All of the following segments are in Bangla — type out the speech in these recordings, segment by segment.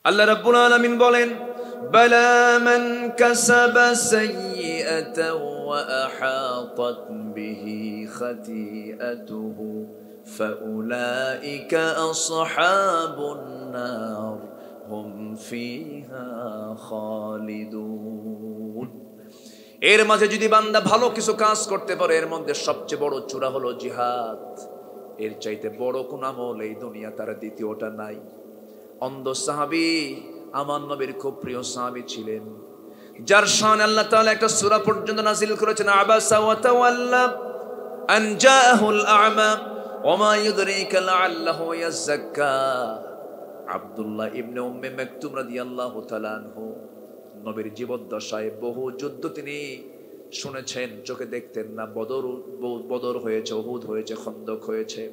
আল্লাহ রাব্বুল আলামিন বলেন, বালা মান কাসাবা সাইয়্যাতান ওয়া আহাতাত বিহি খাতিআতুহু ফাউলাইকা আসহাবুন নার হুম ফিহা খালিদুন। এর মাঝে যদি বান্দা ভালো কিছু কাজ করতে পারে, এর মধ্যে সবচেয়ে বড় চূড়া হলো জিহাদ। এর চাইতে বড় কোন আমল এই দুনিয়া তার দ্বিতীয়টা নাই। অন্ধ সাহাবী, আমার নবীর খুব প্রিয় সাহাবী ছিলেন, যার শান আল্লাহ তাআলা একটা সূরা পর্যন্ত নাযিল করেছেন, আবাসা ওয়া তাওয়াল্লা আন জাআহুল আ'মা ওয়া মা ইউদরিকা লাআল্লাহু ইয়াযাক্কা। আব্দুল্লাহ ইবনে উম্মে মাকতুম রাদিয়াল্লাহু তাআলা আনহু নবীর জীবদ্দশায় বহু যুদ্ধ তিনি শুনেছেন, চোখে দেখতেন না। বদর হয়েছে, উহুদ হয়েছে, খন্দক হয়েছে।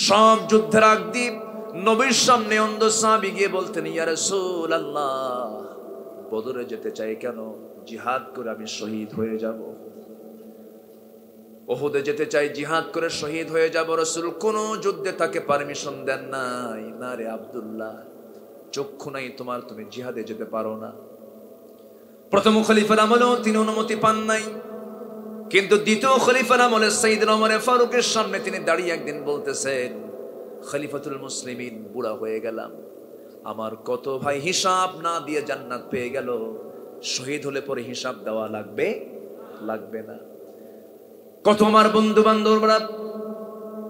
সব যুদ্ধের আগ দিয়ে নবীর সামনে অন্ধ সাহাবী গিয়ে বলতেন, ইয়া রাসূলুল্লাহ, বদরে যেতে চাই কেন? জিহাদ করে আমি শহীদ হয়ে যাব। উহুদে যেতে চাই, জিহাদ করে শহীদ হয়ে যাব। রাসূল কোন যুদ্ধে তাকে পারমিশন দেন নাই। না রে আব্দুল্লাহ, চক্ষু নাই তোমার, তুমি জিহাদে যেতে পারো না। প্রথম খলিফার আমলেও তিনি অনুমতি পান নাই, কিন্তু দ্বিতীয় খলিফার আমলে সাইয়েদনা ওমর ফারুকের সামনে তিনি দাঁড়িয়ে একদিন বলতেছেন, খলিফাতুল মুসলিমিন, বুড়া হয়ে গেলাম, আমার কত ভাই হিসাব না দিয়ে জান্নাত পেয়ে গেল, শহীদ হলে পরে হিসাব দেওয়া লাগবে লাগবে না? কত আমার বন্ধু বান্ধবরা,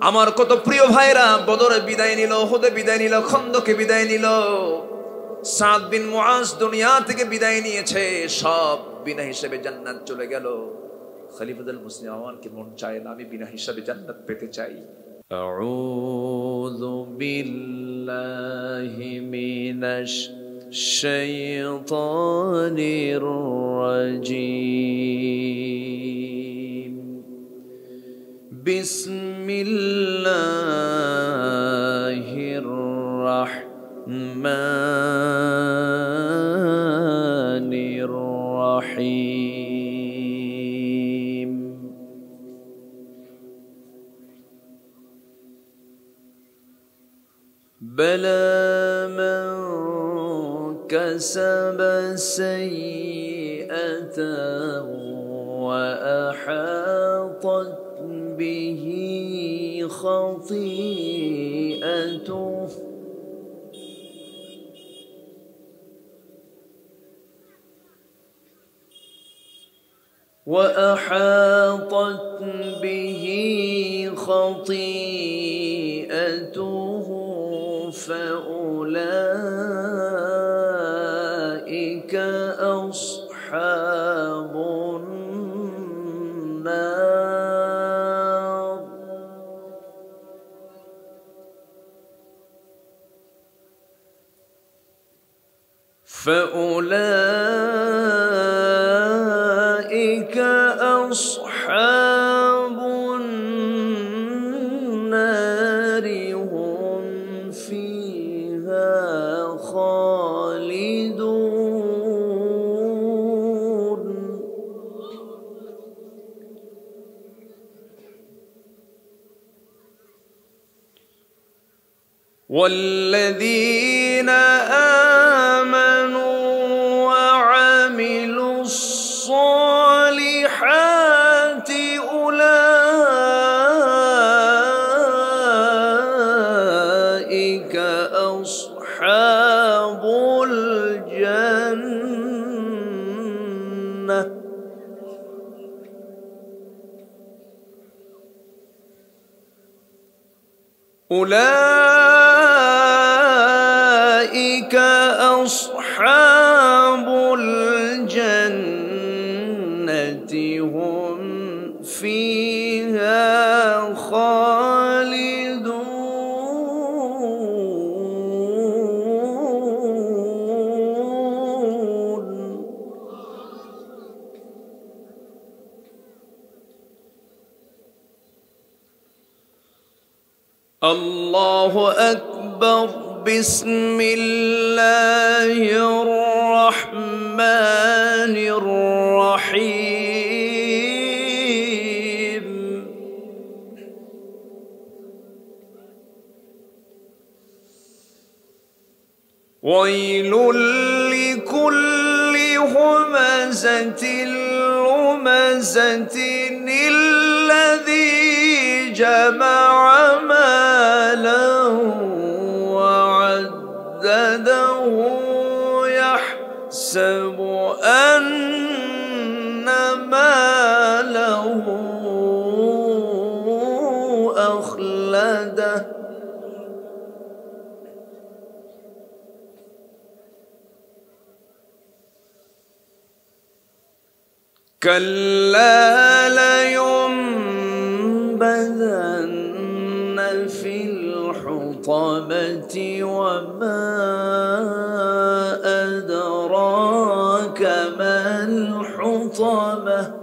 আমার কত প্রিয় ভাইরা বদরে বিদায় নিল, উহুদে বিদায় নিল, খন্দকে বিদায় নিল। সাদ বিন মুআজ দুনিয়া থেকে বিদায় নিয়েছে, সব বিনা হিসেবে জান্নাত চলে গেল। খলিফাতুল মুসলিম আমার কি মন চায় না আমি বিনা হিসাবে জান্নাত পেতে চাই? আউযু বিল্লাহি মিনাশ শাইতানির রাজীম। বিসমিল্লাহির রাহমানির রাহিম। বালা মান কাসাবা সাইয়্যাতান ওয়া আহাতাত বিহি খাতিআতুহু وأحاطت به خطيئته فأولئك أصحاب النار فأولئك أصحاب النار هم فيها خالدون. والذين آمنوا وعملوا الصالحات أولئك أصحاب الجنة أولئك أصحاب الجنة هم فيها خالدون. الله أكبر. بسم الله الرحمن الرحيم. ويل ويل لكل همزة لمزة الذي جمع مالا وعدده يحسب أن ماله أخلده كلا لينبذن في الحطمة وما أدراك ما الحطمة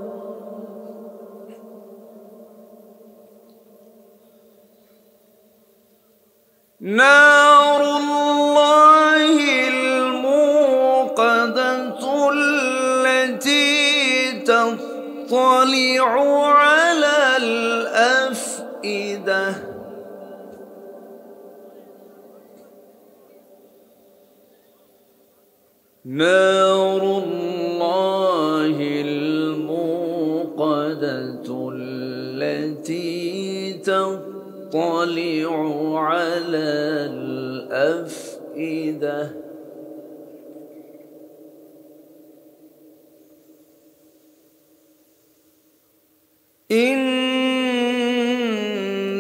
نار الله الموقدة التي تطلع على الأفئدة نار الله الموقدة التي تطلع على الأفئدة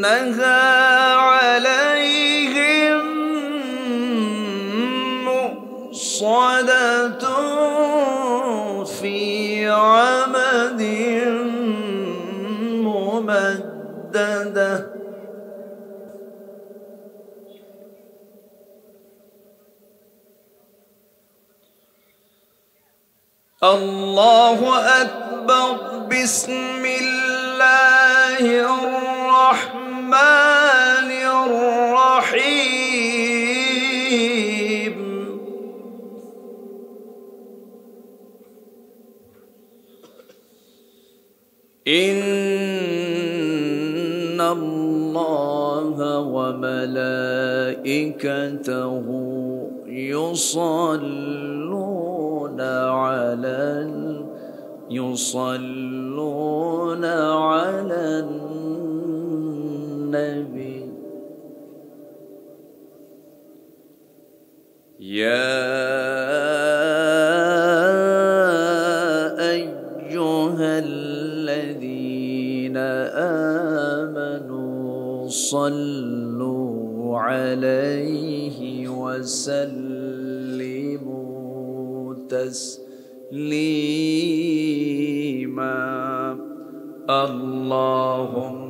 إنها عليهم مؤصدة في عمد ممددة الله أكبر بسم الله الرحمن الرحيم إن الله وملائكته يصلون على النبي يا أيها الذين آمنوا صلوا عليه وسلموا تسليما اللهم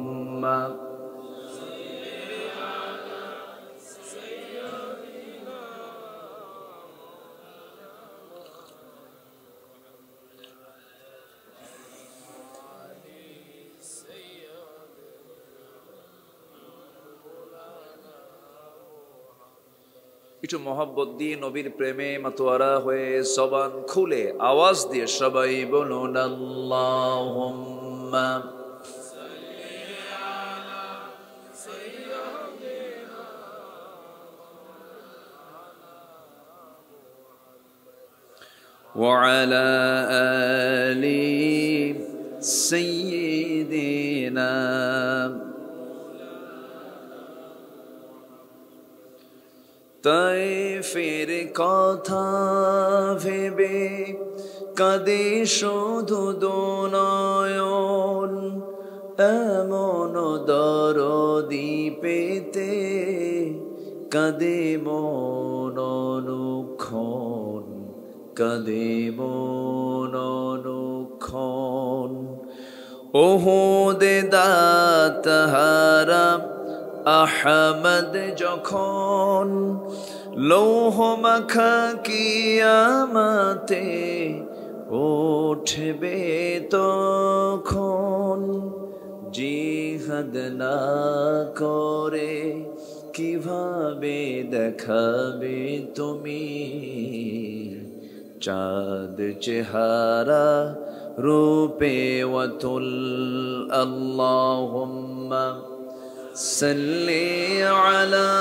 একটু মহব্বত দিয়ে নবীর প্রেমে মাতোয়ারা হয়ে জবান খুলে আওয়াজ দিয়ে সবাই বলুন আল্লাহুম্মা وعلى آل سيدنا তাইফের কথা ভেবে কাঁদে শুধু দুনয়ন এমন দরদি পেতে কাঁদে মন অনুক্ষণ কাঁদে মন অনুক্ষণ ওহুদে দাঁতহারা আহমদ যখন লৌহ মাখা কিয়ামতে উঠবে তখন জিহাদ না করে কিভাবে দেখাবে তুমি চাঁদ চেহারা রূপে ওয়াতুল আল্লাহুম্মা সাল্লি আলা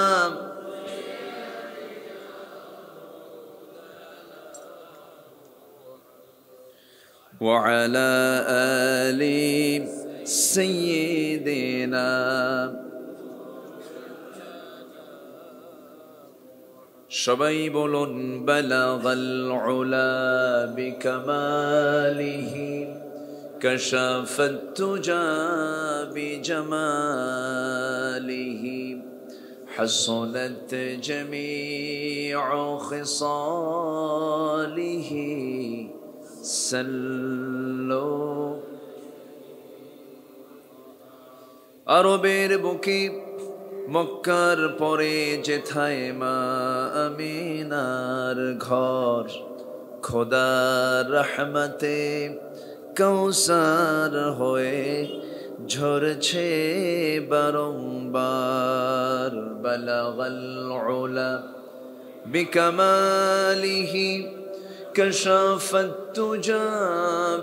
وعلى آل سيدنا সবাই বলুন বালাগাল উলা বিকামালিহি কাশাফাত তুজা বিজামালিহি হাসনাত জামিউ খিসালিহি সাল্লু। আরবের বুকে মক্কার পরে যেথায় মা আমিনার ঘর, খোদার রহমতে কৌসার হয়ে ঝরছে বারংবার। বালাগাল উলা বিকামালিহি কাশাফাত তুজা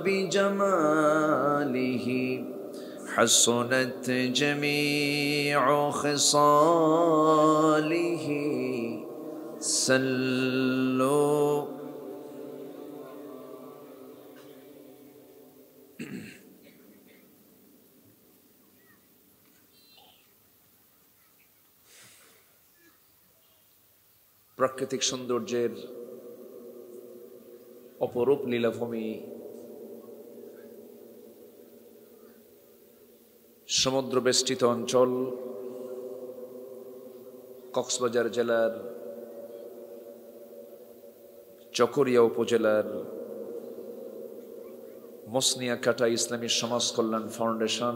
বিজামালিহি حسنت جميع خصاله صلوا। প্রাকৃতিক সৌন্দর্যের অপরূপ লীলাভূমি, সমুদ্র বেষ্টিত অঞ্চল, কক্সবাজার জেলার চকরিয়া উপজেলার মসনিয়াকাটা ইসলামী সমাজ কল্যাণ ফাউন্ডেশন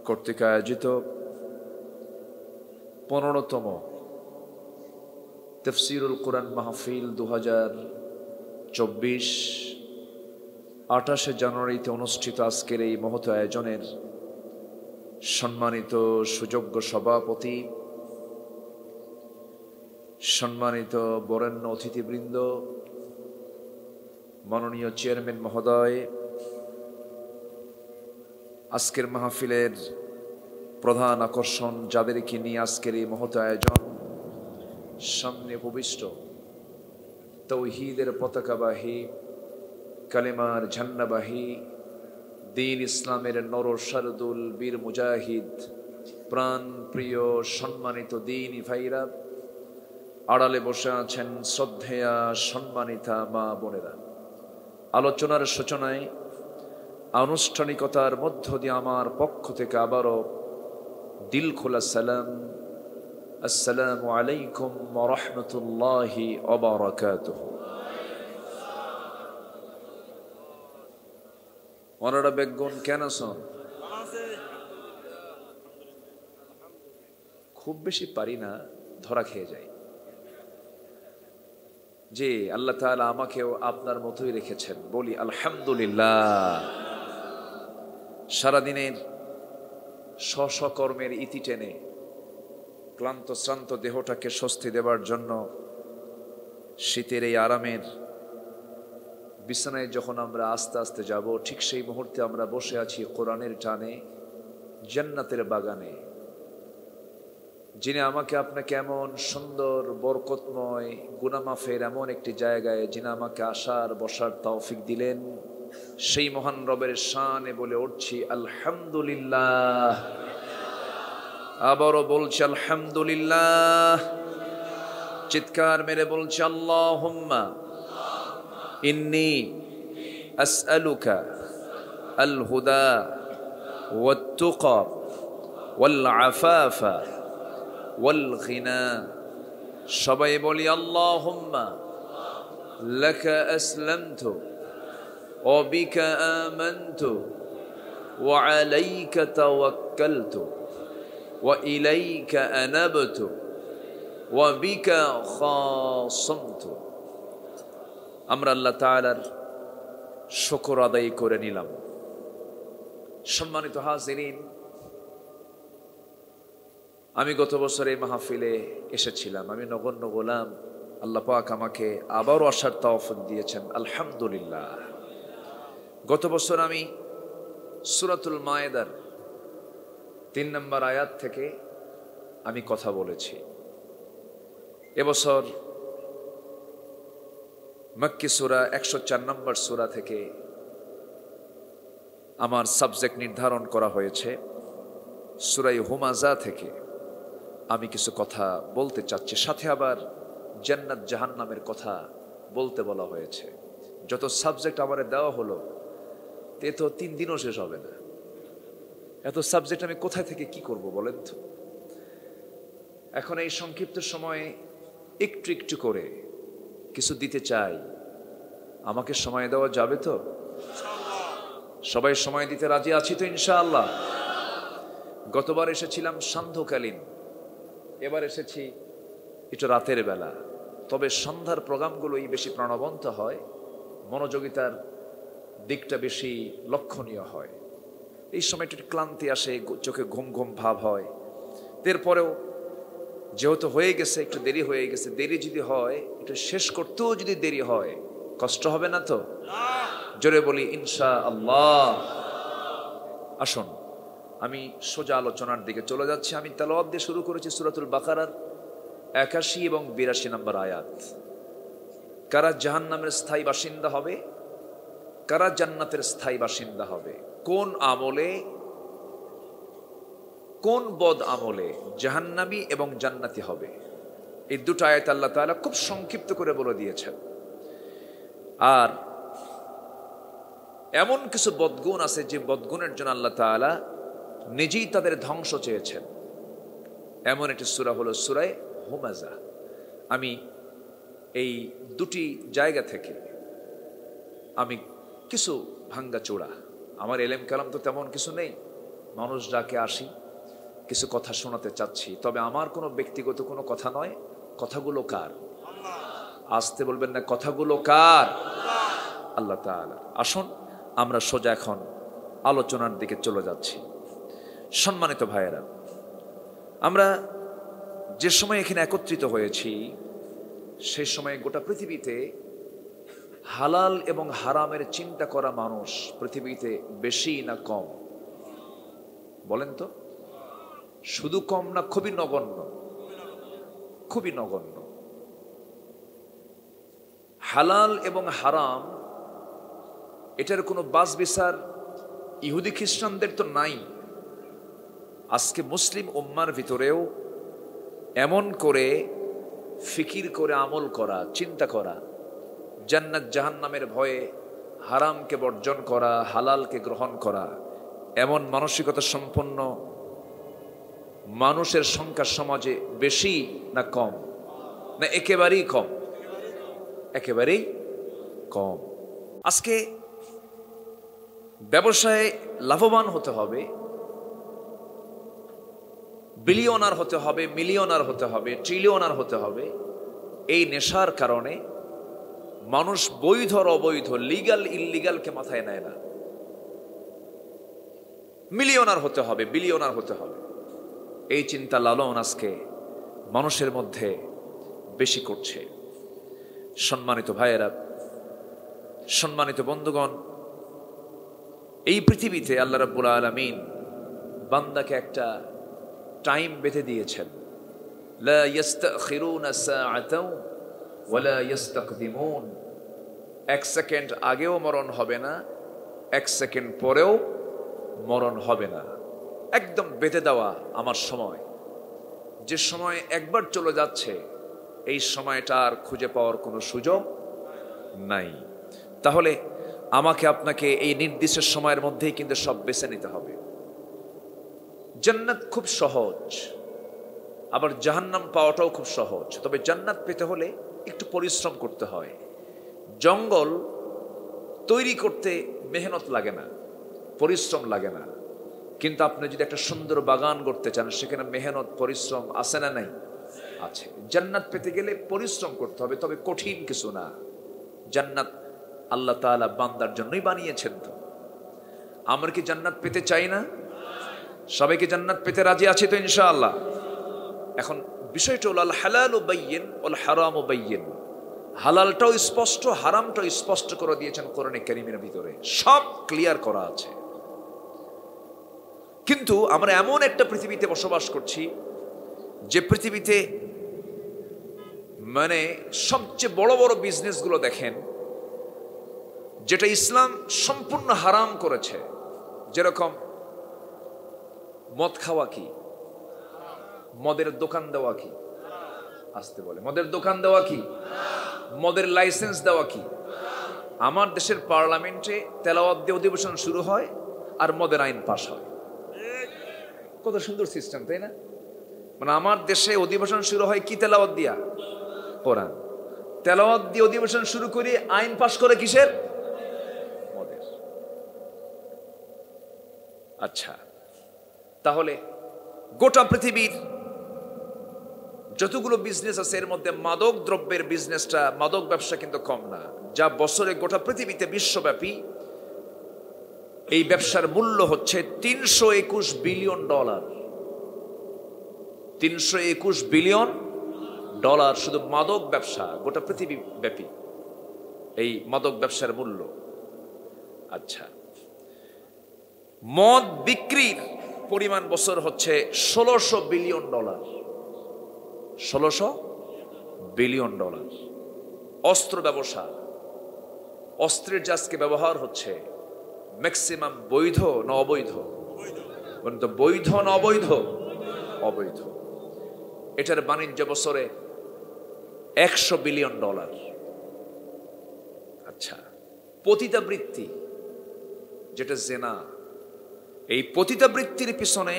কর্তৃক আয়োজিত 15তম তাফসীরুল কুরআন মাহফিল 2024 28 জানুয়ারিতে অনুষ্ঠিত আজকের এই মহৎ আয়োজনের সম্মানিত সুযোগ্য সভাপতি, সম্মানিত বরেণ্য অতিথিবৃন্দ, মাননীয় চেয়ারম্যান মহোদয়, আজকের মাহফিলের প্রধান আকর্ষণ যাদেরকে নিয়ে আজকের এই মহৎ আয়োজন, সামনে উপবিষ্ট তৌহিদের পতাকাবাহী, কালেমার ঝান্ডাবাহী, দিন ইসলামের নর শারদুল বীর মুজাহিদ, প্রাণ প্রিয় সম্মানিত দিনী ভাইরা, আড়ালে বসে আছেন শ্রদ্ধেয়া সম্মানিতা মা বোনেরা। আলোচনার সূচনায় আনুষ্ঠানিকতার মধ্য দিয়ে আমার পক্ষ থেকে আবারও দিল খোলা সালাম, আসসালামু আলাইকুম ওয়া রাহমাতুল্লাহি ওয়া বারাকাতুহু। ওনারা বেগুন কেন আছেন? খুব বেশি পারি না, ধরা খেয়ে যাই। যে আল্লাহ তাআলা আমাকেও আপনার মতোই রেখেছেন, বলি আলহামদুলিল্লাহ। সারাদিনের স্ব-স্ব-কর্মের ইতি টেনে ক্লান্ত শ্রান্ত দেহটাকে স্বস্তি দেবার জন্য শীতের এই আরামের বিছানায় যখন আমরা আস্তে আস্তে যাব, ঠিক সেই মুহূর্তে আমরা বসে আছি কোরআনের টানে, জান্নাতের বাগানে। যিনি আমাকে আপনাকে এমন সুন্দর বরকতময় গুনামাফের এমন একটি জায়গায় যিনি আমাকে আসার বসার তৌফিক দিলেন, সেই মহান রবের শানে বলে উঠছি আলহামদুলিল্লাহ। আবারও বলছি আলহামদুলিল্লাহ। চিৎকার মেরে বলছি আল্লাহুম্মা ইন্নী আসআলুকা আল হুদা ওয়াত তুকা ওয়াল আফাফা ওয়াল গিনা। সবাই বলি আল্লাহুম্মা লাকা আসলামতু ওয়া বিকা আমানতু ওয়া আলাইকা তাওয়াক্কালতু ওয়া ইলাইকা আনাবতু ওয়া বিকা খাসামতু। আমরা আল্লাহ তাআলার শুকর আদায় করে নিলাম। সম্মানিত হাজিরিন, আমি গত বছর এই মাহফিলে এসেছিলাম। আমি নগণ্য গোলাম, আল্লাহ পাক আমাকে আবারও আসার তৌফিক দিয়েছেন, আলহামদুলিল্লাহ। গত বছর আমি সূরাতুল মায়েদার 3 নম্বর আয়াত থেকে আমি কথা বলেছি। এবছর মক্কি সূরা 104 নম্বর সূরা থেকে আমার সাবজেক্ট নির্ধারণ করা হয়েছে সূরা হুমাযা থেকে আমি কিছু কথা বলতে চাচ্ছি, সাথে আবার জান্নাত জাহান্নামের কথা বলতে বলা হয়েছে। যত সাবজেক্ট আমারে দেওয়া হলো তে তো 3 দিনও শেষ হবে না। এত সাবজেক্ট আমি কোথায় থেকে কি করব বলেন তো। এখন এই সংক্ষিপ্ত সময়ে একটু একটু করে কিছু দিতে চাই। আমাকে সময় দেওয়া যাবে তো? সবাই সময় দিতে রাজি আছি তো ইনশাআল্লাহ? গতবার এসেছিলাম সান্ধ্যকালীন, এবার এসেছি একটু রাতের বেলা। তবে সন্ধ্যার প্রোগ্রামগুলোই বেশি প্রাণবন্ত হয়, মনোযোগিতার দিকটা বেশি লক্ষণীয় হয়। এই সময়টা একটু ক্লান্তি আসে, চোখে ঘুম ঘুম ভাব হয়। এরপরেও যেহেতু হয়ে গেছে, একটু দেরি হয়ে গেছে, দেরি যদি হয় একটু শেষ করতেও যদি দেরি হয় কষ্ট হবে না তো? জোরে বলি ইনশাআল্লাহ। আসুন আমি সোজা আলোচনার দিকে চলে যাচ্ছি। আমি তেলাওয়াত দিয়ে শুরু করেছি সূরাতুল বাকারার 81 এবং 82 নম্বর আয়াত। কারা জাহান্নামের স্থায়ী বাসিন্দা হবে, কারা জান্নাতের স্থায়ী বাসিন্দা হবে, কোন আমলে, কোন বদ আমলে জাহান্নামী এবং জান্নাতি হবে, এই দুটো আয়াত আল্লাহ তাআলা খুব সংক্ষিপ্ত করে বলে দিয়েছেন। আর এমন কিছু বদগুণ আছে যে বদগুণের জন্য আল্লাহ তাআলা নিজেই তাদের ধ্বংস চেয়েছেন। এমন একটি সূরা হলো সূরা হুমাযা। আমি এই দুটি জায়গা থেকে আমি কিছু ভাঙ্গা চূড়া, আমার এলেম কালাম তো তেমন কিছু নেই, মানুষ ডাকে আসি, কিছু কথা শোনাতে চাচ্ছি। তবে আমার কোনো ব্যক্তিগত কোনো কথা নয়, কথাগুলো কার? আসতে বলবেন না, কথাগুলো কার? আল্লাহ তাআলা। আসুন আমরা সোজা এখন আলোচনার দিকে চলে যাচ্ছি। সম্মানিত ভাইয়েরা, আমরা যে সময় এখানে একত্রিত হয়েছি সেই সময় গোটা পৃথিবীতে হালাল এবং হারামের চিন্তা করা মানুষ পৃথিবীতে বেশি না কম? বলেন তো, শুধু কম না খুবই নগণ্য? খুবই নগণ্য। হালাল এবং হারাম এটার কোনো বাস বিচার ইহুদি খ্রিস্টানদের তো নাই। আজকে মুসলিম উম্মার ভিতরেও এমন করে ফিকির করে আমল করা, চিন্তা করা, জান্নাত জাহান্নামের ভয়ে হারামকে বর্জন করা, হালালকে গ্রহণ করা, এমন মানসিকতা সম্পন্ন মানুষের সংখ্যা সমাজে বেশি না কম? না একেবারেই কম? একেবারেই কম। আজকে ব্যবসায় লাভবান হতে হবে, বিলিয়নার হতে হবে, মিলিয়নার হতে হবে, ট্রিলিয়নার হতে হবে, এই নেশার কারণে মানুষ বৈধ আর অবৈধ, লিগাল ইল্লিগালকে মাথায় নেয় না। মিলিয়নার হতে হবে, বিলিয়নার হতে হবে, এই চিন্তা লালন আজকে মানুষের মধ্যে বেশি করছে। সম্মানিত ভাইয়েরা, সম্মানিত বন্ধুগণ, এই পৃথিবীতে আল্লাহ রাব্বুল আলামিন বান্দাকে একটা টাইম বেঁধে দিয়েছেন। লা ইস্তাখিরুনা সাআতাও ওয়ালা ইস্তাকদিমুন। 1 সেকেন্ড আগেও মরণ হবে না, 1 সেকেন্ড পরেও মরণ হবে না। একদম বেঁধে দেওয়া আমার সময়। যে সময় একবার চলে যাচ্ছে এই সময়টা আর খুঁজে পাওয়ার কোনো সুযোগ নাই। তাহলে আমাকে আপনাকে এই নির্দিষ্ট সময়ের মধ্যেই কিন্তু সব বেছে নিতে হবে। জান্নাত খুব সহজ, আবার জাহান্নাম পাওয়াটাও খুব সহজ। তবে জান্নাত পেতে হলে একটু পরিশ্রম করতে হয়। জঙ্গল তৈরি করতে মেহনত লাগে না, পরিশ্রম লাগে না। কিন্তু আপনি যদি একটা সুন্দর বাগান করতে চান সেখানে মেহনত পরিশ্রম আছে না নাই? আছে। জান্নাত পেতে গেলে পরিশ্রম করতে হবে, তবে কঠিন কিছু না। জান্নাত আল্লাহ তাআলা বান্দার জন্যই বানিয়েছেন। তো আমরা কি জান্নাত পেতে চাই না? সবাইকে জান্নাত পেতে রাজি আছে তো ইনশাআল্লাহ? এখন বিষয়টা হলো আল হালালু বাইয়িন ওয়াল হারামু বাইয়িন। হালালটাও স্পষ্ট, হারামটাও স্পষ্ট করে দিয়েছেন কোরআনে কারীমের ভিতরে, সব ক্লিয়ার করা আছে। কিন্তু আমরা এমন একটা পৃথিবীতে বসবাস করছি যে পৃথিবীতে মানে সবচেয়ে বড় বড় বিজনেসগুলো দেখেন, যেটা ইসলাম সম্পূর্ণ হারাম করেছে, যেরকম মদ খাওয়া কি, মদের দোকান দেওয়া কি, আসতে বলে মদের দোকান দেওয়া কি, মদের লাইসেন্স দেওয়া কি। আমার দেশের পার্লামেন্টে তেলাওয়াত দিয়ে অধিবেশন শুরু হয় আর মদের আইন পাশ হয়। কত সুন্দর সিস্টেম, তাই না? মানে আমার দেশে অধিবেশন শুরু হয় কি তেলাওয়াত দিয়া? কোরআন। তেলাওয়াত দিয়ে অধিবেশন শুরু করি, আইন পাশ করে কিসের? মদের। আচ্ছা, তাহলে গোটা পৃথিবীর যতগুলো বিজনেস আছে এর মধ্যে মাদক দ্রব্যের বিজনেসটা, মাদক ব্যবসা কিন্তু কম না। যা বছরে গোটা পৃথিবীতে বিশ্বব্যাপী এই ব্যবসার মূল্য হচ্ছে $321 বিলিয়ন। $321 বিলিয়ন শুধু মাদক ব্যবসা, গোটা পৃথিবী ব্যাপী এই মাদক ব্যবসার মূল্য। আচ্ছা, মদ বিক্রির পরিমাণ বছর হচ্ছে $1600 বিলিয়ন। $1600 বিলিয়ন। অস্ত্র ব্যবসা, অস্ত্রের যে আজকে ব্যবহার হচ্ছে ম্যাক্সিমাম বৈধ না অবৈধ? বলুন তো, বৈধ না অবৈধ? অবৈধ। এটার বাণিজ্য বছরে $100 বিলিয়ন। আচ্ছা, পতিতাবৃত্তি যেটা জেনা, এই পতিতাবৃত্তির পিছনে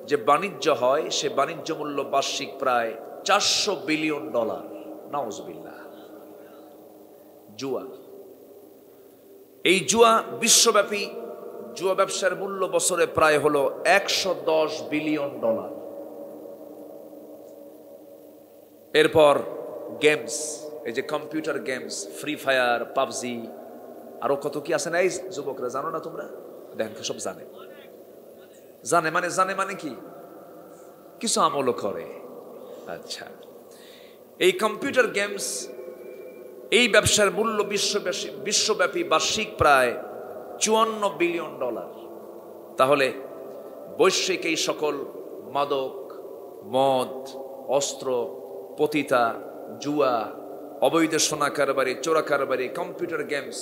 যে বাণিজ্য হয় সে বাণিজ্য মূল্য বার্ষিক প্রায় $400 বিলিয়ন। নাউজুবিল্লাহ। জুয়া, এই জুয়া বিশ্বব্যাপী জুয়া ব্যবসার মূল্য বছরে প্রায় হলো $110 বিলিয়ন। এরপর গেমস, এই যে computer games, free fire, PUBG, আরো কত কি আছে না? এই যুবকরা জানো না তোমরা? দেখেন সব জানে। জানে মানে কি? কিছু আমলও করে। আচ্ছা, এই কম্পিউটার গেমস, এই ব্যবসার মূল্য বিশ্বব্যাপী বার্ষিক প্রায় $54 বিলিয়ন। তাহলে বৈশ্বিক এই সকল মাদক, মদ, অস্ত্র, পতিতা, জুয়া, অবৈধ সোনা কারবারি, চোরা কারবারি, কম্পিউটার গেমস,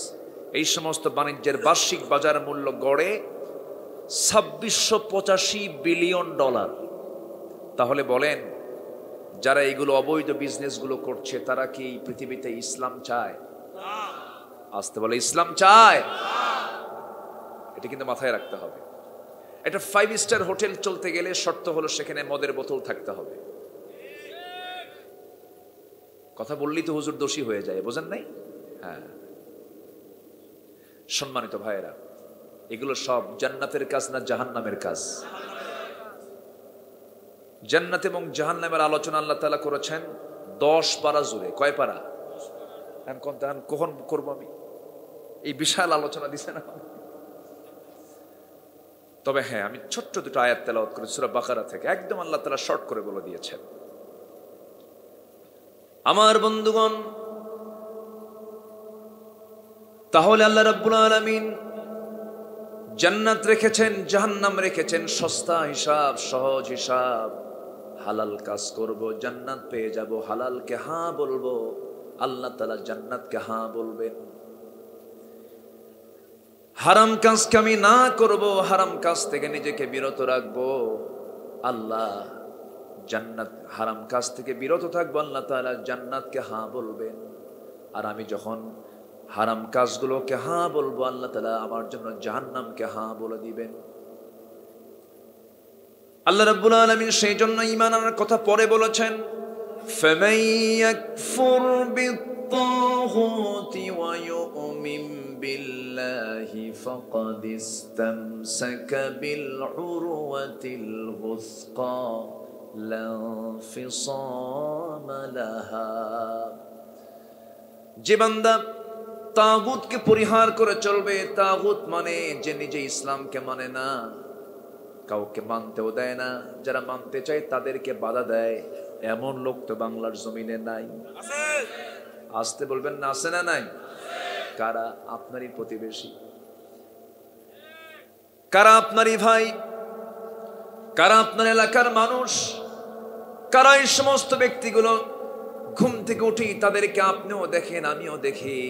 এই সমস্ত বাণিজ্যের বার্ষিক বাজার মূল্য গড়ে $2685 বিলিয়ন। তাহলে বলেন, যারা এইগুলো অবৈধ বিজনেসগুলো করছে তারা কি পৃথিবীতে ইসলাম চায়? আসতে বলে ইসলাম চায়? এটা কিন্তু মাথায় রাখতে হবে। একটা 5 স্টার হোটেল চলতে গেলে শর্ত হলো সেখানে মদের বোতল থাকতে হবে। কথা বললেই তো হুজুর দোষী হয়ে যায়, বোঝেন নাই? হ্যাঁ, সম্মানিত ভাইয়েরা, এগুলো সব জান্নাতের কাজ না জাহান্নামের কাজ? জান্নাত এবং জাহান্নামের আলোচনা আল্লাহ তাআলা করেছেন 10 পারা জুড়ে। কয় পারা? কখন করবো আমি? এই বিশাল আলোচনা দিছে না। তবে হ্যাঁ, আমি ছোট্ট দুটো আয়াত তেলাওয়াত করি সূরা বাকারা থেকে, একদম আল্লাহ তাআলা শর্ট করে বলে দিয়েছেন। আমার বন্ধুগণ, তাহলে আল্লাহ রাব্বুল আলামিন জান্নাত রেখেছেন, জাহান্নাম রেখেছেন সস্তা হিসাব, সহজ হিসাব। হালাল কাজ করব, জান্নাত পেয়ে যাব। হালালকে হ্যাঁ বলবো, আল্লাহ তাআলা জান্নাতকে হ্যাঁ বলবেন। হারাম কাজকে আমি না করব, হারাম কাজ থেকে নিজেকে বিরত রাখবো, আল্লাহ জান্নাত, হারাম কাজ থেকে বিরত থাকবো, আল্লাহ তাআলা জান্নাতকে হ্যাঁ বলবেন। আর আমি যখন হারাম কাজগুলোকে হ্যাঁ বলবো, আল্লাহ তাআলা আমার জন্য জাহান্নামকে হ্যাঁ বলে দিবেন। আল্লাহ রাব্বুল আলামিন সেই জন্য ঈমান আনার কথা পরে বলেছেন, ফামান ইয়াকফুর বিত-তাগুতি ওয়া ইউমিন বিল্লাহি ফাকাদ ইসতামসাকা বিল উরওয়াতিল গুসকা লা ফিসামা লাহা। যে বান্দা তাগুতকে পরিহার করে চলবে, তাগুত মানে যে নিজে ইসলামকে মানে না, কাউকে মানতেও দেয় না, যারা মানতে চায় তাদেরকে বাধা দেয়, এমন লোক তো বাংলার জমিনে নাই। আসতে বলবেন না, আছে না নাই? কারা? আপনারই প্রতিবেশী, কারা আপনারই ভাই, কারা আপনার এলাকার মানুষ, কারা এই সমস্ত ব্যক্তিগুলো ঘুম থেকে উঠি তাদেরকে আপনিও দেখেন, আমিও দেখি,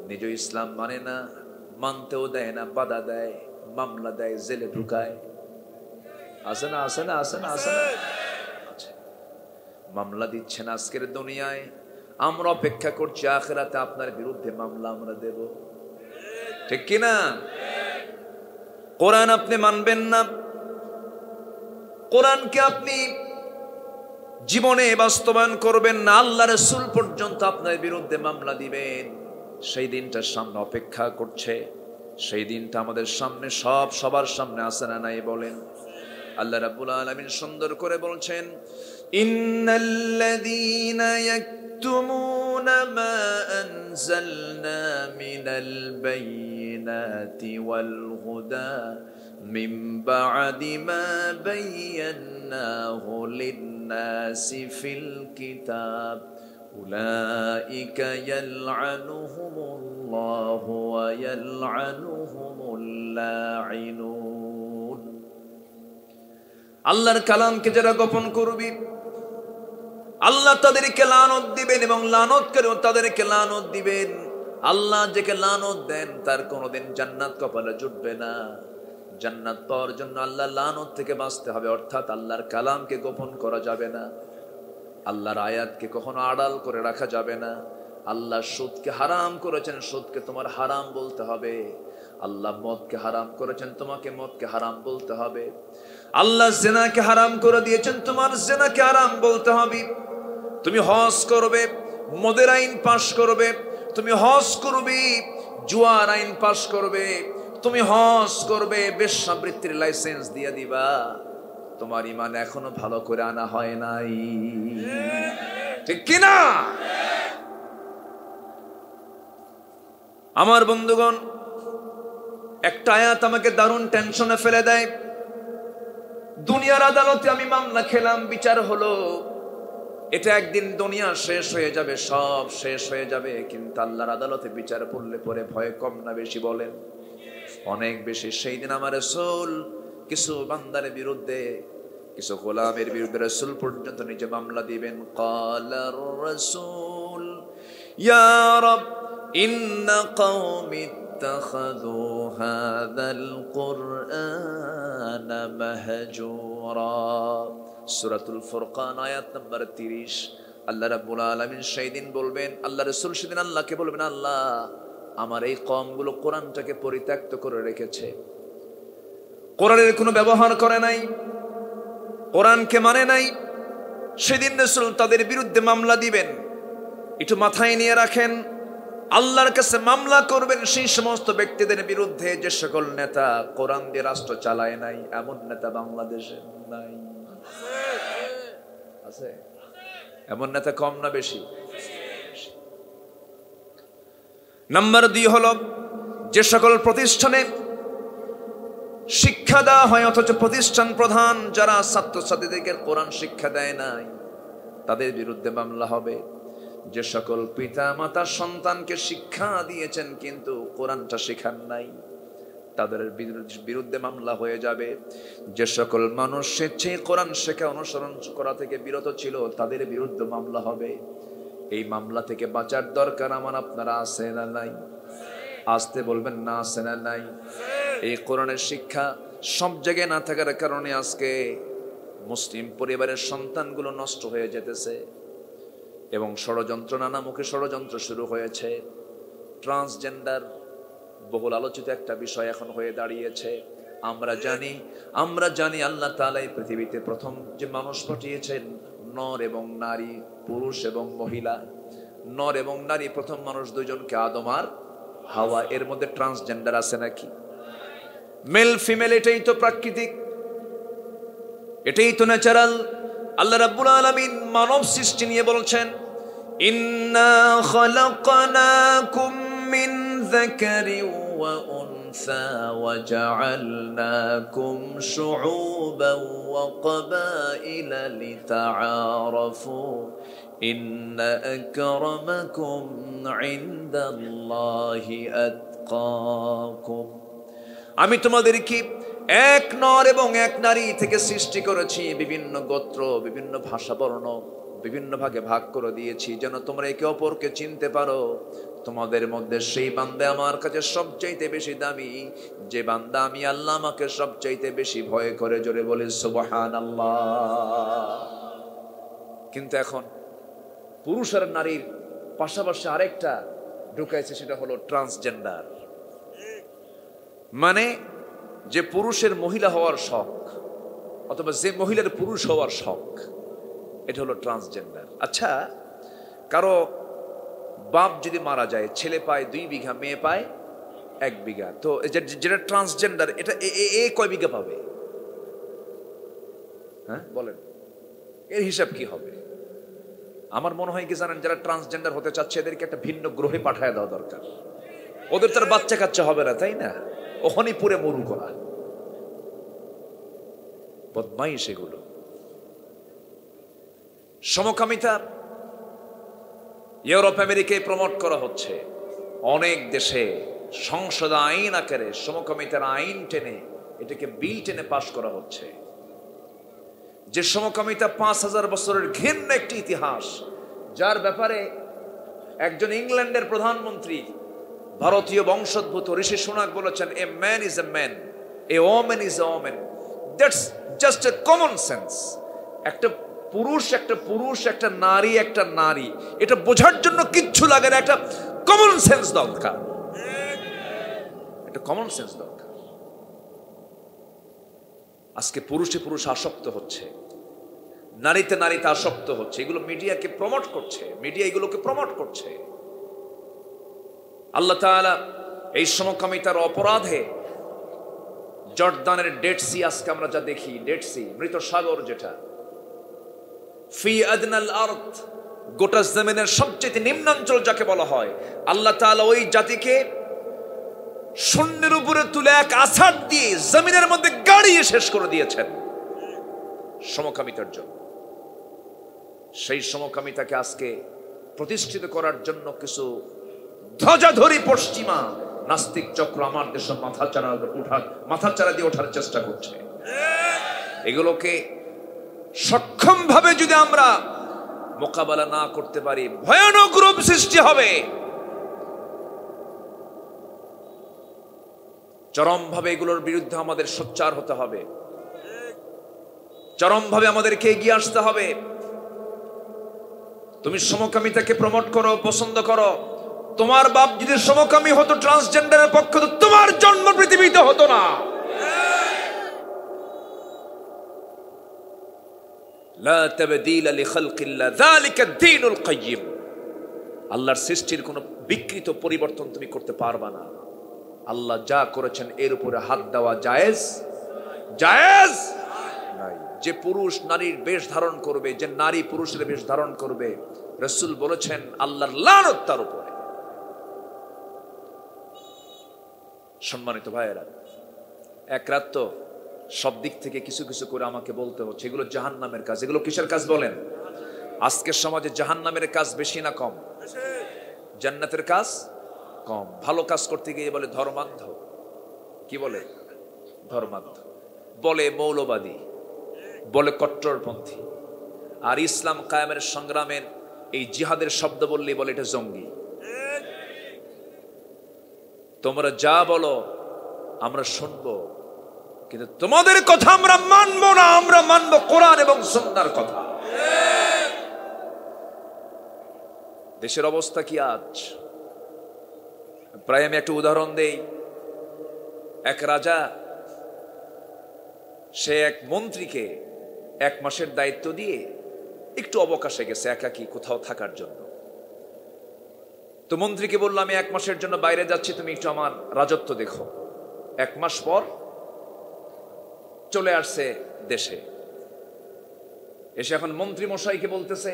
নিজ ইসলাম মানে না, মানতেও দেয় না, বাধা দেয়, মামলা দেয়, জেলে ঢুকায়। আছে না, আছে না, আছে না, আছে না? মামলা দিচ্ছেন আজকের দুনিয়ায়, আমরা অপেক্ষা করছি আখিরাতে আপনার বিরুদ্ধে মামলা আমরা দেব। ঠিক কিনা? কোরআন আপনি মানবেন না, কোরআনকে আপনি জীবনে বাস্তবায়ন করবেন না, আল্লাহ রাসূল পর্যন্ত আপনার বিরুদ্ধে মামলা দিবেন। সেই দিনটার সামনে অপেক্ষা করছে। সেই দিনটা আমাদের সামনে, সবার সামনে আছে না নাই বলেন? আল্লাহ রাব্বুল আলামিন সুন্দর করে বলছেন, ইন্নাল্লাযীনা ইয়াকতুমুনা মা আনজালনা মিনাল বায়িনাতি ওয়াল হুদা মিন বা'দি মা বায়্যানাহু লিন-নাসি ফিল কিতাব উলাইকা ইয়ালআনুহুমুল্লাহু ওয়া ইয়ালআনুহুমুল লাঈনুন। আল্লাহর কালামকে যারা গোপন করবে আল্লাহ তাদেরকে লানত দিবেন এবং লানতকারীও তাদেরকে লানত দিবেন। আল্লাহ যাকে লানত দেন তার কোনোদিন জান্নাত কপালে জুটবে না। জান্নাত পাওয়ার জন্য আল্লাহ লানত থেকে বাঁচতে হবে, অর্থাৎ আল্লাহর কালামকে গোপন করা যাবে না, আল্লাহর আয়াতকে কখনো আড়াল করে রাখা যাবে না। আল্লাহ সুদকে হারাম করেছেন, সুদকে তোমার হারাম বলতে হবে। আল্লাহ মদকে হারাম করেছেন, তোমাকে মদকে হারাম বলতে হবে। আল্লাহ জিনাকে হারাম করে দিয়েছেন, তোমার জিনাকে হারাম বলতে হবে। তুমি হজ করবে, মদের আইন পাশ করবে। তুমি হজ করবে, জুয়ার আইন পাশ করবে। তুমি হজ করবে, বেশ্যাবৃত্তির লাইসেন্স দিয়ে দিবা। তোমার ঈমান এখনো ভালো করে আনা হয় নাই। ঠিক কিনা? আমার বন্ধুগণ, একটা আয়াত আমাকে দারুণ টেনশনে ফেলে দেয়। দুনিয়ার আদালতে আমি মামলা খেলাম, বিচার হলো, এটা একদিন দুনিয়া শেষ হয়ে যাবে, সব শেষ হয়ে যাবে। কিন্তু আল্লাহর আদালতে বিচার পড়লে পরে ভয় কম না বেশি বলেন? অনেক বেশি। সেই দিন আমার রাসূল কিছু বান্দার বিরুদ্ধে, কিছু গোলামের বিরুদ্ধে রাসূল পর্যন্ত নিজে মামলা দিবেন। ক্বালার রাসূল ইয়া রাব ইন্না কওমি ইত্তাখাযু হাযাল কুরআনা মাহজুরা। সূরাতুল ফুরকান আয়াত নম্বর 30। আল্লাহ রাব্বুল আলামিন সেই দিন বলবেন, আল্লাহ রাসূল সেদিন আল্লাহকে বলবেন, আল্লাহ আমার এই কওমগুলো কোরআনটাকে পরিত্যক্ত করে রেখেছে, কোরআনের কোনো ব্যবহার করে নাই, কোরআনকে মানে নাই। সেদিন রাসূল তাদের বিরুদ্ধে মামলা দিবেন। একটু মাথায় নিয়ে রাখেন, আল্লাহর কাছে মামলা করবেন সেই সমস্ত ব্যক্তিদের বিরুদ্ধে যে সকল নেতা কোরআন দিয়ে রাষ্ট্র চালায় নাই। এমন নেতা বাংলাদেশে নাই? আছে? এমন নেতা কম না বেশি? নাম্বার 2 হলো, যে সকল প্রতিষ্ঠানে শিক্ষা দেওয়া হয় অথচ প্রতিষ্ঠান প্রধান যারা ছাত্রছাত্রীদেরকে কোরআন শিক্ষা দেয় নাই, তাদের বিরুদ্ধে মামলা হবে। যে সকল পিতা মাতা সন্তানকে শিক্ষা দিয়েছেন কিন্তু কোরআনটা শেখান নাই, তাদের বিরুদ্ধে মামলা হয়ে যাবে। যে সকল মানুষ স্বেচ্ছায় কোরআন শেখা অনুসরণ করা থেকে বিরত ছিল, তাদের বিরুদ্ধে মামলা হবে। এই মামলা থেকে বাঁচার দরকার আমার আপনারা আছে না নাই? আসতে বলবেন না, আছে না নাই? এই কোরআনের শিক্ষা সব জায়গায় না থাকার কারণে আজকে মুসলিম পরিবারের সন্তানগুলো নষ্ট হয়ে যেতেছে এবং ষড়যন্ত্র, নানামুখী ষড়যন্ত্র শুরু হয়েছে। ট্রান্সজেন্ডার বহুল আলোচিত একটা বিষয় এখন হয়ে দাঁড়িয়েছে। আমরা জানি আল্লাহ তাআলা এই পৃথিবীতে প্রথম যে মানুষ পাঠিয়েছেন নর এবং নারী, পুরুষ এবং মহিলা। নর এবং নারী প্রথম মানুষ দুইজনকে, আদম আর হাওয়া। এর মধ্যে ট্রান্সজেন্ডার আছে নাকি? মেল ফিমেল, এটাই তো প্রাকৃতিক, এটাই তো ন্যাচারাল। আল্লাহ রাব্বুল আলামিন মানব সৃষ্টি নিয়ে বলছেন, ইন্না খালাকনাকুম মিন যাকারিন ওয়া উনসা ওয়া জাআলনাকুম শুউবান ওয়া ক্বাবাইলা লিতাআরাফু ইন্না আকরামাকুম ইনদাল্লাহি আতকাকুম। আমি তোমাদেরকে এক নর এবং এক নারী থেকে সৃষ্টি করেছি, বিভিন্ন গোত্র, বিভিন্ন ভাষা বর্ণ, বিভিন্ন ভাগে ভাগ করে দিয়েছি যেন তোমরা একে অপরকে চিনতে পারো। তোমাদের মধ্যে সেই বান্দা আমার কাছে সবচাইতে বেশি দামি, যে বান্দা আমি আল্লাহ আমাকে সবচাইতে বেশি ভয় করে। জোরে বলে সুবহানাল্লাহ। কিন্তু এখন পুরুষ আর নারীর পাশাপাশি আরেকটা ঢুকাইছে, সেটা হলো ট্রান্সজেন্ডার। মানে যে পুরুষের মহিলা হওয়ার শখ, অথবা যে মহিলার পুরুষ হওয়ার শখ, এটা হলো ট্রান্সজেন্ডার। আচ্ছা, কারো বাপ যদি মারা যায়, ছেলে পায় 2 বিঘা, মেয়ে পায় 1 বিঘা, তো যেটা ট্রান্সজেন্ডার, এটা এ কয় বিঘা পাবে? হ্যাঁ বলেন, এর হিসাব কি হবে? আমার মনে হয় কি জানেন, যারা ট্রান্সজেন্ডার হতে চাচ্ছে এদেরকে একটা ভিন্ন গ্রহে পাঠায় দেওয়া দরকার। ওদের তার বাচ্চা কাচ্চা হবে না, তাই না? ওখানেই পুরে মরু করা, বদমাইশ এগুলো। সমকামিতা ইউরোপ আমেরিকায় প্রমোট করা হচ্ছে। অনেক দেশে সংসদ আইন আকারে সমকামিতার আইন টেনে, এটাকে বিল টেনে পাশ করা হচ্ছে। যে সমকামিতা 5000 বছরের ঘৃণ্য একটি ইতিহাস, যার ব্যাপারে একজন ইংল্যান্ডের প্রধানমন্ত্রী ভারতীয় বংশোদ্ভূত ঋষি সুনাক বলেছেন, a man is a man, a woman is a woman, that's just a common sense. একটা পুরুষ একটা পুরুষ, একটা নারী একটা নারী, এটা বোঝার জন্য কিচ্ছু লাগে না, একটা কমন সেন্স দরকার, একটা কমন সেন্স দরকার। আজকে পুরুষে পুরুষ আসক্ত হচ্ছে, নারীতে নারীতে আসক্ত হচ্ছে। এগুলো মিডিয়াকে প্রমোট করছে, মিডিয়া এগুলোকে প্রমোট করছে। আল্লাহ তাআলা এই সমকামিতার অপরাধে জর্দানের ডেড সি, আজকে আমরা যা দেখি, ডেড সি, মৃত সাগর, যেটা ফি আদনাল আরদ, গোটা জমিনের সবচেয়ে নিম্নাঞ্চল যাকে বলা হয়, আল্লাহ তাআলা ওই জাতিকে শূন্যের উপরে তুলে এক আছাড় দিয়ে জমিনের মধ্যে গাড়িয়ে শেষ করে দিয়েছেন সমকামিতার জন্য। সেই সমকামিতাকে আজকে প্রতিষ্ঠিত করার জন্য কিছু ধ্বজাধরী পশ্চিমা নাস্তিক চক্র আমার দেশের মাথাচাড়া দিয়ে ওঠার চেষ্টা করছে। এগুলোকে সক্ষমভাবে যদি আমরা মোকাবেলা না করতে পারি, ভয়ানক রূপ সৃষ্টি হবে। চরমভাবে এগুলোর বিরুদ্ধে আমাদের সোচ্চার হতে হবে, চরমভাবে আমাদেরকে এগিয়ে আসতে হবে। তুমি সমকামিতাকে প্রমোট করো, পছন্দ করো, তোমার বাপ যদি সমকামী হতো, ট্রান্সজেন্ডারের পক্ষ হতো, তোমার জন্ম পৃথিবীতে হতো না। লা তাবদীলা লিখালকিল্লাহ, যালিকা দ্বীনুল কাইয়্যিম। আল্লাহর সৃষ্টির কোনো বিকৃত পরিবর্তন তুমি করতে পারবা না। আল্লাহ যা করেছেন এর উপরে হাত দেওয়া জায়েজ জায়েজ নাই। যে পুরুষ নারীর বেশ ধারণ করবে, যে নারী পুরুষের বেশ ধারণ করবে, রাসূল বলেছেন আল্লাহর লানত তার উপরে। সম্মানিত ভাইয়েরা, এক রাত তো সব দিক থেকে কিছু কিছু করে আমাকে বলতে হচ্ছে, এগুলো জাহান্নামের কাজ। এগুলো কিসের কাজ বলেন? আজকের সমাজে জাহান্নামের কাজ বেশি না কম? জান্নাতের কাজ কম। ভালো কাজ করতে গিয়ে বলে ধর্মান্ধ, কি বলে? ধর্মান্ধ বলে, মৌলবাদী বলে, কট্টরপন্থী। আর ইসলাম কায়েমের সংগ্রামের এই জিহাদের শব্দ বললেই বলে এটা জঙ্গি। তোমরা যা বলো আমরা শুনবো, কিন্তু তোমাদের কথা আমরা মানবো না। আমরা মানবো কোরআন এবং সুন্নাহর কথা। দেশের অবস্থা কি আজ? প্রায় আমি একটা উদাহরণ দেই। এক রাজা, সে এক মন্ত্রীকে 1 মাসের দায়িত্ব দিয়ে একটু অবকাশে গেছে একাকী কোথাও থাকার জন্য। তো মন্ত্রীকে বললো, আমি 1 মাসের জন্য বাইরে যাচ্ছি, তুমি একটু আমার রাজত্ব দেখো। 1 মাস পর চলে আসছে দেশে। এসে এখন মন্ত্রী মশাইকে বলতেছে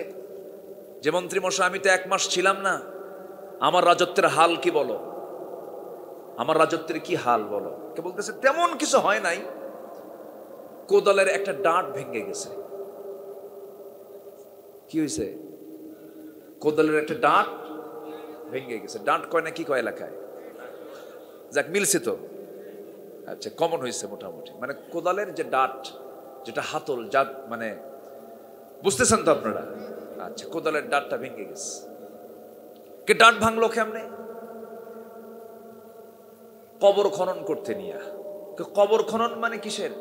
যে, মন্ত্রী মশাই, আমি তো 1 মাস ছিলাম না, আমার রাজত্বের হাল কি বলো, আমার রাজত্বের কি হাল বলো। কে বলতেছে, তেমন কিছু হয় নাই, কোদালের একটা ডাঁট ভেঙে গেছে। কি হয়েছে? কোদালের একটা ডাঁট ভেঙে গেছে। ডাঁট কয় না কি কয় এলাকায়? যাক, মিলছে তো। আচ্ছা, কমন হয়েছে মোটামুটি। মানে কোদালের যে ডাঁট, যেটা হাতল, যা মানে বুঝতেছেন তো আপনারা? আচ্ছা, কোদালের ডাঁটটা ভেঙে গেছে। কে ডাঁট ভাঙলো কেমনে? কবর খনন করতে নিয়ে। কবর খনন মানে কিসের?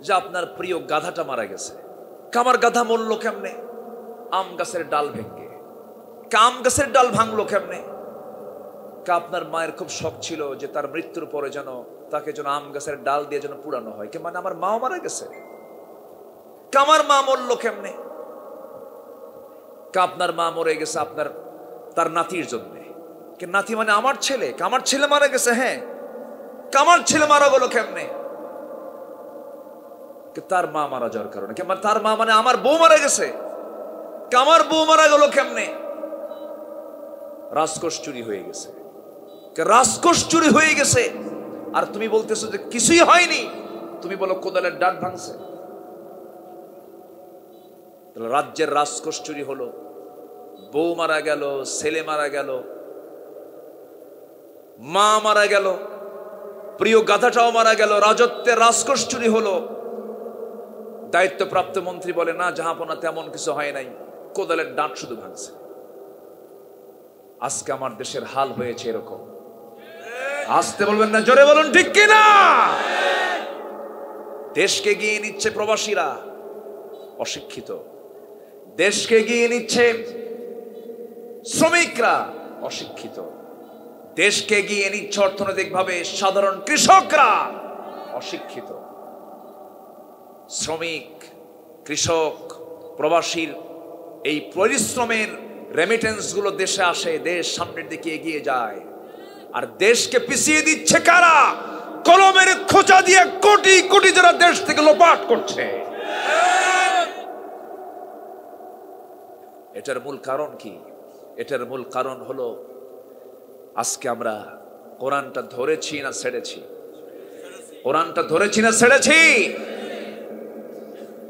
যে আপনার প্রিয় গাধাটা মারা গেছে। আমার গাধা মরল কেমনে? আম গাছের ডাল ভেঙে। আম গাছের ডাল ভাঙলো কেমনে? আপনার মায়ের খুব শখ ছিল যে তার মৃত্যুর পরে যেন তাকে যেন আম গাছের ডাল দিয়ে যেন পুরানো হয়। কে মানে আমার মাও মারা গেছে। আমার মা মরলো কেমনে? আপনার মা মরে গেছে আপনার তার নাতির জন্য। কে নাতি মানে আমার ছেলে। আমার ছেলে মারা গেছে। হ্যাঁ, আমার ছেলে মারা গেল কেমনে? তার মা মারা যাওয়ার কারণে। তার মা মানে আমার বউ মারা গেছে। আমার বউ মারা গেল কেমনে? রাজকোষ চুরি হয়ে গেছে। রাজকোষ চুরি হয়ে গেছে আর তুমি বলতেছো যে কিছুই হয়নি। তুমি বলো কোদালের ডাট ভাঙছে। রাজ্যের রাজকোষ চুরি হলো, বউ মারা গেল, ছেলে মারা গেল, মা মারা গেল, প্রিয় গাধাটাও মারা গেল, রাজত্বের রাজকোষ চুরি হলো। দায়িত্বপ্রাপ্ত মন্ত্রী বলে না জাহাপনা তেমন কিছু হয় নাই, কোদালের ডাঁট শুধু ভাঙছে। আজকে আমার দেশের হাল হয়েছে এরকম। আসতে বলবেন না, জোরে বলুন ঠিক কিনা? দেশকে গিয়ে নিচ্ছে প্রবাসীরা, অশিক্ষিত। দেশকে গিয়ে নিচ্ছে শ্রমিকরা, অশিক্ষিত। দেশকে গিয়ে নিচ্ছে অর্থনৈতিকভাবে সাধারণ কৃষকরা, অশিক্ষিত। শ্রমিক, কৃষক, প্রবাসীর এই পরিশ্রমের রেমিটেন্স গুলো দেশে আসে, দেশ সামনের দিকে এগিয়ে যায়। আর দেশকে পিছিয়ে দিচ্ছে কারা? কলমের খোঁচা দিয়ে কোটি কোটি যারা দেশ থেকে লোপাট করছে। এটার মূল কারণ কি? এটার মূল কারণ হলো আজকে আমরা কোরআনটা ধরেছি না ছেড়েছি? কোরআনটা ধরেছি না ছেড়েছি?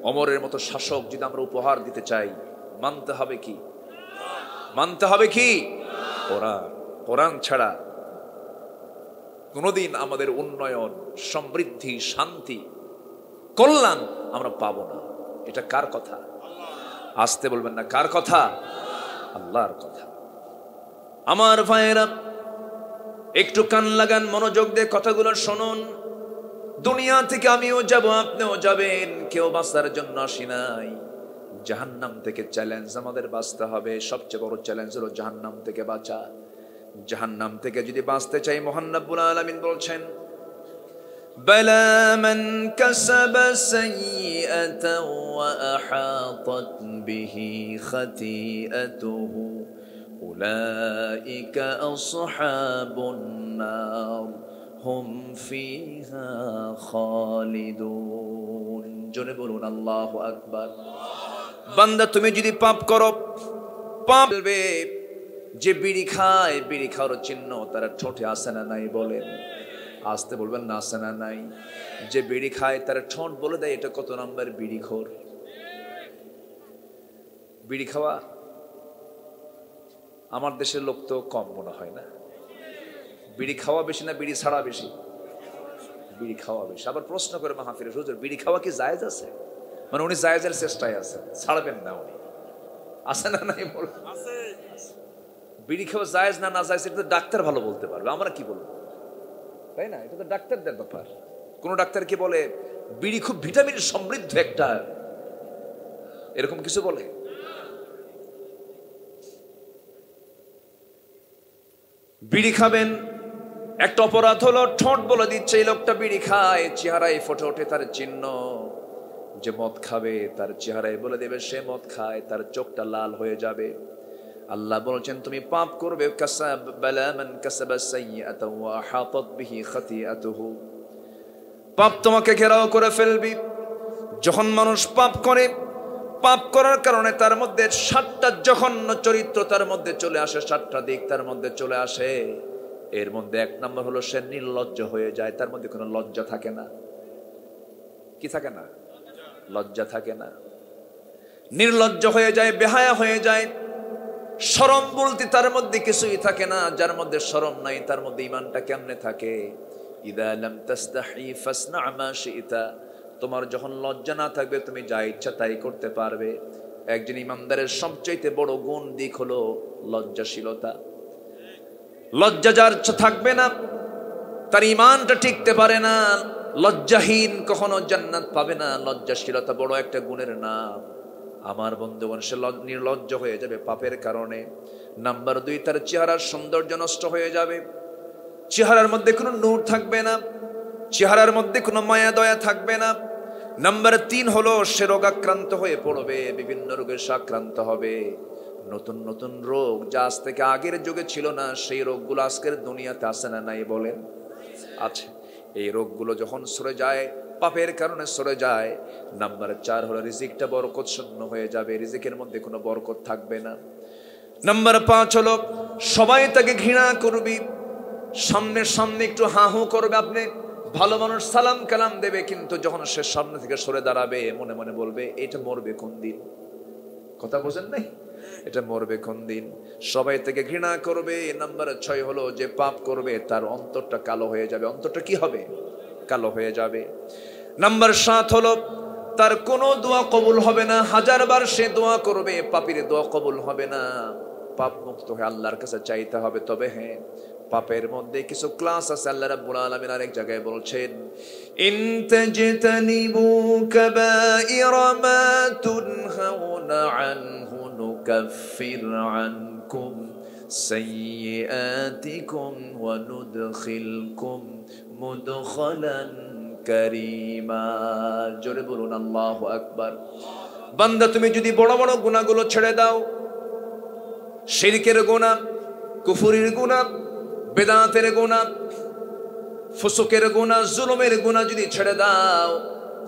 ওমরের মতো শাসক যদি আমরা উপহার দিতে চাই, মানতে হবে কি? মানতে হবে কি? কোরআন। কোরআন ছাড়া কোনদিন আমাদের উন্নয়ন, সমৃদ্ধি, শান্তি, কল্যাণ আমরা পাবো না। এটা কার কথা? আসতে বলবেন না, কার কথা? আল্লাহর কথা। আমার ভাইয়েরা, একটু কান লাগান, মনোযোগ দিয়ে কথাগুলো শুনুন। দুনিয়া থেকে আমিও যাব, আপনিও যাবেন। কেউ বাঁচার জন্য আসি নাই। জাহান্নাম থেকে চ্যালেঞ্জ আমাদের বাঁচতে হবে। সবচেয়ে বড় চ্যালেঞ্জ হলো জাহান্নাম থেকে বাঁচা। জাহান্নাম থেকে যদি বাঁচতে চাই, মহান রব্বুল আলামিন বলছেন, বালা মান কাসাবা সাইয়্যাতান ওয়া আহাতাত বিহি খাতিআতুহু উলাইকা আসহাবুন নার হুম ফিহা খালিদুন। জোরে বলুন আল্লাহু আকবার। বান্দা, তুমি যদি পাপ করো, পাপ বলবে যে বিড়ি খায়, বিড়ি খাওয়ার চিহ্ন তারা ঠোঁটে আসে না নাই? বলেন। আসতে বলবেন না, আসে না নাই? যে বিড়ি খায় তারা ঠোঁট বলে দেয় এটা কত নাম্বার বিড়িখোর। বিড়ি খাওয়া আমার দেশের লোক তো কম মনে হয় না। বিড়ি খাওয়া বেশি না বিড়ি ছাড়া বেশি? বিড়ি খাওয়া বেশি। আবার প্রশ্ন করে মাহফিলে, হুজুর বিড়ি খাওয়া কি জায়েজ আছে? মানে উনি জায়েজের চেষ্টায় আছে, ছাড়বেন না উনি। আছে না নাই? বল। বিড়ি খাওয়া জায়েজ না না জায়েজ এটা তো ডাক্তার ভালো বলতে পারবে, আমরা কি বলবো, তাই না? এটা তো ডাক্তারদের ব্যাপার। কোন ডাক্তার কি বলে বিড়ি খুব ভিটামিন সমৃদ্ধ একটা, এরকম কিছু বলে? বিড়ি খাবেন, একটা অপরাধ হলো ঠোঁট বলে দিচ্ছে এই লোকটা বিড়ি খায়, চেহারায় ফুটে ওঠে তার চিহ্ন। যে মদ খাবে তার চেহারায় বলে দেবে সে মদ খায়, তার চোখটা লাল হয়ে যাবে। আল্লাহ বলছেন তুমি পাপ করবে, বালা মান কাসাবা সাইয়্যাতান ওয়া আহাতাত বিহি খাতিআতুহু, পাপ তোমাকে ঘেরাও করে ফেলবি। যখন মানুষ পাপ করে, পাপ করার কারণে তার মধ্যে 7টা জঘন্য চরিত্র তার মধ্যে চলে আসে, 7টা দিক তার মধ্যে চলে আসে। এর মধ্যে 1 নম্বর হলো সে নির্লজ্জ হয়ে যায়, তার মধ্যে কোনো লজ্জা থাকে না। কি থাকে না? লজ্জা থাকে না। নির্লজ্জ হয়ে যায়, বেহায়া হয়ে যায়। শরম বলতে তার মধ্যে কিছুই থাকে না। যার মধ্যে শরম নাই তার মধ্যে ঈমানটা কেমনে থাকে? ইদা লাম তাস্তাহি ফাসনা মা শিতা, তোমার যখন লজ্জা না থাকবে তুমি যা ইচ্ছা তাই করতে পারবে। একজন ইমানদারের সবচেয়ে বড় গুণ দিক হলো লজ্জাশীলতা। লজ্জা যার থাকবে না তার ঈমানটা টিকতে পারে না, লজ্জাহীন কখনো জান্নাত পাবে না। লজ্জাশীলতা বড় একটা গুণের নাম। আমার বন্ধুগণ, সে নির্লজ্জ হয়ে যাবে পাপের কারণে। নাম্বার 2, তার চেহারার সৌন্দর্য নষ্ট হয়ে যাবে, চেহারার মধ্যে কোনো নূর থাকবে না, চেহারার মধ্যে কোনো মায়া দয়া থাকবে না। নাম্বার 3 হলো সে রোগাক্রান্ত হয়ে পড়বে, বিভিন্ন রোগে আক্রান্ত হবে। নতুন নতুন রোগ যা আজ থেকে আগের যুগে ছিল না, সেই রোগগুলো আজকের দুনিয়াতে আসে না নাই বলেন? আছে। এই রোগগুলো যখন সরে যায়, পাপের কারণে সরে যায়। নাম্বার 4 হলো রিজিকটা বরকত শূন্য হয়ে যাবে, রিজিকের মধ্যে কোনো বরকত থাকবে না। নাম্বার 5 হলো সবাই তাকে ঘৃণা করবে, সামনে সামনে একটু হাহু করবে, আপনি ভালো মানুষ সালাম কালাম দেবে, কিন্তু যখন সে সামনে থেকে সরে দাঁড়াবে মনে মনে বলবে এটা মরবে কোন দিন। কথা বোঝেন নাই? এটা মরবে কোন দিন। সবাই থেকে ঘৃণা করবে। নাম্বার 6 হলো যে পাপ করবে তার অন্তরটা কালো হয়ে যাবে। অন্তরটা কি হবে? কালো হয়ে যাবে। নাম্বার 7 হলো তার কোনো দোয়া কবুল হবে না। 1000 বার সে দোয়া করবে, পাপীর দোয়া কবুল হবে না। পাপ মুক্ত হয়ে আল্লাহর কাছে চাইতে হবে। তবে হ্যাঁ, পাপের মধ্যে কিছু ক্লাস আছে। আল্লাহ রাব্বুল আলামিন আরেক জায়গায় বলছেন, ইন তাজতানিবু কাবাইরা মা তুনহাউনা আনহু নুকাফির আনকুম সাইয়্যাতিকুম ওয়া নুদখিলকুম মুদখালান কারীমা। জোরে বলুন আল্লাহু আকবার। বান্দা, তুমি যদি বড় বড় গুনাহগুলো ছেড়ে দাও, শিরকের গুনাহ, কুফরির গুনাহ, বেদাতের গুনাহ, ফুসুকের গুনাহ, জুলুমের গুনাহ যদি ছেড়ে দাও,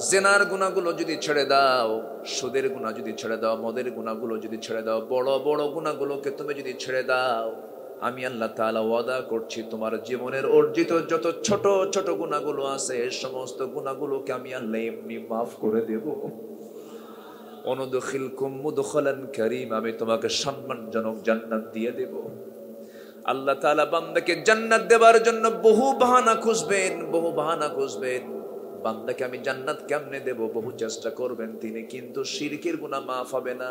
জিনার গুনাহগুলো যদি ছেড়ে দাও, সুদের গুনাহ যদি ছেড়ে দাও, মদের গুনাহগুলো যদি ছেড়ে দাও, বড় বড় গুনাহগুলোকে তুমি যদি ছেড়ে দাও, আমি আল্লাহ তাআলা ওয়াদা করছি তোমার জীবনের অর্জিত যত ছোট ছোট গুনাহগুলো আছে, এই সমস্ত গুনাহগুলোকে আমি আল্লাহ এমনি মাফ করে দেব। অনুদখিলকুম মুদখালান কারীম, আমি তোমাকে সম্মানজনক জান্নাত দিয়ে দেব। আল্লাহ তাআলা বান্দাকে জান্নাত দেবার জন্য বহু বাহানা খুঁজবেন, বহু বাহানা খুঁজবেন। বান্দাকে আমি জান্নাত কেমনে দেব বহু চেষ্টা করবেন তিনি, কিন্তু শিরকের গুনাহ মাফ হবে না।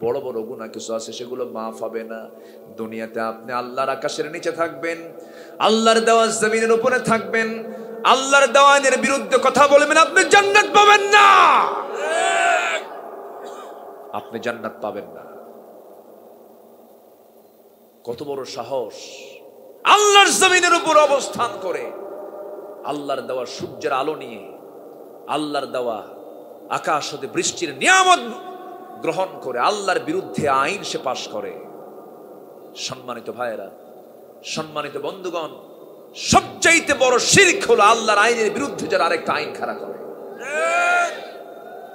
বড় বড় গুনাহ কিছু আছে সেগুলো মাফ হবে না। দুনিয়াতে আপনি আল্লাহর আকাশের নিচে থাকবেন, আল্লাহর দেওয়া জমিনের উপরে থাকবেন, আল্লাহর দেওয়ানের বিরুদ্ধে কথা বলবেন, আপনি জান্নাত পাবেন না। আপনি জান্নাত পাবেন না। কত বড় সাহস! আল্লাহর জমিনের উপর অবস্থান করে, আল্লাহর দেওয়া সূর্যের আলো নিয়ে, আল্লাহর দেওয়া আকাশ হতে বৃষ্টির নিয়ামত গ্রহণ করে আল্লাহর বিরুদ্ধে আইন সে পাশ করে। সম্মানিত ভাইয়েরা, সম্মানিত বন্ধুগণ, সবচাইতে বড় শিরক হলো আল্লাহর আইনের বিরুদ্ধে যারা আরেকটা আইন খাড়া করে।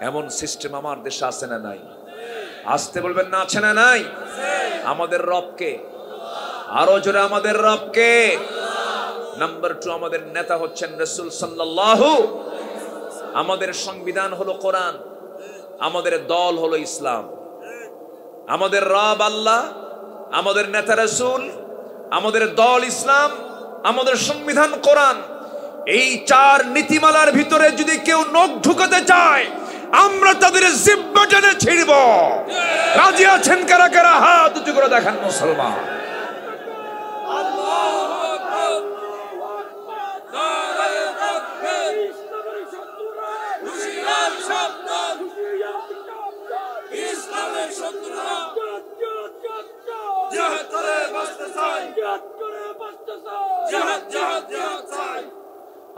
এমন সিস্টেম আমার দেশে আছে না নাই? আসতে বলবেন না, আছে না নাই? আমাদের রবকে, আরো জোরে আমাদের রবকে। নাম্বার 2, আমাদের নেতা হচ্ছেন রাসূল সাল্লাল্লাহু। আমাদের সংবিধান হলো কোরআন, আমাদের দল হলো ইসলাম। আমাদের রব আল্লাহ, আমাদের নেতা রাসূল, আমাদের দল ইসলাম, আমাদের সংবিধান কোরআন। এই 4 নীতিমালার ভিতরে যদি কেউ নখ ঢুকাতে চায়, আমরা তাদের জিহ্বা টেনে ছিঁড়ব। রাজি আছেন কারা কারা? হাত উঁচু করে দেখান মুসলমান।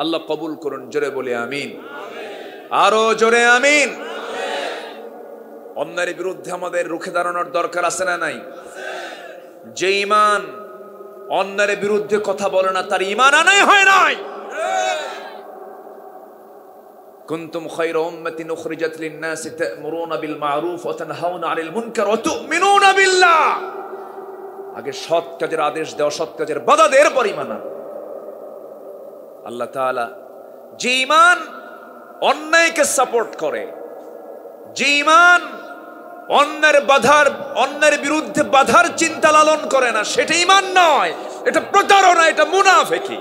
আল্লাহ কবুল করুন। জোরে বলে আমিন। আরো জোরে আমিন। অন্যায়ের বিরুদ্ধে আমাদের রুখে দাঁড়ানোর দরকার আছে না নাই? যে ঈমান অন্যায়ের বিরুদ্ধে কথা বলে না, তার ঈমান আনাই হয় নাই। কুনতুম খায়রা উম্মাতিন উখরিজাত লিন-নাসি তা'মুরুনা বিল মা'রুফ ওয়া তানহাউনা 'আনিল মুনকার ওয়া তু'মিনুনা বিল্লাহ। আগে সৎ কাজের আদেশ দেওয়া, সৎ কাজের বাধা দেওয়ার এরপর ঈমান আনা। আল্লাহ তাআলা যে ঈমান অন্যায়কে সাপোর্ট করে, যে ঈমান অন্যের বিরুদ্ধে বাধার চিন্তা লালন করে না, সেটা ঈমান নয়, এটা প্রতারণা, এটা মুনাফিকি।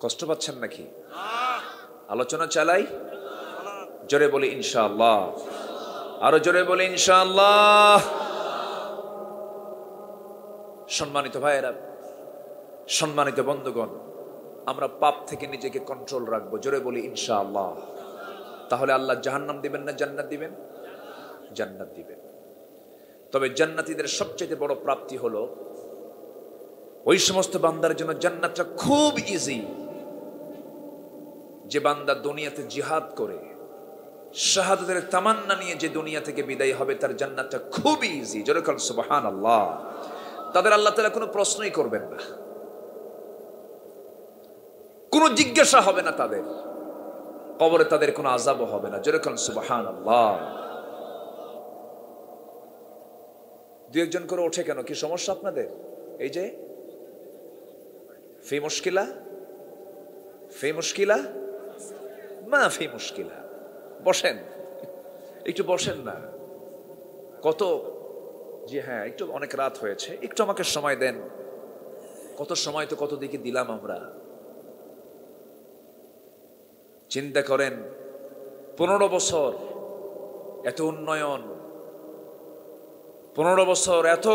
কষ্ট পাচ্ছেন নাকি? আলোচনা চালাই? জোরে বলি ইনশাআল্লাহ। আরো জোরে বলি ইনশাআল্লাহ। সম্মানিত ভাইয়েরা, সম্মানিত বন্ধুগণ, আমরা পাপ থেকে নিজেকে কন্ট্রোল রাখবো, জোরে বলি ইনশাআল্লাহ। তাহলে আল্লাহ জাহান্নাম দিবেন না জান্নাত দিবেন? জান্নাত দিবেন। তবে জান্নাতীদের সবচেয়ে বড় প্রাপ্তি হলো ওই সমস্ত বান্দার জন্য জান্নাতটা খুব ইজি, যে বান্দা দুনিয়াতে জিহাদ করে শাহাদাতের তামান্না নিয়ে যে দুনিয়া থেকে বিদায় হবে, তার জান্নাতটা খুব ইজি। জোরে বলেন সুবহানাল্লাহ। তাদের আল্লাহ তাআলা কোনো প্রশ্নই করবেন না, কোনো জিজ্ঞাসা হবে না তাদের, কবরে তাদের কোনো আযাবও হবে না। জোরে বলেন সুবহানাল্লাহ। দুই একজন করে ওঠে কেন? কি সমস্যা আপনাদের? এই যে ফি মুশকিলা, ফি মুশকিলা, মা ফি মুশকিলা। বসেন, একটু বসেন না। কত, জি হ্যাঁ, একটু অনেক রাত হয়েছে, একটু আমাকে সময় দেন। কত সময় তো কত দিকে দিলাম আমরা। চিন্তা করেন, 15 বছর এত উন্নয়ন, 15 বছর এত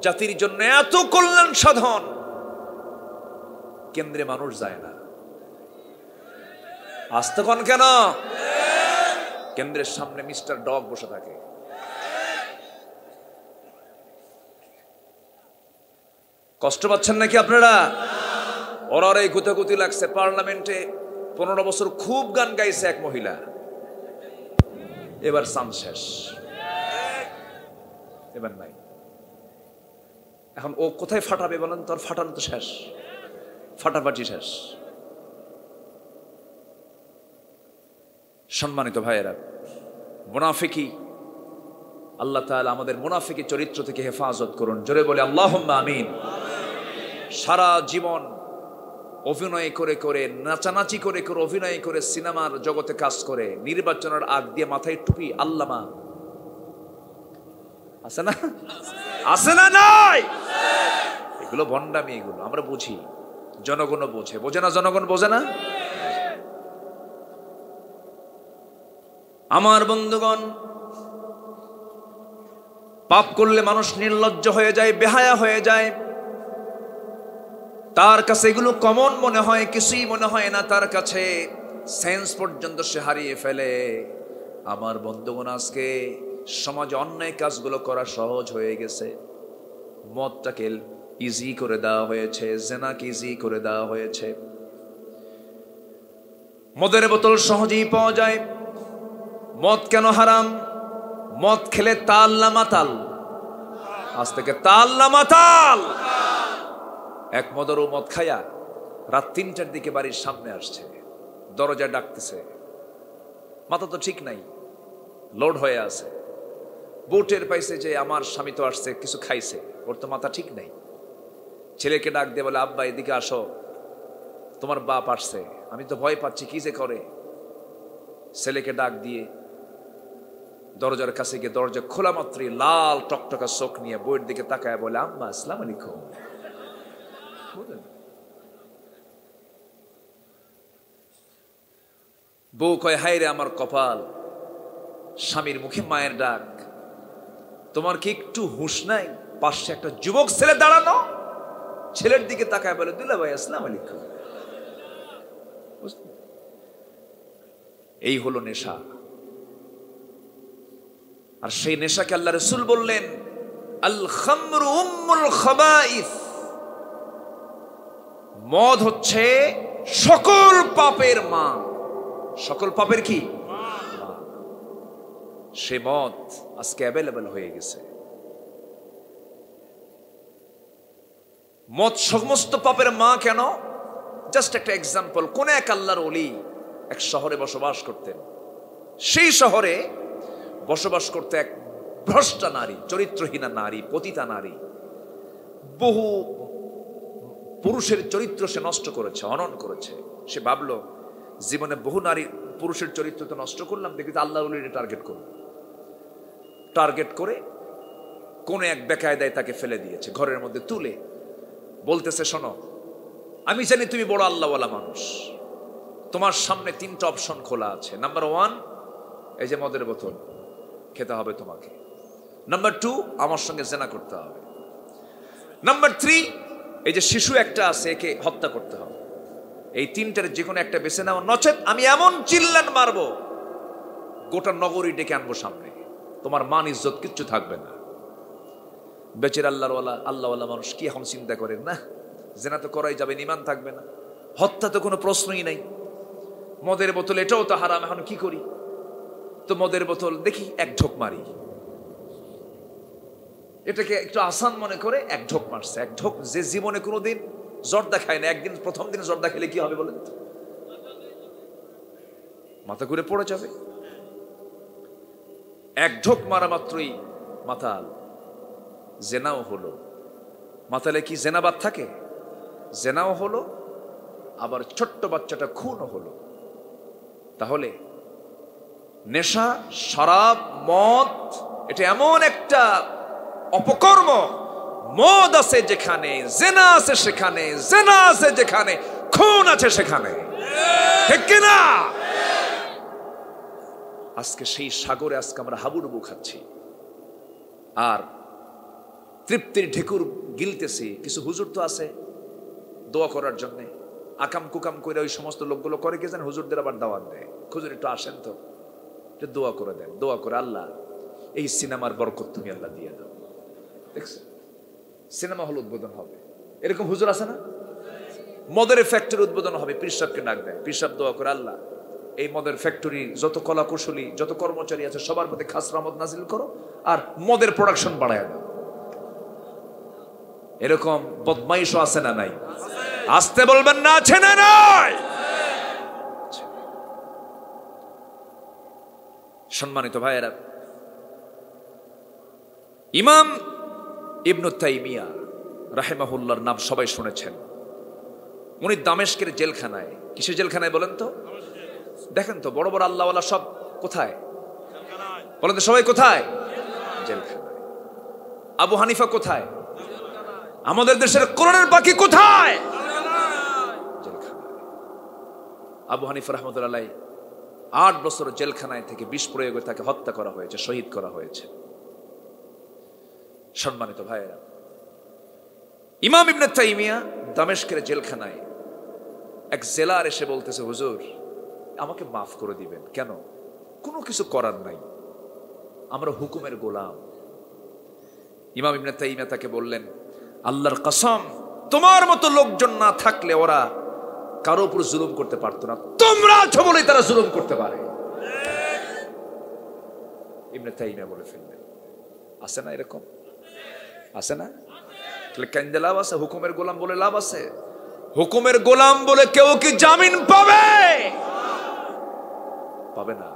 জাতির জন্য এত কল্যাণ সাধন, কেন্দ্রে মানুষ যায় না। আসতে কোন কেন? কেন্দ্রের সামনে মিস্টার ডগ বসে থাকে। কষ্ট পাচ্ছেন নাকি আপনারা? ওরা এই গুতাগুতি লাগছে। পার্লামেন্টে 15 বছর খুব গান গাইছে এক মহিলা, এবার সান শেষ, এবার নাই। এখন ও কোথায় ফাটাবে বলেন? তোর ফাটানো তো শেষ, ফাটাফাটি শেষ। সম্মানিত ভাইয়েরা, মুনাফিকি, আল্লাহ তাআলা আমাদের মুনাফিকি চরিত্র থেকে হেফাজত করুন। জোরে বলে আল্লাহুম্মা আমিন। সারা জীবন অভিনয় করে করে, নাচানাচি করে করে, অভিনয় করে, সিনেমার জগতে কাজ করে, নির্বাচনের আগ দিয়ে মাথায় টুপি, আল্লামা আছে না? আছে না? নাই? এগুলো ভণ্ডামি, এগুলো আমরা বুঝি, জনগণও বোঝে। বোঝে না? জনগণ বোঝে না? আমার বন্ধুগণ, পাপ করলে মানুষ নির্লজ্জ হয়ে যায়, বেহায়া হয়ে যায়। তার কাছে এগুলো কমন মনে হয়, কিছুই মনে হয় না তার কাছে, সেন্স পর্যন্ত সে হারিয়ে ফেলে। আমার বন্ধুগণ, আজকে সমাজে অন্যায় কাজগুলো করা সহজ হয়ে গেছে। মদটাকে ইজি করে দেওয়া হয়েছে, জেনাকে ইজি করে দেওয়া হয়েছে। মদের বোতল সহজেই পাওয়া যায়। মদ কেন হারাম? মদ খেলে তাল না মাতাল? আজ থেকে তাল না মাতাল। এক মদরও মদ খায়া রাত 3টার দিকে বাড়ির সামনে আসছে, দরজায় ডাকতেছে, মাথা তো ঠিক নাই, লোড হয়ে আছে। বোটের পাইছে যে আমার স্বামী তো আসছে, কিছু খাইছে, ওর তো মাথা ঠিক নাই। ছেলেকে ডাক দিয়ে বলে, আব্বা এদিকে আসো, তোমার বাপ আসছে। আমি তো ভয় পাচ্ছি, কি যে করে। ছেলেকে ডাক দিয়ে দরজার কাছে গিয়ে দরজা খোলা মাত্রই লাল টকটকা চোখ নিয়ে বইয়ের দিকে তাকায় বলে, আম্মা আসসালামু আলাইকুম। বউ কয়, হায় রে আমার কপাল, স্বামীর মুখে মায়ের ডাক। তোমার কি একটু হুঁশ নাই? পাশে একটা যুবক ছেলে দাঁড়ানো, ছেলের দিকে তাকায় বলে, দুলা ভাই আসসালামু আলাইকুম। এই হলো নেশা। আর সেই নেশাকে আল্লাহ রাসূল বললেন, আল খামরু উম্মুল খাবাইস। মদ হচ্ছে সকল পাপের মা। সকল পাপের কি? সে মদ আজকে অ্যাভেলেবল হয়ে গেছে। মদ সমস্ত পাপের মা কেন? জাস্ট একটা এক্সাম্পল। কোন এক আল্লাহর ওলি এক শহরে বসবাস করতেন। সেই শহরে বসবাস করতে এক ভ্রষ্টা নারী, চরিত্রহীনা নারী, পতিতা নারী। বহু পুরুষের চরিত্র সে নষ্ট করেছে, হনন করেছে। সে ভাবলো, জীবনে বহু নারী পুরুষের চরিত্র তো নষ্ট করলাম, দেখি তো আল্লাহর ওলিকে টার্গেট করব। টার্গেট করে কোন এক বেকায়দায় তাকে ফেলে দিয়েছে, ঘরের মধ্যে তুলে বলতেছে, শোনো, আমি জানি তুমি বড় আল্লাহওয়ালা মানুষ, তোমার সামনে 3টা অপশন খোলা আছে। নাম্বার 1, এই যে মদের বোতল খেতে হবে তোমাকে। নাম্বার 2, আমার সঙ্গে জেনা করতে হবে। নাম্বার 3, এই যে শিশু একটা আছে, একে হত্যা করতে হবে। এই তিনটার যে কোনো একটা বেছে নাও, নচেত আমি এমন চিল্লান মারবো গোটা নগরী ডেকে আনবো সামনে, তোমার মান ইজ্জত কিচ্ছু থাকবে না। বেচের আল্লাহওয়ালা মানুষ কি এখন চিন্তা করেন না, জেনা তো করাই যাবে, ইমান থাকবে না, হত্যা তো কোনো প্রশ্নই নাই। মদের বোতল এটাও তো হারাম, এখন কি করি? তো মদের বোতল দেখি এক ঢোক মারি, এটাকে একটু আসান মনে করে এক ঢোক মারছে। এক ঢোক, যে জীবনে কোনোদিন জর্দা খায় না, একদিন প্রথম দিন জর্দা খেলে কি হবে বলেন তো? মাথা ঘুরে পড়ে যাবে। এক ঢোক মারা মাত্রই মাতাল, জেনাও হলো। মাতালে কি জেনাবাদ থাকে? জেনাও হলো, আবার ছোট্ট বাচ্চাটা খুনও হলো। তাহলে নেশা, শরাব, মদ এটা এমন একটা অপকর্ম। মদ আছে যেখানে, জেনা আছে সেখানে, জেনা আছে যেখানে, খুন আছে সেখানে, ঠিক কিনা? আজকে সেই সাগরে আজকে আমরা হাবুডুবু খাচ্ছি আর তৃপ্তির ঢেকুর গিলতেছি। কিছু হুজুর তো আছে দোয়া করার জন্য, আকাম কুকাম করে ওই সমস্ত লোকগুলো করে গেছেন, হুজুরদের আবার দাওয়াত দেয়, হুজুর একটু আসেন তো, দোয়া করে দেন, দোয়া করে আল্লাহ এই সিনেমার বরকত তুমি আল্লাহ দিয়ে দাও। দেখছেন, সিনেমা হল উদ্বোধন হবে, এরকম হুজুর আছে না? মদের ফ্যাক্টরি উদ্বোধন হবে, পীর সাহেবকে ডাক দেয়, পীর সাহেব দোয়া করে আল্লাহ এই মদের ফ্যাক্টরি যত কলা কুশলী যত কর্মচারী আছে সবার মধ্যে খাস রহমত নাজিল করো আর মদের প্রোডাকশন বাড়ায় দাও। এরকম বদমাইশও আছে না নাই? আসতে বলবেন না, আছে না নাই? সম্মানিত ভাইয়েরা, ইমাম ইবনু তাইমিয়া রাহিমাহুল্লাহর নাম সবাই শুনেছেন। উনি দামেস্কের জেলখানায়, কিসের জেলখানায় বলেন তো? দেখেন তো বড় বড় আল্লাহওয়ালা সব কোথায় বলেন তো? সবাই কোথায়? জেলখানায়। আবু হানিফা কোথায়? আমাদের দেশের কোরআনের পাখি কোথায়? জেলখানায়। আবু হানিফা রাহমাতুল্লাহ আলাইহি 8 বছর জেলখানায় থেকে বিষ প্রয়োগে তাকে হত্যা করা হয়েছে, শহীদ করা হয়েছে। সম্মানিত ভাইয়েরা, ইমাম ইবনে তাইমিয়া দামেস্কের জেলখানায় এক জেলার এসে বলতেছে, হুজুর আমাকে মাফ করে দিবেন। কেন? কোনো কিছু করার নাই, আমরা হুকুমের গোলাম। ইমাম ইবনে তাইমিয়া তাকে বললেন, আল্লাহর কসম তোমার মতো লোকজন না থাকলে ওরা কারো উপর জুলুম করতে পারতো না, তোমরা আছো বলেই তারা জুলুম করতে পারে। ইবনে তাইমিয়া বলে ফেললেন। আছে না এরকম? আছে না? তাহলে কেন্দ্রে লাভ আছে? হুকুমের গোলাম বলে লাভ আছে? হুকুমের গোলাম বলে কেউ কি জামিন পাবে? পাবে না।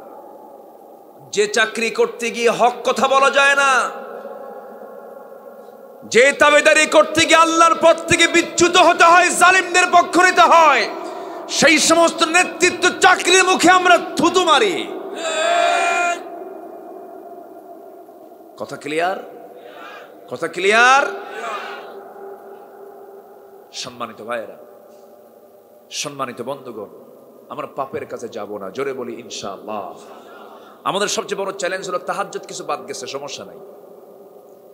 যে চাকরি করতে গিয়ে হক কথা বলা যায় না, যে তাবেদারি করতে গিয়ে আল্লাহর পথ থেকে বিচ্যুত হতে হয়, জালিমদের পক্ষ নিতে হয়, সেই সমস্ত নেতৃত্ব চাকরির মুখে আমরা থুতু মারি। কথা ক্লিয়ার? কথা ক্লিয়ার? সম্মানিত ভাইয়েরা, সম্মানিত বন্ধুগণ, আমরা পাপের কাছে যাব না, জোরে বলি ইনশাআল্লাহ। আমাদের সবচেয়ে বড় চ্যালেঞ্জ হলো তাহাজ্জুদ কিছু বাদ গেছে, সমস্যা নাই।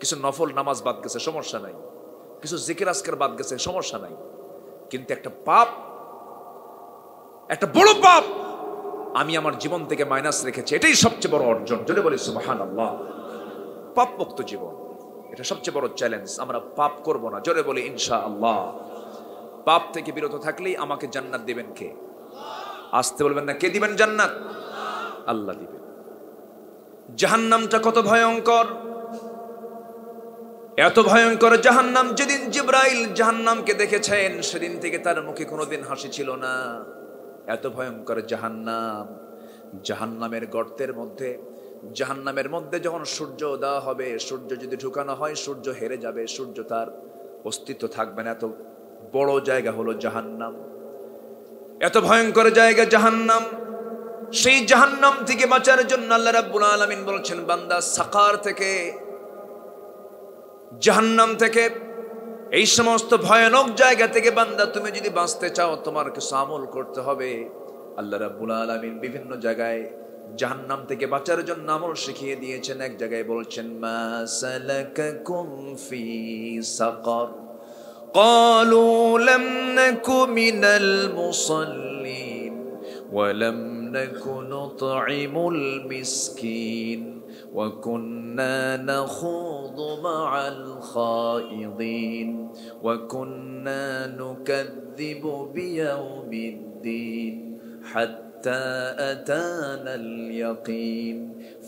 কিছু নফল নামাজ বাদ গেছে, সমস্যা নাই। কিছু জিকির আজকার বাদ গেছে, সমস্যা নাই। কিন্তু একটা পাপ, একটা বড় পাপ আমি আমার জীবন থেকে মাইনাস রেখেছি, এটাই সবচেয়ে বড় অর্জন। জোরে বলি সুবহানাল্লাহ। পাপ মুক্ত জীবন, এটা সবচেয়ে বড় চ্যালেঞ্জ। আমরা পাপ করব না, জোরে বলি ইনশাআল্লাহ। পাপ থেকে বিরত থাকলেই আমাকে জান্নাত দিবেন কে? আসতে বলবেন না, কে দিবেন জান্নাত? আল্লাহ দিবেন। জাহান্নামটা কত ভয়ঙ্কর! এত ভয়ঙ্কর জাহান্নাম, যেদিন জিবরাইল জাহান্নামকে দেখেছেন সেদিন থেকে তার মুখে কোনোদিন হাসি ছিল না। এত ভয়ঙ্কর জাহান্নাম। জাহান্নামের গর্তের মধ্যে, জাহান্নামের মধ্যে যখন সূর্য দেওয়া হবে, সূর্য যদি ঢুকানো হয় সূর্য হেরে যাবে, সূর্য তার অস্তিত্ব থাকবে না। এত বড় জায়গা হলো জাহান্নাম, এত ভয়ঙ্কর জায়গা জাহান্নাম। সেই জাহান্নাম থেকে বাঁচার জন্য আল্লাহ রাব্বুল আলামিন বলছেন, বান্দা সাকার থেকে, জাহান্নাম থেকে, এই সমস্ত ভয়ানক জায়গা থেকে বান্দা তুমি যদি বাঁচতে চাও তোমার কিছু আমল করতে হবে। আল্লাহ রাব্বুল আলামিন বিভিন্ন জায়গায় জাহান্নাম থেকে বাঁচার জন্য আমল শিখিয়ে দিয়েছেন। এক জায়গায় বলছেন মা সালাকাকুম ফি সাকার ক্বালু লাম নাকু মিনাল মুসাল্লিন ওয়া লাম নাকু নুতঈমুল মিসকিন ওয়া কুন্না নাখুযু মা'আল খায়িদিন ওয়া কুন্না নুকাযযিবু বিয়াউমিদ্দিন حتى أتانا اليقين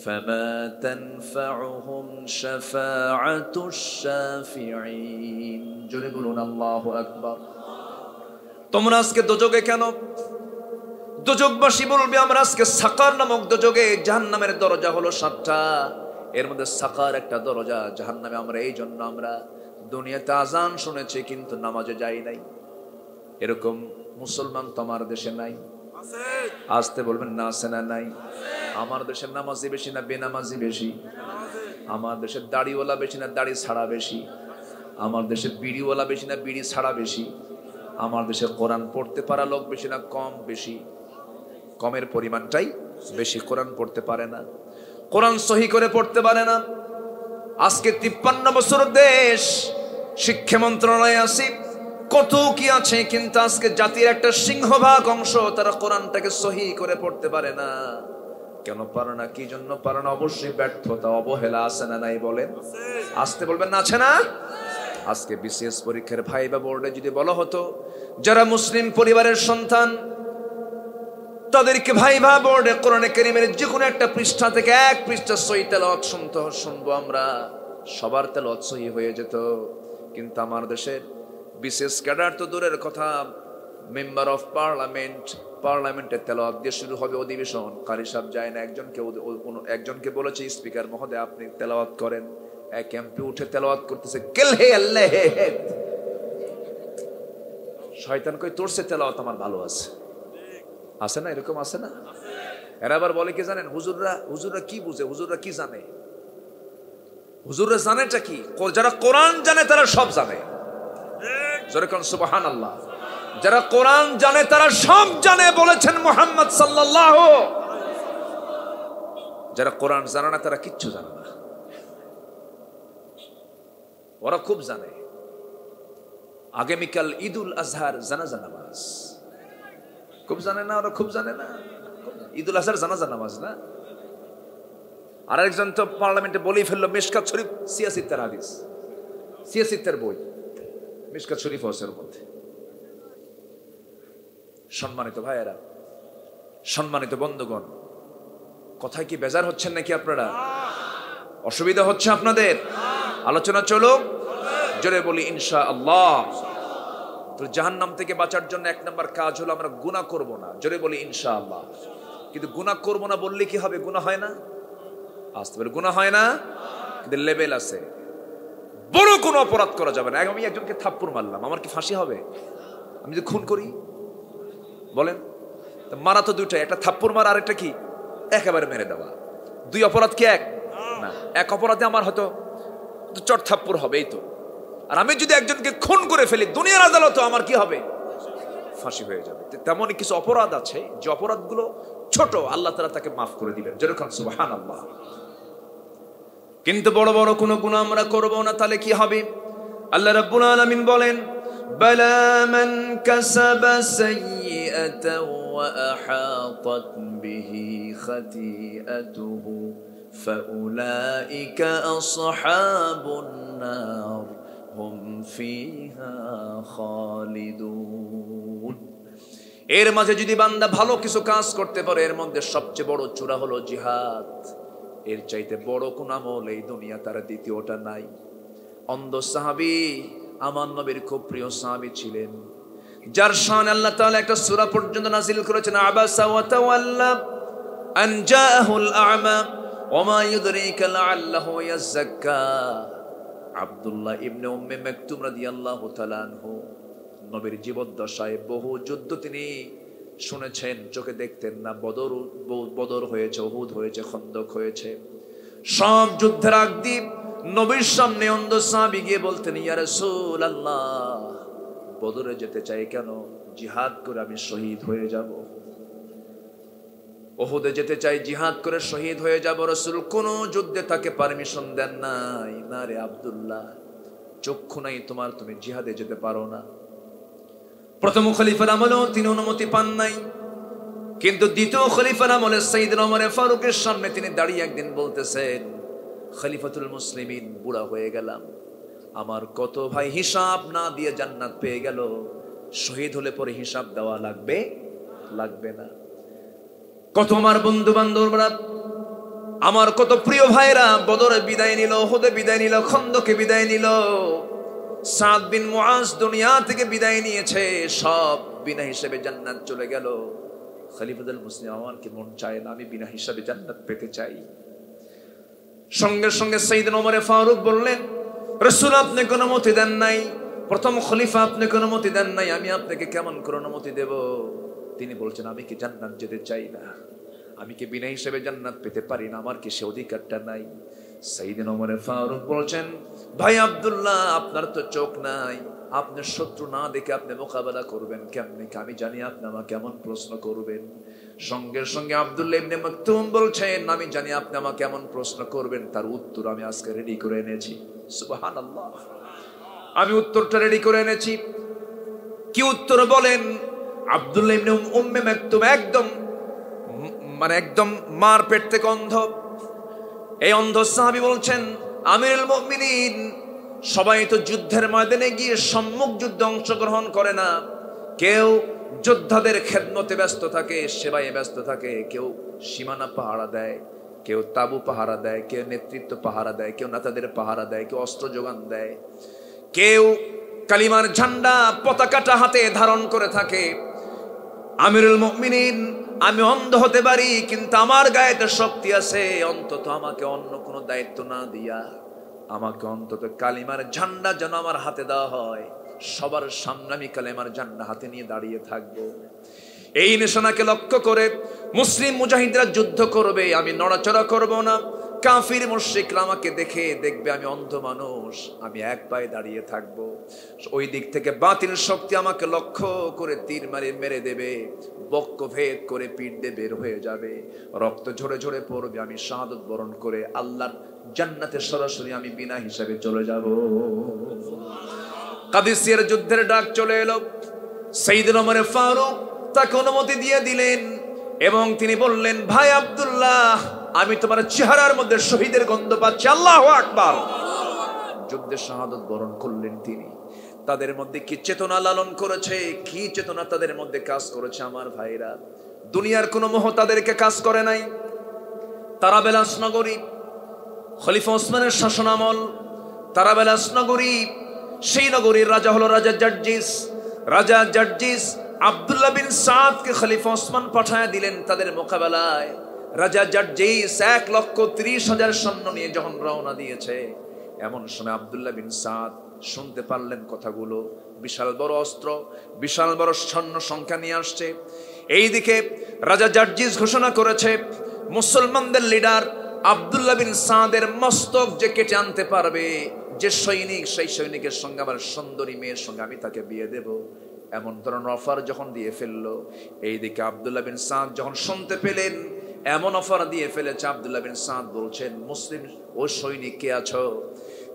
فما تنفعهم شفاعة الشافعين জোরে বলুন আল্লাহু আকবার। তোমরা আজকে দোজকে কেন? দোজকবাসী বলবে আমরা আজকে সাকার নামক দোজকে, জাহান্নামের দরজা হলো 7টা, এর মধ্যে সাকার একটা দরজা। জাহান্নামে আমরা এই জন্য আমরা দুনিয়াতে আজান শুনেছি কিন্তু নামাজে যাই নাই। এরকম মুসলমান তো আমার দেশে নাই। আসতে বলবেন না আছে না নাই? আমার দেশের নামাজি বেশি না বেনামাজি বেশি? আমার দেশের দাড়িওয়ালা বেশি না দাড়ি ছাড়া বেশি? আমার দেশের বিড়িওয়ালা বেশি না বিড়ি ছাড়া বেশি? আমার দেশে কোরআন পড়তে পারা লোক বেশি না কম বেশি? কমের পরিমাণটাই বেশি, কোরআন পড়তে পারে না, কোরআন সহি করে পড়তে পারে না। আজকে 53 বছর দেশ, শিক্ষা মন্ত্রণালয়ে আছি, কত কি আছে, কিন্তু আজকে জাতির একটা সিংহভাগ অংশ তারা কোরআনটাকে সহি করে পড়তে পারে না। কেন পারে না? কি জন্য পারে না? অবশ্যই ব্যর্থতা, অবহেলা আছে না নাই বলেন? আসতে বলবেন না আছে না? আজকে বিসিএস পরীক্ষার ভাইবা বোর্ডে যদি বলা হতো যারা মুসলিম পরিবারের সন্তান তাদেরকে ভাইবা বোর্ডে কোরআনে কারীমের যে কোনো একটা পৃষ্ঠা থেকে এক পৃষ্ঠা সহি তেলাওয়াত শুনবো আমরা, সবার তেলাওয়াত সহি হয়ে যেত। কিন্তু আমার দেশের বিশেষ ক্যাডার তো দূরের কথা, মেম্বার অফ পার্লামেন্টের তেলাওয়াত দিয়ে শুরু হবে অধিবেশন, কারি সাহেব যায় না, একজনকে বলেছে স্পিকার মহোদয় আপনি তেলাওয়াত করেন, এক এমপি উঠে তেলাওয়াত করতেছে কেলহে আল্লাহ, শয়তান কই তোর সে তেলাওয়াত আমার ভালো আছে না? এরকম আছে না? এরা আবার বলে কি জানেন, হুজুররা কি বুঝে, হুজুররা কি জানে? হুজুররা জানেটা কি? যারা কোরআন জানে তারা সব জানে। যেরকম সুবহানাল্লাহ, যারা কোরআন জানে তারা সব জানে বলেছেন মুহাম্মদ সাল্লাল্লাহু। যারা কোরআন জানে না তারা কিচ্ছু জানে না, ওরা খুব জানে। আগামীকাল ঈদুল আজহার জানাজা নামাজ, খুব জানে না ওরা? খুব জানে না? ঈদুল আজহার জানাজা নামাজ না? আর একজন তো পার্লামেন্টে বলেই ফেললো মিশকাত শরীফ সিয়াসিত্তার হাদিস, সিয়াসিত্তার বই মিশকাত শরীফ হোসের মধ্যে। সম্মানিত ভাইয়েরা, সম্মানিত বন্ধুগণ, কথায় কি বেজার হচ্ছেন নাকি আপনারা? অসুবিধা হচ্ছে আপনাদের? আলোচনা চলো, জোরে বলি ইনশাআল্লাহ। তো জাহান্নাম থেকে বাঁচার জন্য 1 নম্বর কাজ হলো আমরা গুনাহ করব না, জোরে বলি ইনশাআল্লাহ। কিন্তু গুনাহ করব না বললে কি হবে? গুনাহ হয় না? আসতে পারে গুনাহ হয় না, কিন্তু লেভেল আছে। বড় কোনো অপরাধ করা যাবে না। আমি একজনকে থাপ্পড় মারলাম, আমার কি ফাঁসি হবে? আমি যদি খুন করি বলেন, মারা তো দুইটাই, একটা থাপ্পড় মারা, আরেকটা কি একেবারে মেরে দেওয়া। 2 অপরাধ কি এক না? এক অপরাধে আমার হয়তো চট থাপ্পড় হবে, এই তো। আর আমি যদি একজনকে খুন করে ফেলি দুনিয়ার আদালতে আমার কি হবে? ফাঁসি হয়ে যাবে। তেমনই কিছু অপরাধ আছে যে অপরাধগুলো ছোট, আল্লাহ তাআলা তাকে মাফ করে দিবেন, যেরকম সুবহানাল্লাহ। কিন্তু বড় বড় কোনো গুনাহ আমরা করব না, তাহলে কি হবে? আল্লাহ রাব্বুল আলামিন বলেন বালা মান কাসাবা সাইয়্যাতান ওয়া আহাতাত বিহি খাতিআতুহু ফাউলাইকা আসহাবুন নার হুম ফিহা খালিদুন। এর মাঝে যদি বান্দা ভালো কিছু কাজ করতে পারে, এর মধ্যে সবচেয়ে বড় চূড়া হলো জিহাদ, এর চাইতে বড় কোন আমল এই দুনিয়া তার দ্বিতীয়টা নাই। অন্ধ সাহাবী, আমার নবীর খুব প্রিয় সাহাবী ছিলেন, যার শান আল্লাহ তাআলা একটা সূরা পর্যন্ত নাযিল করেছেন, আবাসা ওয়া তাওয়াল্লা আন জাআহুল আ'মা ওয়া মা ইউদরিকা লাআল্লাহু ইয়াযাক্কা। আব্দুল্লাহ ইবনে উম্মে মাকতুম রাদিয়াল্লাহু তাআলা আনহু নবীর জীবদ্দশায় বহু যুদ্ধ তিনি শুনেছেন, চোখে দেখতেন না। বদর হয়েছে, উহুদ হয়েছে, খন্দক হয়েছে, সব যুদ্ধের আগ দিয়ে নবীর সামনে অন্ধ সাহাবী গিয়ে বলতেন, ইয়া রাসূলুল্লাহ বদরে যেতে চাই কেন? জিহাদ করে আমি শহীদ হয়ে যাব। ওহুদে যেতে চাই, জিহাদ করে শহীদ হয়ে যাব। রাসূল কোন যুদ্ধে তাকে পারমিশন দেন নাই। না রে আব্দুল্লাহ, চক্ষু নাই তোমার, তুমি জিহাদে যেতে পারো না। প্রথম খলিফার আমলেও তিনি অনুমতি পান নাই, কিন্তু দ্বিতীয় খলিফার আমলে সাইয়েদনা ওমর ফারুকের সামনে তিনি দাঁড়িয়ে একদিন বলতেছেন, খলিফাতুল মুসলিমিন, বুড়া হয়ে গেলাম, আমার কত ভাই হিসাব না দিয়ে জান্নাত পেয়ে গেল, শহীদ হলে পরে হিসাব দেওয়া লাগবে লাগবে না? কত আমার বন্ধু বান্ধবরা, আমার কত প্রিয় ভাইরা বদরে বিদায় নিল, উহুদে বিদায় নিল, খন্দকে বিদায় নিল, সাদ বিন মুআজ দুনিয়া থেকে বিদায় নিয়েছে, সব বিনা হিসেবে জান্নাত চলে গেল। খলিফাতুল মুসলিম, আমার কি মন চায় না আমি বিনা হিসাবে জান্নাত পেতে চাই? সঙ্গে সঙ্গে সাইয়েদনা ওমর ফারুক বললেন, রাসূল আপনি কোনো অনুমতি দেন নাই, প্রথম খলিফা আপনি কোনো অনুমতি দেন নাই, আমি আপনাকে কেমন করে অনুমতি দেব? তিনি বলছেন, আমি কি জান্নাত যেতে চাই না? আমি কি বিনা হিসেবে জান্নাত পেতে পারি না? আমার কি সে অধিকারটা নাই? সাইয়েদনা ওমর ফারুক বলছেন, ভাই আব্দুল্লাহ, আপনার তো চোখ নাই, আপনার শত্রু না দেখে আপনি মোকাবেলা করবেন কেমনে? আমি জানি আপনি আমাকে কেমন প্রশ্ন করবেন। সঙ্গে সঙ্গে আব্দুল্লাহ ইবনে মাকতুম বলছেন, আমি জানি আপনি আমাকে কেমন প্রশ্ন করবেন, তার উত্তর আমি আজকে রেডি করে এনেছি। সুবহানাল্লাহ, আমি উত্তরটা রেডি করে এনেছি। কি উত্তর বলেন? আব্দুল্লাহ ইবনে উম্মে মাকতুম একদম একদম মার পেট থেকে অন্ধ। এই অন্ধ সাহাবী বলছেন, আমিরুল মুমিনিন, সবাই তো যুদ্ধের ময়দানে গিয়ে সম্মুখ যুদ্ধে অংশগ্রহণ করে না, কেউ যোদ্ধাদের খেদমতে ব্যস্ত থাকে, সেবায় ব্যস্ত থাকে, কেউ সীমানা পাহারা দেয়, কেউ তাবু পাহারা দেয়, কেউ নেতৃত্ব পাহারা দেয়, কেউ নেতাদের পাহারা দেয়, কেউ অস্ত্র যোগান দেয়, কেউ কালিমার ঝান্ডা পতাকাটা হাতে ধারণ করে থাকে। আমিরুল মুমিনিন, আমি অন্ধ হতে পারি, কিন্তু আমার গায়ে তো শক্তি আছে, অন্তত আমাকে অন্য কোনো দায়িত্ব না দিয়া আমাকে অন্তত কালিমার ঝান্ডা যেন আমার হাতে দেওয়া হয়, সবার সামনে আমি কালিমার ঝান্ডা হাতে নিয়ে দাঁড়িয়ে থাকবো। এই নিশানাকে লক্ষ্য করে মুসলিম মুজাহিদরা যুদ্ধ করবে, আমি নড়াচড়া করব না। কাফির মুশরিকরা আমাকে দেখে দেখবে আমি অন্ধ মানুষ, আমি এক পায়ে দাঁড়িয়ে থাকবো। ওই দিক থেকে বাতিল শক্তি আমাকে লক্ষ্য করে তীর মেরে দেবে, বক্ষ ভেদ করে পিঠ দিয়ে বের হয়ে যাবে, রক্ত ঝরে ঝরে পড়বে, আমি শাহাদত বরণ করে আল্লাহর জান্নাতে সরাসরি আমি বিনা হিসাবে চলে যাব। কাদিসিয়ার যুদ্ধের ডাক চলে এলো। সাইয়েদনা ওমর ফারুক তাকে অনুমতি দিয়ে দিলেন এবং তিনি বললেন, ভাই আব্দুল্লাহ, আমি তোমার চেহারার মধ্যে শহীদের গন্ধ পাচ্ছি। আল্লাহু আকবার। যুদ্ধে শাহাদত বরণ করলেন তিনি। তাদের মধ্যে কি চেতনা লালন করেছে, কি চেতনা তাদের মধ্যে কাজ করেছে আমার ভাইরা। দুনিয়ার কোনো মোহ তাদেরকে কাজ করে নাই। তারাবেলাস নগরী, খলিফা ওসমানের শাসনামল, তারাবেলাস নগরী, সেই নগরীর রাজা হলো রাজা জার্জিস। রাজা জার্জিস আব্দুল্লাহ বিন সাদকে খলিফা ওসমান পাঠায় দিলেন তাদের মোকাবেলায়। রাজা জার্জিস 1,30,000 সৈন্য নিয়ে যখন রওনা দিয়েছে, এমন সময় আব্দুল্লাহ বিন সাদ শুনতে পারলেন কথাগুলো। বিশাল বড় অস্ত্র, বিশাল বড় সৈন্য সংখ্যা নিয়ে আসছে। এইদিকে রাজা জার্জিস ঘোষণা করেছে, মুসলমানদের লিডার আব্দুল্লাহ বিন সাদের মস্তক যে কেটে আনতে পারবে, যে সৈনিক, সেই সৈনিকের সঙ্গে আমার সুন্দরী মেয়ের সঙ্গে আমি তাকে বিয়ে দেব। এমন ধরনের অফার যখন দিয়ে ফেললো, এইদিকে আব্দুল্লাহ বিন সাদ যখন শুনতে পেলেন এমন অফার দিয়ে ফেলেছে, আব্দুল্লাহ বিন সাদ বলছেন, মুসলিম ও সৈনিক কে আছো,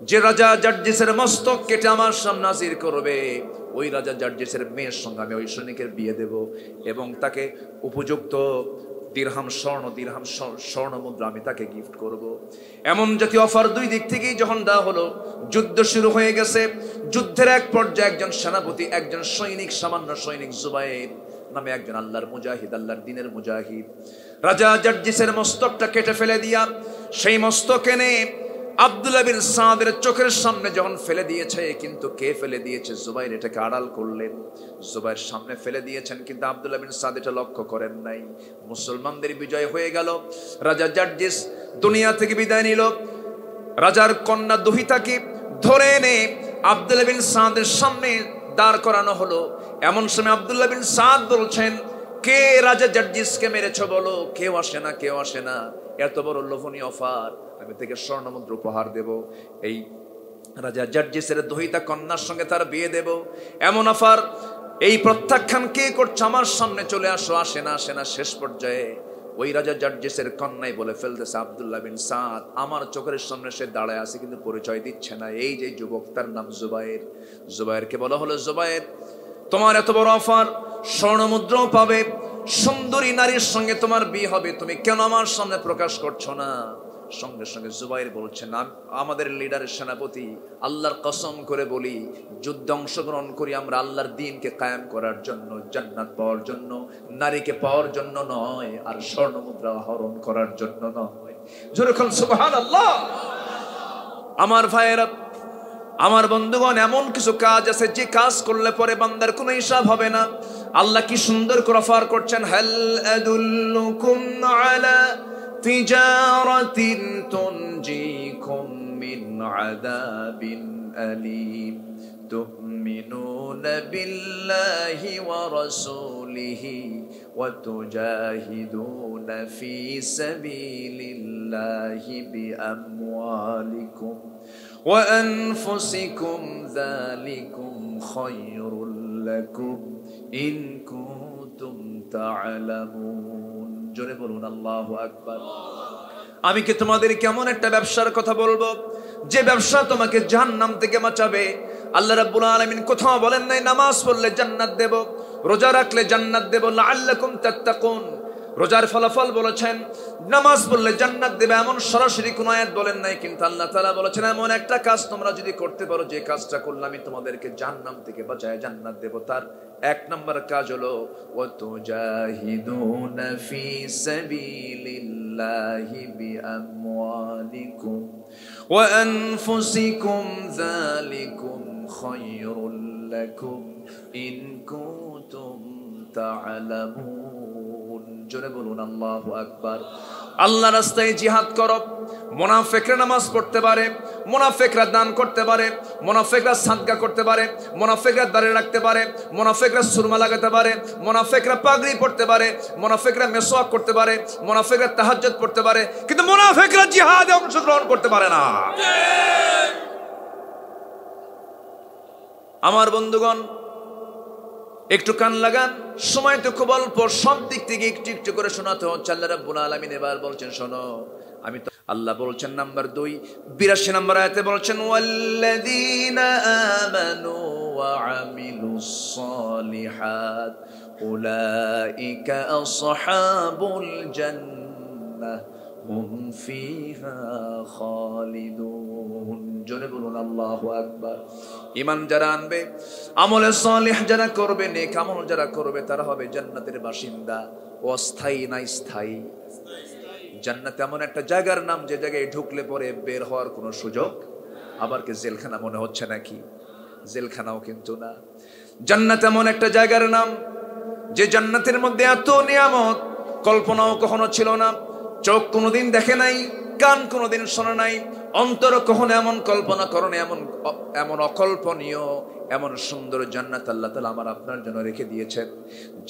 যে রাজা জার্জিসের মস্তক কেটে আমার সামনে হাজির করবে, ওই রাজা জার্জিসের মেয়ের সঙ্গে আমি ওই সৈনিকের বিয়ে দেব এবং তাকে উপযুক্ত দিরহাম স্বর্ণ মুদ্রা আমি তাকে গিফট করব। এমন জাতীয় অফার দুই দিক থেকেই যখন দেওয়া হলো, যুদ্ধ শুরু হয়ে গেছে। যুদ্ধের এক পর্যায়ে একজন সেনাপতি, একজন সৈনিক, সামান্য সৈনিক জুবাইর নামে একজন আল্লাহর মুজাহিদ, আল্লাহর দ্বীনের মুজাহিদ, রাজা জার্জিসের মস্তকটা কেটে ফেলে দিয়া সেই মস্তক এনে আব্দুল্লাহ বিন সাদের চোখের সামনে যখন ফেলে দিয়েছে, কিন্তু কে ফেলে দিয়েছে? জুবাইর এটাকে আড়াল করলেন। জুবাইর সামনে ফেলে দিয়েছেন, কিন্তু আব্দুল্লাহ বিন সাদ এটা লক্ষ্য করেন নাই। মুসলমানদের বিজয় হয়ে গেল। রাজা জার্জিস দুনিয়া থেকে বিদায় নিল। রাজার কন্যা দুহিতাকে ধরে এনে আব্দুল্লাহ বিন সাদের সামনে দাঁড় করানো হলো। এমন সময় আব্দুল্লাহ বিন সাদ বলছেন, কে রাজা জার্জিসকে মেরেছ বলো? কেউ আসে না, কেউ আসে না। এত বড় লোভনীয় অফার, আমি থেকে স্বর্ণমুদ্রা উপহার দেব, এই রাজা জার্জিসের দহিতা কন্যার সঙ্গে তার বিয়ে দেব, এমন অফার, এই প্রত্যাখ্যান কে করছে? আমার সামনে চলে আসো। আসে না, আসে না। শেষ পর্যায়ে ওই রাজা জার্জিসের কন্যাই বলে ফেলতেছে, আব্দুল্লাহ বিন সাদ আমার চোখের সামনে সে দাঁড়ায় আছে কিন্তু পরিচয় দিচ্ছে না। এই যে যুবক, তার নাম জুবায়ের। জুবায়েরকে বলা হলো, জুবায়ের তোমার এত বড় অফার, স্বর্ণমুদ্রাও পাবে, সুন্দরী নারীর সঙ্গে তোমার বিয়ে হবে, তুমি কেন আমার সামনে প্রকাশ করছো না? সঙ্গে সঙ্গে জুবায়ের বলছেন, আমাদের লিডারের সেনাপতি, আল্লাহর কসম করে বলি, যুদ্ধে অংশগ্রহণ করি আমরা আল্লাহর দ্বীনকে কায়েম করার জন্য, জান্নাত পাওয়ার জন্য, নারীকে পাওয়ার জন্য নয়, আর স্বর্ণমুদ্রা হরণ করার জন্য নয়। যেরকম সুবহানাল্লাহ। আমার ভাইয়েরা, আমার বন্ধুগণ, এমন কিছু কাজ আছে যে কাজ করলে পরে বান্দার কোনো হিসাব হবে না। আল্লাহ কি সুন্দর করে অফার করছেন, হাল আদুল্লুকুম আলা তিজারাতিন তুনজিকুম মিন আযাবিন আলীম তুমিনুনা বিল্লাহি ওয়া রাসূলিহি ওয়া তুজাহিদুনা ফি সাবিলিল্লাহি বিআমওয়ালিকুম ওয়া আনফুসিকুম যালিকুম খায়রুল লাকুম ইন কুনতুম তা'লামুন। জোরে বলুন আল্লাহু আকবার। আমি কি তোমাদের কেমন একটা ব্যবসার কথা বলবো যে ব্যবসা তোমাকে জাহান্নাম থেকে বাঁচাবে? আল্লাহ রাব্বুল আলামিন কোথাও বলেন নাই নামাজ পড়লে জান্নাত দেব, রোজা রাখলে জান্নাত দেব, লাআল্লাকুম তাত্তাকুন। রোজার ফলাফল বলেছেন, নামাজ পড়লে জান্নাত দেবে, এমন সরাসরি কোন আয়াত বলেন নাই। কিন্তু আল্লাহ তাআলা বলেছেন, এমন একটা কাজ তোমরা যদি করতে পারো যে কাজটা করলে আমি তোমাদেরকে জাহান্নাম থেকে বাঁচায় জান্নাত দেব। তার এক নম্বর কাজ হলো ওয়া তুজাহিদুনা ফি সাবিলিল্লাহি বিআমওয়ালিকুম ওয়া আনফুসিকুম যালিকুম খায়রুল লাকুম ইন কুনতুম তা'লামুন। জোরে বলুন আল্লাহু আকবার। আল্লাহ রাস্তায় জিহাদ করো। মুনাফিকরা নামাজ পড়তে পারে, মুনাফিকরা দান করতে পারে, মুনাফিকরা সাদকা করতে পারে, মুনাফিকরা দাড়ি রাখতে পারে, মুনাফিকরা সুরমা লাগাতে পারে, মুনাফিকরা পাগড়ি পড়তে পারে, মুনাফিকরা মিসওয়াক করতে পারে, মুনাফিকরা তাহাজ্জুদ পড়তে পারে, কিন্তু মুনাফিকরা জিহাদে অংশগ্রহণ করতে পারে না। আমার বন্ধুগণ, একটু কান লাগান, সময় তো খুব অল্প, সব দিক থেকে একটু একটু করে শোনাতে হচ্ছে। আল্লাহ রাব্বুল আলামিন এবার বলছেন, শোনো, আমি তো আল্লাহ বলছেন নাম্বার 2 82 নম্বর আয়াতে বলছেন, ওয়াল্লাযীনা আমানু ওয়া আমিলুস সালিহাত উলাইকা আসহাবুল জান্নাহ হুম ফিহা খালিদুন। জোরে বলুন আল্লাহু আকবার। ঈমান যারা আনবে, আমলে সালিহ যারা করবে, নেক আমল যারা করবে, তারা হবে জান্নাতের বাসিন্দা। অস্থায়ী না স্থায়ী? জান্নাত এমন একটা জায়গার নাম যে জায়গায় ঢুকলে পরে বের হওয়ার কোনো সুযোগ। আবার কি জেলখানা মনে হচ্ছে নাকি? জেলখানাও কিন্তু না। জান্নাত এমন একটা জায়গার নাম যে জান্নাতের মধ্যে এত নিয়ামত কল্পনাও কখনো ছিল না। চোখ কোনোদিন দেখে নাই, কান কোনোদিন শোনে নাই, অন্তর কখনো এমন কল্পনা করে না, এমন অকল্পনীয়, এমন সুন্দর জান্নাত আল্লাহ তাআলা আমার আপনার জন্য রেখে দিয়েছেন।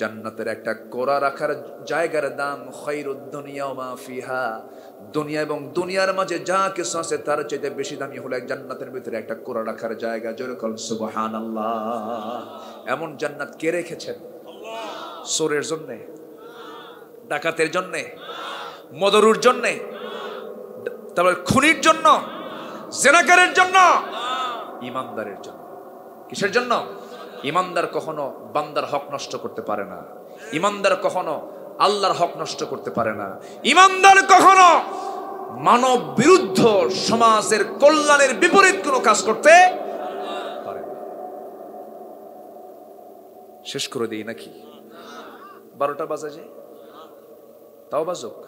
জান্নাতের একটা কোরা রাখার জায়গার দাম খায়রুদ দুনিয়া ওয়া মা ফিহা। দুনিয়া এবং দুনিয়ার মাঝে যা কিছু আছে তার চাইতে বেশি দামি হলো জান্নাতের ভিতরে একটা কোরা রাখার জায়গা। জোরে বলুন সুবহানাল্লাহ। এমন জান্নাত কে রেখেছেন? আল্লাহ। চোরের জন্য, ডাকাতের জন্য, মদরুর জন্য, তারপর খুনির জন্য, জেনাকারের জন্য, ইমানদারের জন্য। কিসের জন্য? ইমানদার কখনো বান্দার হক নষ্ট করতে পারে না। ইমানদার কখনো আল্লাহর হক নষ্ট করতে পারে না। ইমানদার কখনো মানব বিরুদ্ধ, সমাজের কল্যাণের বিপরীত কোনো কাজ করতে পারে না। শেষ করে দিই নাকি? 12টা বাজে যে, তাও বাজুক।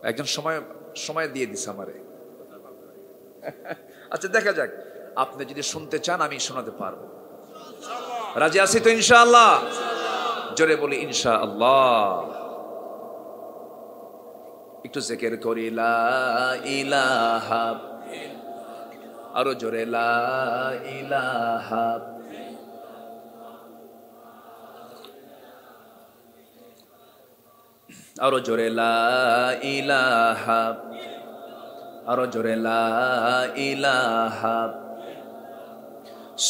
একজন সময় দিয়ে দিছে আমারে। আচ্ছা দেখা যাক, আপনি যদি শুনতে চান আমি শোনাতে পারবো। রাজি আছি তো ইনশাআল্লাহ? জোরে বলি ইনশাআল্লাহ। একটু জিকির করি লা ইলাহা, আরো জোরে লা ইলাহা, আরো জোরে লা ইলাহা, আরো জোরে লা ইলাহা,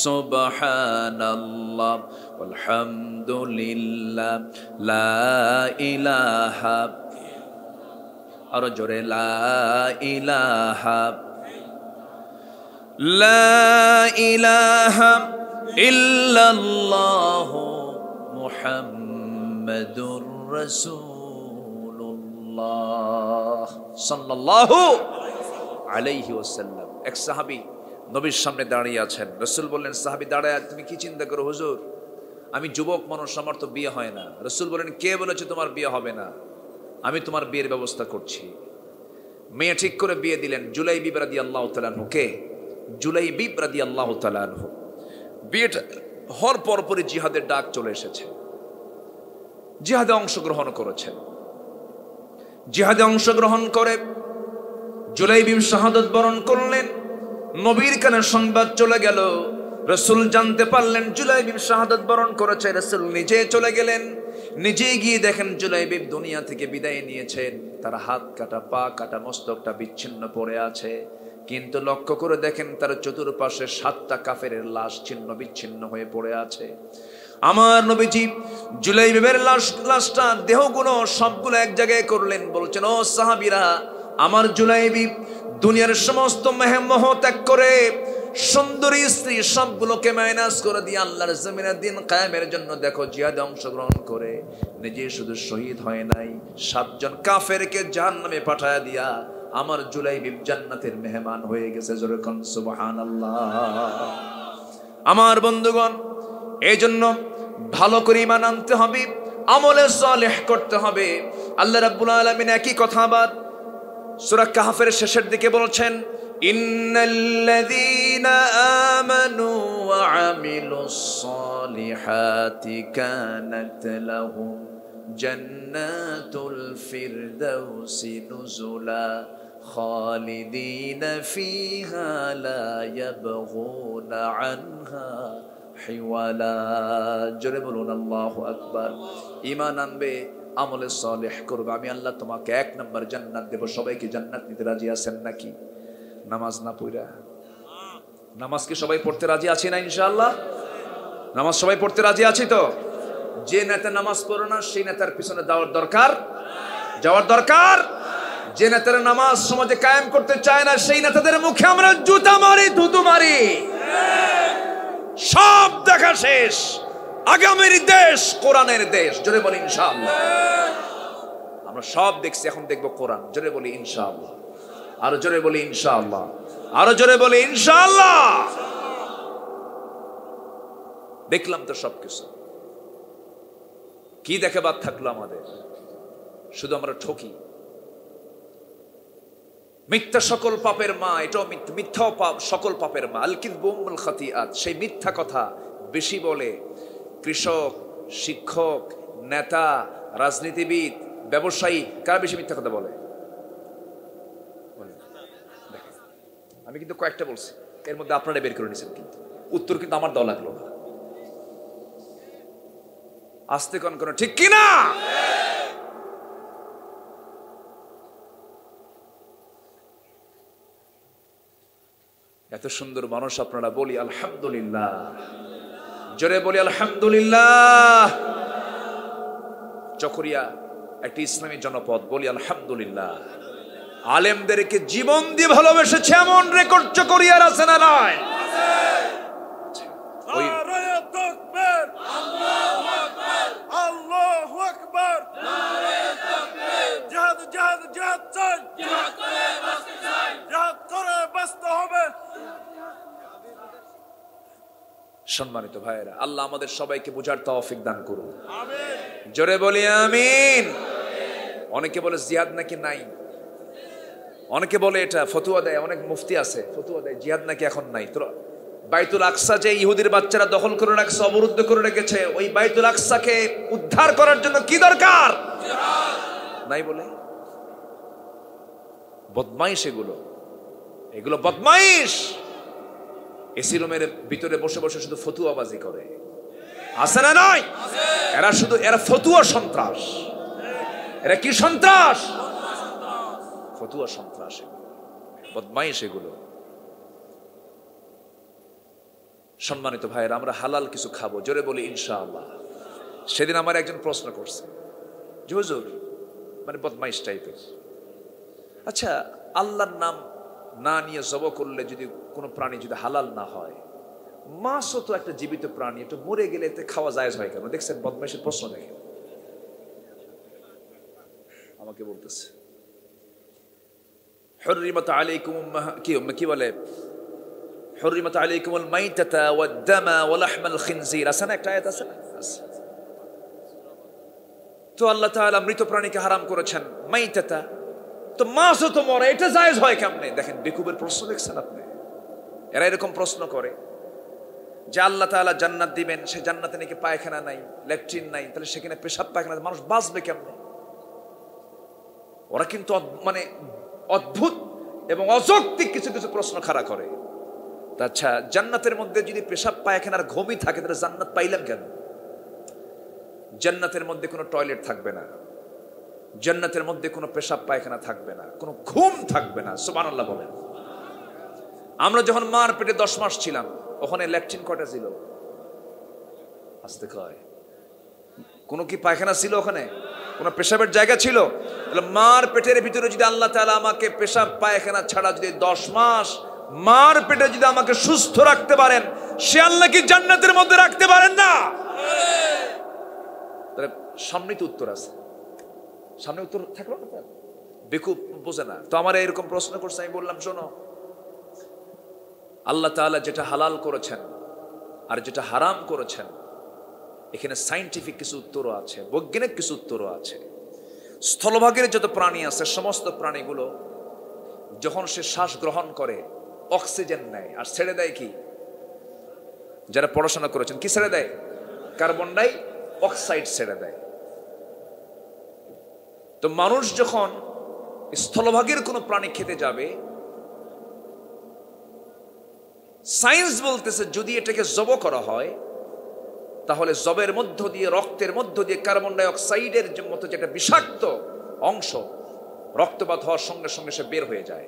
সুবহানাল্লাহ ওয়ালহামদুলিল্লাহ লা ইলাহা আর জোরে লা ইলাহা লা ইলাহা ইল্লাল্লাহু মুহাম্মাদুর রাসূলুল্লাহ সাল্লাল্লাহু আলাইহি ওয়াসাল্লাম। এক সাহাবী নবীর সামনে দাঁড়িয়ে আছেন। রাসূল বললেন, সাহাবী দাঁড়ায়, তুমি কি চিন্তা করো হুজুর? আমি যুবক মানুষ, আমার তো বিয়ে হয় না। রাসূল বলেন, কে বলেছে তোমার বিয়ে হবে না? আমি তোমার বিয়ের ব্যবস্থা করছি। মেয়ে ঠিক করে বিয়ে দিলেন। জুলাইবিব রাদিয়াল্লাহু তাআলা আনহু। কে? জুলাইবিব রাদিয়াল্লাহু তাআলা আনহু। বিয়েটা হওয়ার পরপরই জিহাদের ডাক চলে এসেছে। জিহাদে অংশগ্রহণ করেছেন। জিহাদে অংশগ্রহণ করে জুলাইবিব শাহাদাত বরণ করলেন। নবীর কানে সংবাদ চলে গেল। রাসূল জানতে পারলেন জুলাইবিব শাহাদাত বরণ করেছে। রাসূল নিজে চলে গেলেন। নিজে গিয়ে দেখেন জুলাইবিব দুনিয়া থেকে বিদায় নিয়েছেন। তার হাত কাটা, পা কাটা, মস্তকটা বিচ্ছিন্ন পড়ে আছে। কিন্তু লক্ষ্য করে দেখেন তার চতুর্পাশে 7টা কাফেরের লাশ ছিন্ন বিচ্ছিন্ন হয়ে পড়ে আছে। আমার নবীজি জুলাইবিবের লাশটা দেহগুলো সবগুলো এক জায়গায় করলেন। বলছেন, ও সাহাবীরা, আমার জুলাইবিব দুনিয়ার সমস্ত মোহ ত্যাগ করে সুন্দরী স্ত্রী সবগুলোকে মাইনাস করে দিয়ে আল্লাহর জমিনের দিন কায়েমের জন্য দেখো জিহাদে অংশগ্রহণ করে নিজে শুধু শহীদ হয় নাই, 7 জন কাফেরকে জাহান্নামে পাঠায় দিয়া আমার জুলাইবিব জান্নাতের মেহমান হয়ে গেছে। জোরে কোন সুবহানাল্লাহ। আমার বন্ধুগণ, এই জন্য ভালো করে ঈমান আনতে হবে, আমলে সালেহ করতে হবে। আল্লাহ রাব্বুল আলামিন একই কথা আবার সূরা কাহফের শেষের দিকে বলছেন, ইন্নাল্লাযীনা আমানু ওয়া আমিলুস সালিহাতি কানাত লাহুম জান্নাতুল ফিরদাউসি নুজুলা খালিদিনা ফিহা লা ইয়াবগুনা আনহা হিওয়ালা। জোরে বলুন আল্লাহু আকবার। ঈমান আনবে, আমলে সালেহ করবে, আমি আল্লাহ তোমাকে 1 নম্বর জান্নাত দেব। সবাইকে জান্নাত নিতে রাজি আছেন নাকি? নামাজ না পড়া, নামাজ কি সবাই পড়তে রাজি আছি না? ইনশাআল্লাহ নামাজ সবাই পড়তে রাজি আছি তো? যে নেতা নামাজ পড়ে না সেই নেতার পিছনে যাওয়ার দরকার। যে নেতারা নামাজ সমাজে কায়েম করতে চায় না সেই নেতাদের মুখে আমরা জুতা মারি, থুতু মারি। সব দেখা শেষ। আগামীর দেশ কোরআনের দেশ। জোরে বলি ইনশাআল্লাহ। আমরা সব দেখছি, এখন দেখবো কোরআন। জোরে বলি ইনশাআল্লাহ। আরো জোরে বলি ইনশাআল্লাহ। আরো জোরে বলি ইনশাআল্লাহ। দেখলাম তো সবকিছু, কি দেখে বাদ থাকলো আমাদের? শুধু আমরা ঠকি। মিথ্যা সকল পাপের মা, এটাও মিথ্যাও পাপ সকল পাপের মা। আল কিযবু উম্মুল খাতিআত। সেই মিথ্যা কথা বেশি বলে কৃষক, শিক্ষক, নেতা, রাজনীতিবিদ, ব্যবসায়ী। কারা বেশি মিথ্যা কথা বলে? আমি কিন্তু কয়েকটা বলছি, এর মধ্যে আপনারা বের করে নিয়েছেন, কিন্তু উত্তর কিন্তু আমার দেওয়া লাগলো না। আস্তে কোন ঠিক কিনা? এত সুন্দর মানুষ আপনারা, বলি আলহামদুলিল্লাহ। জোরে বলি আলহামদুলিল্লাহ। চকরিয়া একটি ইসলামী জনপদ, বলি আলহামদুলিল্লাহ। আলেমদেরকে জীবন দিয়ে ভালোবেসেছে এমন রেকর্ড চকরিয়ার আছে না নাই? সম্মানিত ভাইয়েরা, আল্লাহ আমাদের সবাইকে বুঝার তৌফিক দান করুন। জোরে বলি আমিন। অনেকে বলে জিহাদ নাকি নাই, অনেকে বলে এটা ফতুয়া দেয়, অনেক মুফতি আছে ফতুয়া দেয় জিহাদ নাকি এখন নাই। তো বাইতুল আকসা যে ইহুদির বাচ্চারা দখল করে রাখছে, অবরুদ্ধ করে রেখেছে, ওই বাইতুল আকসাকে উদ্ধার করার জন্য কি দরকার? নাই বলে বদমাইশ। এগুলো বদমাইশ। এসি রুমের ভিতরে বসে বসে শুধু ফতুয়াবাজি করে, আছে না নয়? এরা ফতুয়া সন্ত্রাস। এরা কি সন্ত্রাস? ফতুয়া সন্ত্রাস, বদমাইশ এগুলো। সম্মানিত ভাইয়েরা, আমরা হালাল কিছু খাবো। জোরে বলি ইনশাআল্লাহ। সেদিন আমার একজন প্রশ্ন করছে যে হুজুর, মানে বদমাইশ টাইপের, আচ্ছা, আল্লাহর নাম না নিয়ে জব করলে যদি কোনো প্রাণী যদি হালাল না হয়, মাছও তো একটা জীবিত প্রাণী, একটু মরে গেলে এতে খাওয়া জায়েজ হয় কেন? দেখছেন বদমাইশের প্রশ্ন, দেখেন আমাকে বলতেছে হুররিমাত আলাইকুম কি বলে, হুররিমাত আলাইকুমুল মাইতাতা ওয়াদ-দামা ওয়া লাহমাল খিনজির, আছে না একটা আয়াত আছে না? তো আল্লাহ তাআলা মৃত প্রাণীকে হারাম করেছেন, মাইতাতা, তো মাছও তো মরে, এটা জায়েজ হয় কেমনে? দেখেন বেকুবের প্রশ্ন দেখছেন আপনি। এরা এরকম প্রশ্ন করে যে আল্লাহ তাআলা জান্নাত দিবেন, সে জান্নাতে নাকি পায়খানা নাই, ল্যাট্রিন নাই, তাহলে সেখানে পেশাব পায়খানা মানুষ বাঁচবে কেমনে? ওরা কিন্তু মানে অদ্ভুত এবং অযৌক্তিক কিছু কিছু প্রশ্ন খাড়া করে। আচ্ছা, জান্নাতের মধ্যে যদি পেশাব পায়খানার ঘুমই থাকে তাহলে জান্নাত পাইলেন কেন? জান্নাতের মধ্যে কোনো টয়লেট থাকবে না, জান্নাতের মধ্যে কোনো পেশাব পায়খানা থাকবে না, কোনো ঘুম থাকবে না। সুবহানাল্লাহ বলেন। আমরা যখন মার পেটে 10 মাস ছিলাম, ওখানে ল্যাট্রিন কয়টা ছিল? আসতে কয়, কোনো কি পায়খানা ছিল ওখানে? কোনো পেশাবের জায়গা ছিল? তাহলে মার পেটের ভিতরে যদি আল্লাহ তাআলা আমাকে পেশাব পায়খানা ছাড়া যদি 10 মাস মার পেটে যদি আমাকে সুস্থ রাখতে পারেন, সে আল্লাহ কি জান্নাতের মধ্যে রাখতে পারেন না? তাহলে সামনে তো উত্তর আছে, সামনে উত্তর থাকলো না। বেকুব বোঝে না তো। আমার এরকম প্রশ্ন করছে, আমি বললাম শোনো, আল্লাহ তাআলা যেটা হালাল করেছেন আর যেটা হারাম করেছেন, এখানে সায়েন্টিফিক কিছু উত্তরও আছে, বৈজ্ঞানিক কিছু উত্তরও আছে। স্থলভাগের যত প্রাণী আছে, সমস্ত প্রাণীগুলো যখন সে শ্বাস গ্রহণ করে অক্সিজেন নেয় আর ছেড়ে দেয় কি? যারা পড়াশোনা করেছেন, কি ছেড়ে দেয়? কার্বন ডাই অক্সাইড ছেড়ে দেয়। তো মানুষ যখন স্থলভাগের কোনো প্রাণী খেতে যাবে, সায়েন্স বলতেছে যদি এটাকে জব করা হয়, তাহলে জবের মধ্য দিয়ে, রক্তের মধ্য দিয়ে কার্বন ডাই অক্সাইডের মতো যেটা বিষাক্ত অংশ রক্তপাত হওয়ার সঙ্গে সঙ্গে সে বের হয়ে যায়,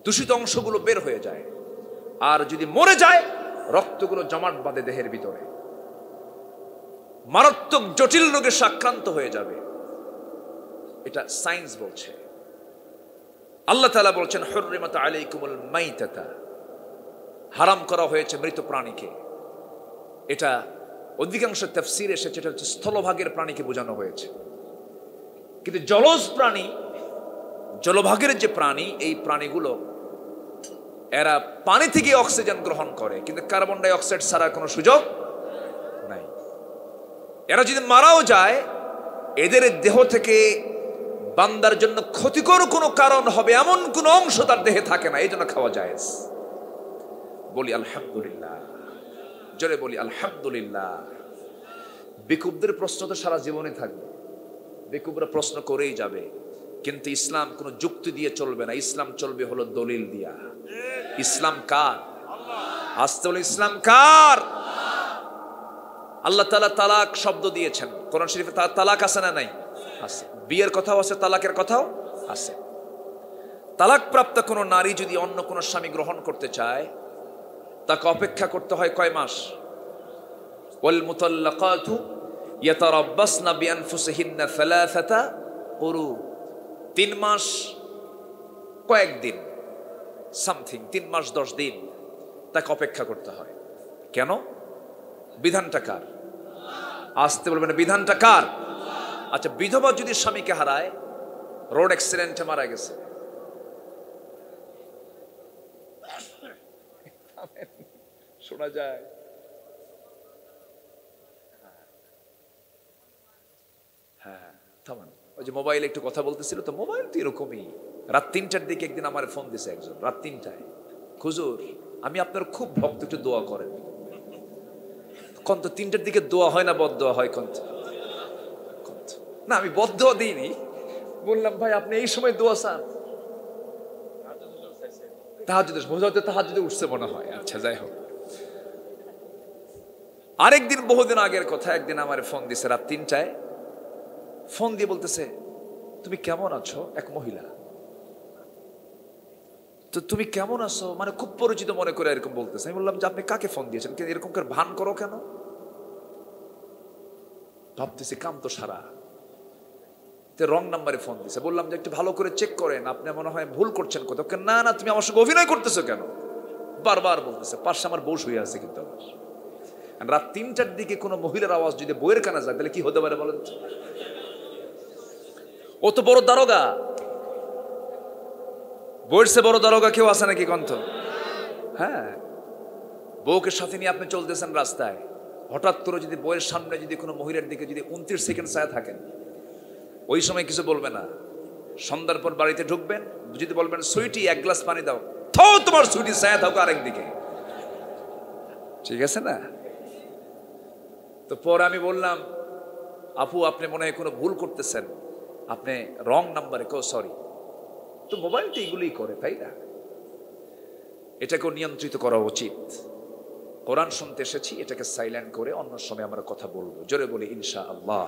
দূষিত অংশগুলো বের হয়ে যায়। আর যদি মরে যায়, রক্তগুলো জমাট বাঁধে দেহের ভিতরে, মারাত্মক জটিল রোগে আক্রান্ত হয়ে যাবে। এটা সায়েন্স বলছে। আল্লাহ তাআলা বলছেন হুররিমাত আলাইকুমুল মাইতাতা, হারাম করা হয়েছে মৃত প্রাণীকে। এটা অধিকাংশ তাফসীরে এসেছে, এটা হচ্ছে স্থলভাগের প্রাণীকে বোঝানো হয়েছে। কিন্তু জলজ প্রাণী, জলভাগের যে প্রাণী, এই প্রাণীগুলো এরা পানি থেকে অক্সিজেন গ্রহণ করে, কিন্তু কার্বন ডাই অক্সাইড ছাড়ার কোনো সুযোগ নাই। এরা যদি মারাও যায়, এদের দেহ থেকে বান্দার জন্য ক্ষতিকর কোনো কারণ হবে এমন কোনো অংশ তার দেহে থাকে না, এই জন্য খাওয়া জায়েজ। বলি আলহামদুলিল্লাহ, জোরে বলি আলহামদুলিল্লাহ। বেকুবদের প্রশ্ন তো সারা জীবনে থাকবে, বেকুবরা প্রশ্ন করেই যাবে, কিন্তু ইসলাম কোনো যুক্তি দিয়ে চলবে না। ইসলাম চলবে হলো দলিল দিয়া। ইসলাম কার? আসতে বলে ইসলাম কার? আল্লাহ তাআলা তালাক শব্দ দিয়েছেন কোরআন শরীফে। তালাক আছে না নাই? আছে। বিয়ের কথাও আছে, তালাকের কথাও আছে। তালাক প্রাপ্ত কোনো নারী যদি অন্য কোনো স্বামী গ্রহণ করতে চায়, তাকে অপেক্ষা করতে হয় কয় মাস? ওয়াল মুতাল্লাকাতু ইয়াতারাব্বাসনা বিআনফুসিহিন্না সালাসাতা কুরু, 3 মাস কয়েকদিন, সামথিং 3 মাস 10 দিন তাকে অপেক্ষা করতে হয়। কেন? বিধানটা কার? আসতে বলবেন বিধানটা কার? আচ্ছা, বিধবা যদি স্বামীকে হারায়, রোড অ্যাক্সিডেন্টে মারা গেছে, শোনা যায়, হ্যাঁ থামান, ওই যে মোবাইলে একটু কথা বলতেছিল তো, মোবাইল তো এরকমই। রাত 3টার দিকে একদিন আমার ফোন দিছে একজন, রাত 3টায়, হুজুর আমি আপনার খুব ভক্ত, একটু দোয়া করেন। কোন তো 3টার দিকে দোয়া হয় না বদদোয়া হয়? কোন না, আমি বদদোয়া দিইনি, বললাম ভাই আপনি এই সময় দোয়া চান? তাহাজ্জুদে উঠছে মনে হয়। আচ্ছা যাই হোক, আরেকদিন বহুদিন আগের কথা, একদিন আমার ফোন দিছে রাত 3টায়, ফোন দিয়ে বলতেছে তুমি কেমন আছো? এক মহিলা, তো তুমি কেমন আছো মানে খুব পরিচিত মনে করে এরকম বলতেছে। আমি বললাম যে আপনি কাকে ফোন দিয়েছেন, এরকম করে ভান করো কেন? ভাবতেছি কাম তো সারা, তো রং নাম্বারে ফোন দিছে। বললাম যে একটু ভালো করে চেক করেন, আপনি মনে হয় ভুল করছেন কোথাও। না না, তুমি আমার সঙ্গে অভিনয় করতেছো কেন? বারবার বলতেছে। পাশে আমার বউ শুয়ে আছে, কিন্তু আমার রাত ৩টার দিকে কোনো মহিলার আওয়াজ যদি বইয়ের কানে যায় তাহলে কি হতে পারে বলেন? ও তো বড় দারোগা, বইয়ের সে বড় দারোগা কেউ আছে নাকি কণ্ঠ? হ্যাঁ, বউকে সাথে নিয়ে আপনি চলতেছেন রাস্তায়, হঠাৎ করে যদি বইয়ের সামনে যদি কোনো মহিলার দিকে যদি 29 সেকেন্ড ছায়া থাকেন, ওই সময় কিছু বলবে না। সন্ধ্যার পর বাড়িতে ঢুকবেন, যদি বলবেন সুইটি 1 গ্লাস পানি দাও, থাও তোমার সুইটি ছায়া থাকো আরেকদিকে, ঠিক আছে না? তো পর আমি বললাম, আপু আপনি মনে হয় কোনো ভুল করতেছেন, আপনি রং নাম্বারে। কেউ সরি। তো মোবাইলটা এগুলোই করে, তাই না? এটাকেও নিয়ন্ত্রিত করা উচিত। কোরআন শুনতে এসেছি, এটাকে সাইলেন্ট করে অন্য সময় আমরা কথা বলবো। জোরে বলি ইনশাআল্লাহ।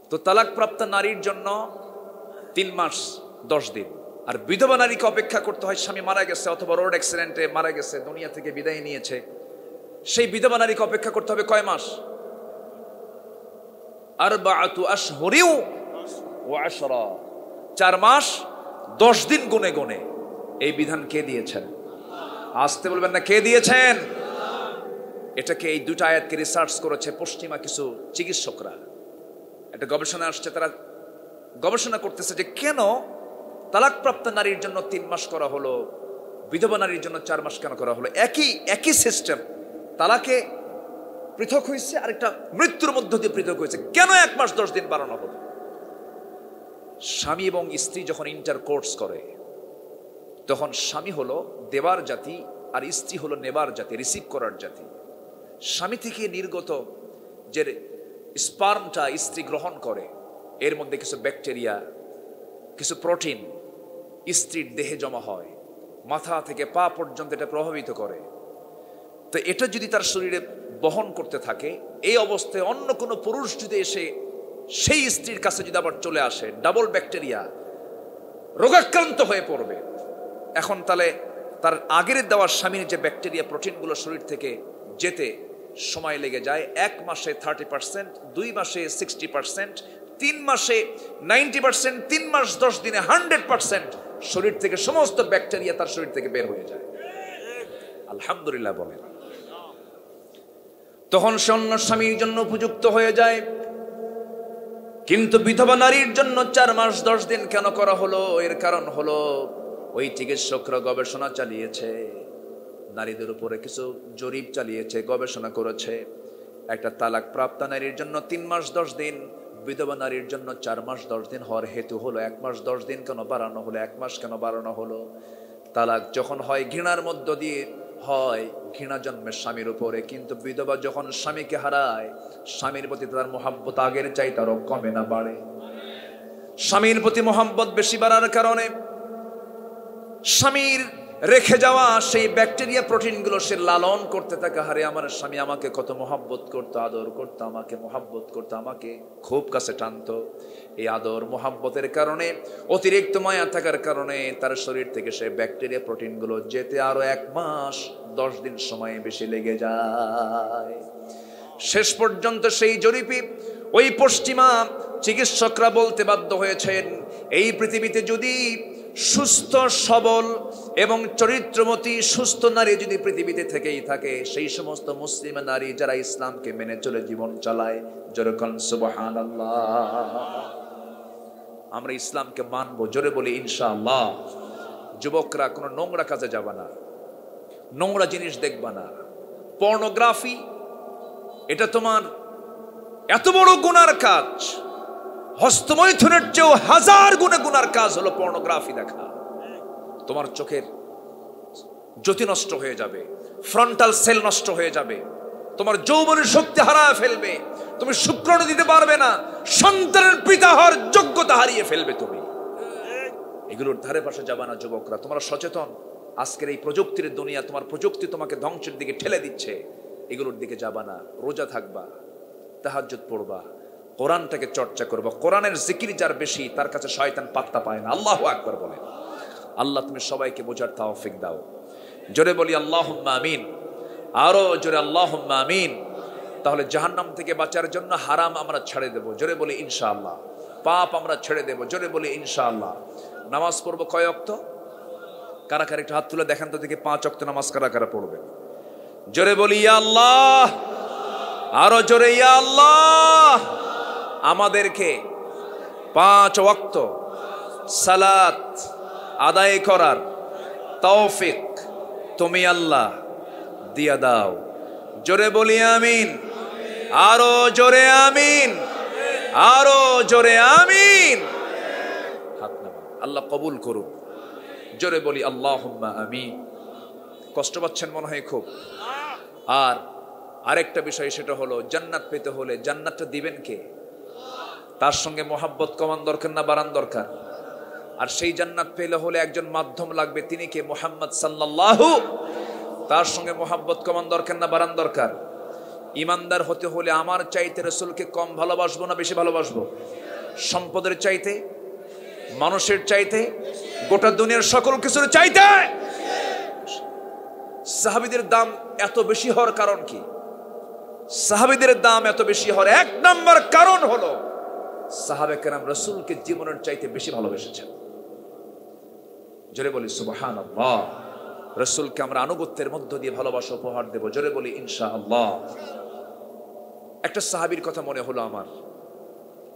তো তালাকপ্রাপ্ত নারীর জন্য 3 মাস 10 দিন। আর বিধবা নারীকে অপেক্ষা করতে হয়, স্বামী মারা গেছে অথবা রোড অ্যাক্সিডেন্টে মারা গেছে, দুনিয়া থেকে বিদায় নিয়েছে, সেই বিধবা নারীকে অপেক্ষা করতে হবে কয় মাস? 4 আশহুরিন ওয়া 10, 4 মাস 10 দিন গুনে গুনে। এই বিধান কে দিয়েছেন? আসতে বলবেন না, কে দিয়েছেন? এটাকে এই 2টা আয়াতকে রিসার্চ করেছে পশ্চিমা কিছু চিকিৎসকরা। একটা গবেষণা আসছে, তারা গবেষণা করতেছে যে কেন তালাকপ্রাপ্ত নারীর জন্য 3 মাস করা হলো, বিধবা নারীর জন্য 4 মাস কেন করা হলো? একই সিস্টেম, তালাকে পৃথক হয়েছে, আরেকটা মৃত্যুর মধ্য দিয়ে পৃথক হয়েছে, কেন 1 মাস 10 দিন বাড়ানো হলো? স্বামী এবং স্ত্রী যখন ইন্টারকোর্স করে, তখন স্বামী হলো দেবার জাতি আর স্ত্রী হলো নেবার জাতি, রিসিভ করার জাতি। স্বামী থেকে নির্গত যে স্পার্মটা স্ত্রী গ্রহণ করে, এর মধ্যে কিছু ব্যাকটেরিয়া, কিছু প্রোটিন স্ত্রীর দেহে জমা হয়, মাথা থেকে পা পর্যন্ত এটা প্রভাবিত করে। তো এটা যদি তার শরীরে বহন করতে থাকে, এই অবস্থায় অন্য কোনো পুরুষ যদি এসে সেই স্ত্রীর কাছে যদি আবার চলে আসে, ডাবল ব্যাকটেরিয়া, রোগাক্রান্ত হয়ে পড়বে। এখন তাহলে তার আগের দেওয়া স্বামীর যে ব্যাকটেরিয়া প্রোটিনগুলো শরীর থেকে যেতে সময় লেগে যায় 1 মাসে 30%, 2 মাসে 60%, 3 মাসে 90%, 3 মাস 10 দিনে 100% শরীর থেকে সমস্ত ব্যাকটেরিয়া তার শরীর থেকে বের হয়ে যায়। আলহামদুলিল্লাহ বলেন। তখন সে অন্য স্বামীর জন্য উপযুক্ত হয়ে যায়। কিন্তু বিধবা নারীর জন্য 4 মাস 10 দিন কেন করা হলো? এর কারণ হলো ওই চিকিৎসকরা গবেষণা চালিয়েছে, নারীদের উপরে কিছু জরিপ চালিয়েছে, গবেষণা করেছে। একটা তালাক প্রাপ্ত নারীর জন্য 3 মাস 10 দিন, বিধবা নারীর জন্য 4 মাস 10 দিন হওয়ার হেতু হলো 1 মাস 10 দিন কেন বাড়ানো হলো, 1 মাস কেন বাড়ানো হলো? তালাক যখন হয় ঘৃণার মধ্য দিয়ে হয়, ঘৃণা জন্মের স্বামীর উপরে, কিন্তু বিধবা যখন স্বামীকে হারায়, স্বামীর প্রতি তার মোহাব্বত আগের চাইতে আরো কমে না বাড়ে। স্বামীর প্রতি মোহাব্বত বেশি বাড়ার কারণে স্বামীর রেখে যাওয়া সেই ব্যাকটেরিয়া প্রোটিনগুলো সে লালন করতে থাকে। হারে আমার স্বামী আমাকে কত মোহাব্বত করতো, আদর করতো, আমাকে মোহাব্বত করতো, আমাকে খুব কাছে টানতো। এই আদর মোহাব্বতের কারণে, অতিরিক্ত মায়া থাকার কারণে তার শরীর থেকে সেই ব্যাকটেরিয়া প্রোটিনগুলো যেতে আরো 1 মাস 10 দিন সময় বেশি লেগে যায়। শেষ পর্যন্ত সেই জরিপে ওই পশ্চিমা চিকিৎসকরা বলতে বাধ্য হয়েছেন, এই পৃথিবীতে যদি সুস্থ সবল এবং চরিত্রমতী সুস্থ নারী যদি পৃথিবীতে থেকেই থাকে, সেই সমস্ত মুসলিম নারী যারা ইসলামকে মেনে চলে জীবন চালায়, যেরকম সুবহানাল্লাহ, আমরা ইসলামকে মানবো। জোরে বলি ইনশাআল্লাহ। যুবকরা কোনো নোংরা কাজে যাবে না, নোংরা জিনিস দেখবা না। পর্নোগ্রাফি এটা তোমার এত বড় গুনার কাজ, হস্তমৈথুনের চেয়েও 1000 গুণে গুনার কাজ হলো পর্নোগ্রাফি দেখা। তোমার চোখের জ্যোতি নষ্ট হয়ে যাবে, ফ্রন্টাল সেল নষ্ট হয়ে যাবে, তোমার যৌবনের শক্তি হারায় ফেলবে, তুমি শুক্রাণু দিতে পারবে না, সন্তানের পিতা হওয়ার যোগ্যতা হারিয়ে ফেলবে তুমি। এগুলোর ধারে পাশে যাবে না যুবকরা, তোমরা সচেতন। আজকের এই প্রযুক্তির দুনিয়া, তোমার প্রযুক্তি তোমাকে ধ্বংসের দিকে ঠেলে দিচ্ছে, এগুলোর দিকে যাবা না। রোজা থাকবা, তাহাজ্জুদ পড়বা, কোরআনটাকে চর্চা করবা। কোরআনের জিকির যার বেশি, তার কাছে শয়তান পাত্তা পায় না। আল্লাহু আকবার বলেন। আল্লাহ তুমি সবাইকে বোঝার তৌফিক দাও। জোরে বলি আল্লাহুম্মা আমিন। আরো জোরে আল্লাহুম্মা আমিন। তাহলে জাহান্নাম থেকে বাঁচার জন্য হারাম আমরা ছাড়ে দেব। জোরে বলি ইনশাআল্লাহ। পাপ আমরা ছেড়ে দেব। জোরে বলি ইনশাআল্লাহ। নামাজ পড়বো কয় ওয়াক্ত? কারা কারা একটু হাত তুলে দেখেন তো দেখি 5 ওয়াক্ত নামাজ কারা কারা পড়বে? জোরে বলি ইয়া আল্লাহ, আরো জোরে ইয়া আল্লাহ। আমাদেরকে 5 ওয়াক্ত সালাত আদায় করার তৌফিক তুমি আল্লাহ দিয়া দাও। জোরে বলি আমিন, আরো জোরে আমিন, আরো জোরে আমিন। হাত নামান, আল্লাহ কবুল করুন। জোরে বলি আল্লাহুম্মা আমিন। কষ্ট পাচ্ছেন মনে হয় খুব। আর আরেকটা বিষয়, সেটা হলো জান্নাত পেতে হলে জান্নাতটা দিবেন কে? তার সঙ্গে মোহাব্বত কমান দরকার না বাড়ান দরকার? আর সেই জান্নাত পেলে হলে একজন মাধ্যম লাগবে, তিনি কে? মুহাম্মদ সাল্লাল্লাহু। তার সঙ্গে মোহাব্বত কমান দরকার না বাড়ান দরকার? ইমানদার হতে হলে আমার চাইতে রাসূলকে কম ভালোবাসবো না বেশি ভালোবাসবো? সম্পদের চাইতে, মানুষের চাইতে, গোটা দুনিয়ার সকল কিছুর চাইতে? সাহাবীদের দাম এত বেশি হওয়ার কারণ কি? সাহাবীদের দাম এত বেশি হওয়ার 1 নম্বর কারণ হলো সাহাবে কেরাম রাসূলকে জীবনের চাইতে বেশি ভালোবেসেছেন। জোরে বলি সুবহানাল্লাহ। রাসূলকে আমরা আনুগত্যের মধ্য দিয়ে ভালোবাসা উপহার দেব। জোরে বলি ইনশাআল্লাহ। একটা সাহাবীর কথা মনে হলো আমার,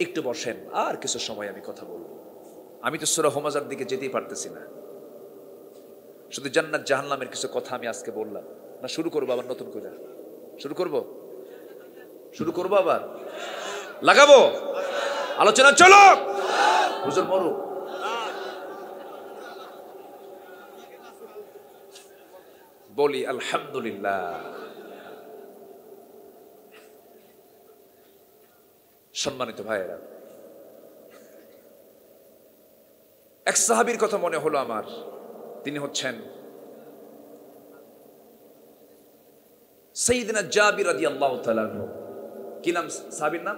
একটু বসেন, আর কিছু সময় আমি কথা বলবো। আমি তো সূরা হুমাযার দিকে যেতেই পারতেছি না। শুধু জান্নাত জাহান্নামের কিছু কথা আমি আজকে বললাম না। শুরু করবো আবার নতুন করে? শুরু করবো আবার? লাগাবো আলোচনা? চলো হুজুর মরু। বলি আলহামদুলিল্লাহ। সম্মানিত ভাইয়েরা, এক সাহাবীর কথা মনে হলো আমার। তিনি হচ্ছেন সাইয়্যিদনা জাবির রাদিয়াল্লাহু তাআলা আনহু। কি নাম সাহাবীর নাম?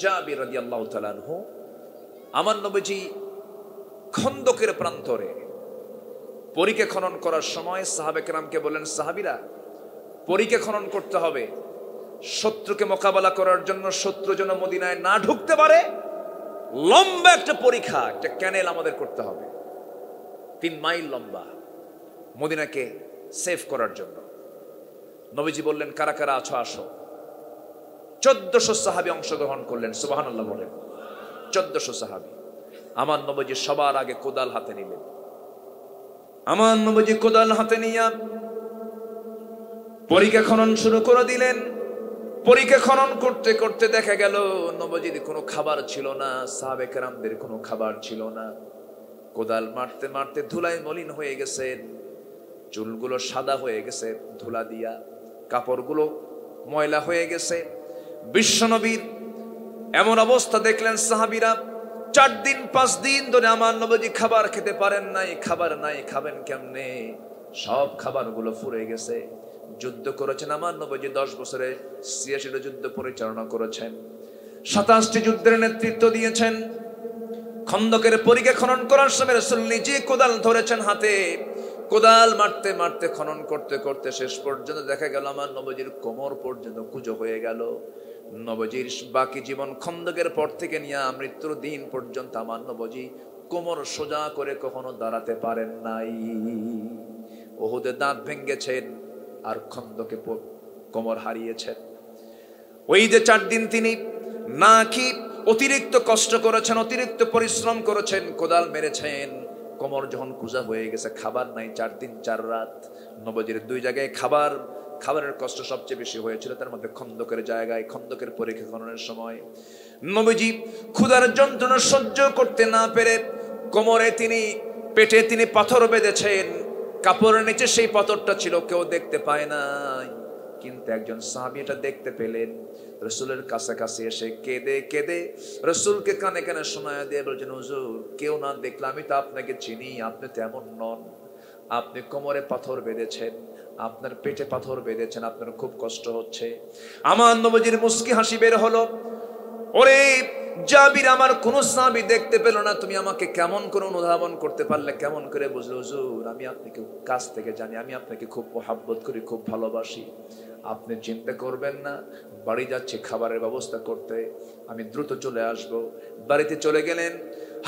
জাবির রাদিয়াল্লাহু তাআলা আনহু। আমার নবীজি খন্দকের প্রান্তরে পরিখা খনন করার সময় সাহাবে কেরামকে বললেন, সাহাবীরা পরিখা খনন করতে হবে, শত্রুকে মোকাবেলা করার জন্য, শত্রু যেন মদিনায় না ঢুকতে পারে। লম্বা একটা পরিখা, একটা ক্যানেল আমাদের করতে হবে, 3 মাইল লম্বা, মদিনাকে সেভ করার জন্য। নবীজি বললেন, কারা কারা আছো আসো। 1400 সাহাবী অংশগ্রহণ করলেন। সুবহানাল্লাহ বলেন। 1400 সাহাবী। আমার নবীজি সবার আগে কোদাল হাতে নিলেন। আমার নবীজি কোদাল হাতে নিয়ে পরিখা খনন শুরু করে দিলেন। পরিখা খনন করতে করতে দেখা গেল নবীজির কোনো খাবার ছিল না, সাহাবে কেরামদের কোনো খাবার ছিল না। কোদাল মারতে মারতে ধুলায় মলিন হয়ে গেছেন, চুলগুলো সাদা হয়ে গেছে ধুলা দিয়া, কাপড়গুলো ময়লা হয়ে গেছে। বিশ্বনবীর এমন অবস্থা দেখলেন সাহাবীরা। 4 দিন 5 দিন ধরে আমার নবীজি খাবার খেতে পারেন নাই। খাবার নাই, খাবেন কেমনে? সব খাবারগুলো ফুরে গেছে। যুদ্ধ করেছেন আমার নবীজি 10 বছরে 86টা যুদ্ধ পরিচালনা করেছেন, 27টি যুদ্ধের নেতৃত্ব দিয়েছেন। খন্দকের পরিখা খনন করার সময় রাসূল নিজে কোদাল ধরেছেন হাতে। কোদাল মারতে মারতে খনন করতে করতে শেষ পর্যন্ত দেখা গেল আমার নবীজির কোমর পর্যন্ত কুঁজো হয়ে গেল। নবীজির বাকি জীবন খন্দকের পর থেকে নিয়ে মৃত্যুর দিন পর্যন্ত আমার নবীজি কোমর সোজা করে কখনো দাঁড়াতে পারেন নাই। উহুদে দাঁত ভেঙেছেন আর খন্দকে কোমর হারিয়েছেন। ওই যে 4 দিন তিনি না কি অতিরিক্ত কষ্ট করেছেন, অতিরিক্ত পরিশ্রম করেছেন, কোদাল মেরেছেন। কোমর যখন কুজা হয়ে গেছে, খাবার নাই 4 দিন 4 রাত। নবীজির 2 জায়গায় খাবারের কষ্ট সবচেয়ে বেশি হয়েছিল, তার মধ্যে খন্দকের জায়গায়, খন্দকের পরিখা খননের সময়। নবীজি ক্ষুধার যন্ত্রণা সহ্য করতে না পেরে কোমরে পেটে তিনি পাথর বেঁধেছেন। কাপড়ের নিচে সেই পাথরটা ছিল, কেউ দেখতে পায় নাই। কিন্তু একজন সাহাবী এটা দেখতে পেলেন। রাসূলের কাছাকাছি এসে কেঁদে কেঁদে রাসূলকে কানে কানে শোনায় দিয়ে বলছেন, হুজুর কেউ না দেখলে আমি তো আপনাকে চিনি, আপনি তেমন নন। আপনি কোমরে পাথর বেঁধেছেন, আপনার পেটে পাথর বেঁধেছেন, আপনার খুব কষ্ট হচ্ছে। আমার নবীজির মুস্কি হাসি বের হলো। ওরে জাবির আমার কোন সাহাবী দেখতে পেল না, তুমি আমাকে কেমন করে অনুধাবন করতে পারলে, কেমন করে বুঝলো? হুজুর আমি আপনাকে কাছ থেকে জানি, আমি আপনাকে খুব মহব্বত করি, খুব ভালোবাসি, আপনি চিন্তা করবেন না, বাড়ি যাচ্ছি খাবারের ব্যবস্থা করতে, আমি দ্রুত চলে আসব। বাড়িতে চলে গেলেন,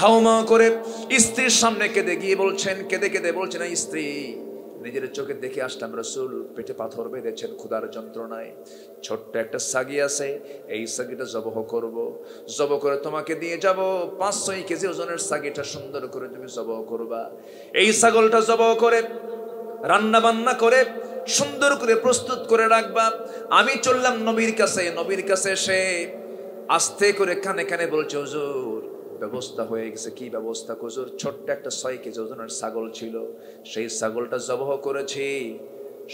হাউমা করে স্ত্রীর সামনে কেঁদে গিয়ে বলছেন, কেঁদে কেঁদে বলছেন, স্ত্রী নিজের চোখে দেখে আসলাম রাসূল পেটে পাথর বেঁধেছেন ক্ষুধার যন্ত্রণায়, ছোট্ট একটা সাগি আছে, এই সাগিটা জবহ করব, জবহ করে তোমাকে দিয়ে যাব, 5-6 কেজি ওজনের সাগিটা সুন্দর করে তুমি জবহ করবা। এই ছাগলটা জবহ করে রান্না বান্না করে সুন্দর করে প্রস্তুত করে রাখবা। আমি চললাম নবীর কাছে, নবীর কাছে এসে আস্তে করে কানে কানে বলছে, হুজুর ব্যবস্থা হয়ে গেছে। কি ব্যবস্থা হুজুর? ছোট্ট একটা 6 কেজি ওজনের ছাগল ছিল, সেই ছাগলটা জবহ করেছি,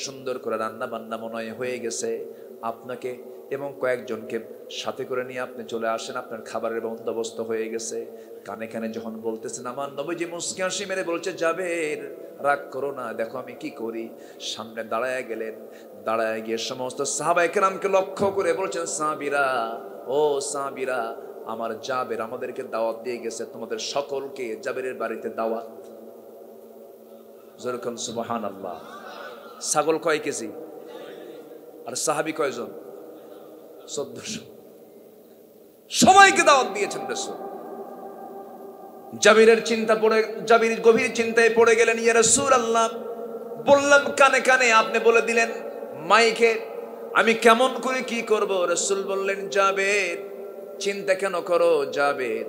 সুন্দর করে রান্না বান্না মনে হয়ে গেছে, আপনাকে এবং কয়েকজনকে সাথে করে নিয়ে আপনি চলে আসেন, আপনার খাবারের বন্দোবস্ত হয়ে গেছে। কানে কানে যখন বলতেছেন, আমার নবীজি মুস্কি হাসি মেরে বলছে, জাবের রাগ করো না, দেখো আমি কি করি। সামনে দাঁড়ায় গেলেন, দাঁড়ায় গিয়ে সমস্ত সাহাবায়ে কেরামকে লক্ষ্য করে বলছেন, সাহাবীরা, ও সাহাবীরা, আমার জাবের আমাদেরকে দাওয়াত দিয়ে গেছে, তোমাদের সকলকে জাবেরের বাড়িতে দাওয়াত। যেরকম সুবহানাল্লাহ। ছাগল কয় কেজি আর সাহাবী কয়জন? 1400। সবাইকে দাওয়াত দিয়েছেন রাসূল। জাবিরের চিন্তা পড়ে, জাবির গভীর চিন্তায় পড়ে গেলেন, ইয়া রাসূলুল্লাহ, বললাম কানে কানে, আপনি বলে দিলেন মাইকে, আমি কেমন করে কি করব? রাসূল বললেন, জাবের চিন্তা কেন করো, জাবের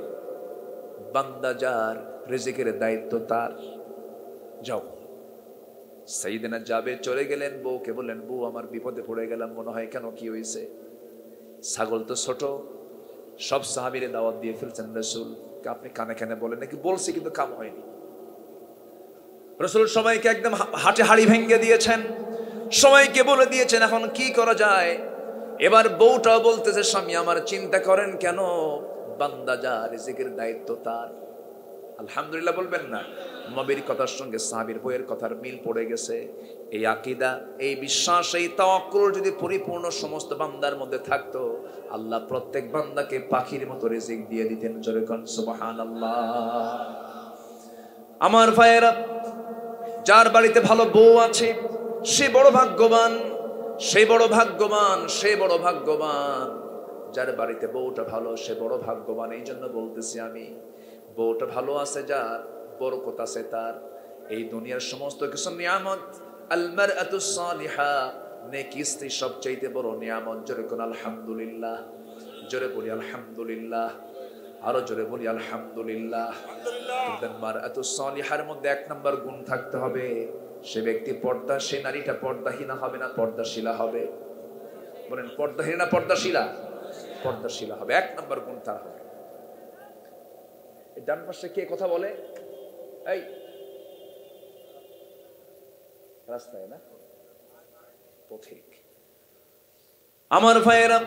বান্দা যার রিজিকের দায়িত্ব তার, যাও। সাইয়েদনা জাবের চলে গেলেন, বউকে বললেন, বউ আমার বিপদে পড়ে গেলাম মনে হয়, কেন কি হয়েছে? ছাগল তো ছোট। সব সাহাবীরে দাওয়াত দিয়ে ফেলছেন রাসূল, আপনি কানে কানে বলেন নাকি? বলছি কিন্তু কাম হয়নি। রাসূল সবাইকে একদম হাটে হাড়ি ভেঙে দিয়েছেন, সবাইকে বলে দিয়েছেন এখন কি করা যায়। এবার বউটাও বলতেছে, স্বামী আমার চিন্তা করেন কেন, বান্দা যা রিজিকের দায়িত্ব তার। আলহামদুলিল্লাহ বলবেন না? নবীর কথার সঙ্গে সাহাবীর বইয়ের কথার মিল পড়ে গেছে। এই আকীদা, এই বিশ্বাস, এই তাওয়াক্কুল যদি পরিপূর্ণ সমস্ত বান্দার মধ্যে থাকতো, আল্লাহ প্রত্যেক বান্দাকে পাখির মতো রিজিক দিয়ে দিতেন। জোরে কোন সুবহানাল্লাহ। আমার ভাইয়েরা, যার বাড়িতে ভালো বউ আছে সে বড় ভাগ্যবান, সে বড় ভাগ্যবান, সে বড় ভাগ্যবান। যার বাড়িতে বউটা ভালো সে বড় ভাগ্যবান। এই জন্য বলতেছি আমি, বউটা ভালো আছে যার, বরকত আছে তার। এই দুনিয়ার সমস্ত কিছু নিয়ামত, আল মারআতুস সালিহা, নেকি স্ত্রী সবচাইতে বড় নিয়ামত। জোরে কোন আলহামদুলিল্লাহ, জোরে বলি আলহামদুলিল্লাহ, আরো জোরে বলি আলহামদুলিল্লাহ। কিন্তু মারআতুস সালিহার মধ্যে 1 নম্বর গুণ থাকতে হবে, সে ব্যক্তি পর্দা, সে নারীটা পর্দাহীনা হবে না, পর্দাশীলা হবে। বলেন পর্দাহীনা না পর্দাশীলা? পর্দাশীলা হবে। 1 নম্বর গুণ তার হবে। এই ডান পাশে কে কথা বলে? এই রাস্তায় না, পথিক। আমার ভাইয়েরা,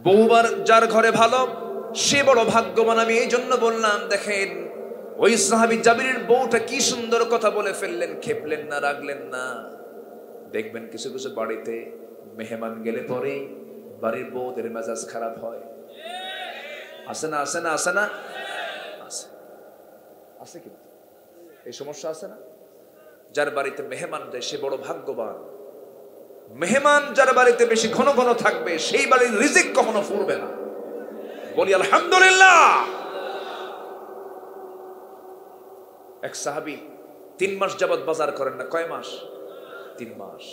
বউবার যার ঘরে ভালো সে বড় ভাগ্যবান। আমি এই জন্য বললাম, দেখেন ওই সাহাবী জাবিরের বউটা কি সুন্দর কথা বলে ফেললেন, খেপলেন না, রাগলেন না। দেখবেন কিছু কিছু বাড়িতে মেহমান গেলে পরে বাড়ির বউদের মেজাজ খারাপ হয়। আছে না? আছে না? আছে না? আছে, আছে। কিন্তু এই সমস্যা আছে না? যার বাড়িতে মেহমান যায় সে বড় ভাগ্যবান। মেহমান যার বাড়িতে বেশি ঘন ঘন থাকবে সেই বাড়ির রিজিক কখনো ফুরবে না। বলি আলহামদুলিল্লাহ। এক সাহাবী 3 মাস যাবত বাজার করেন না। কয় মাস? 3 মাস।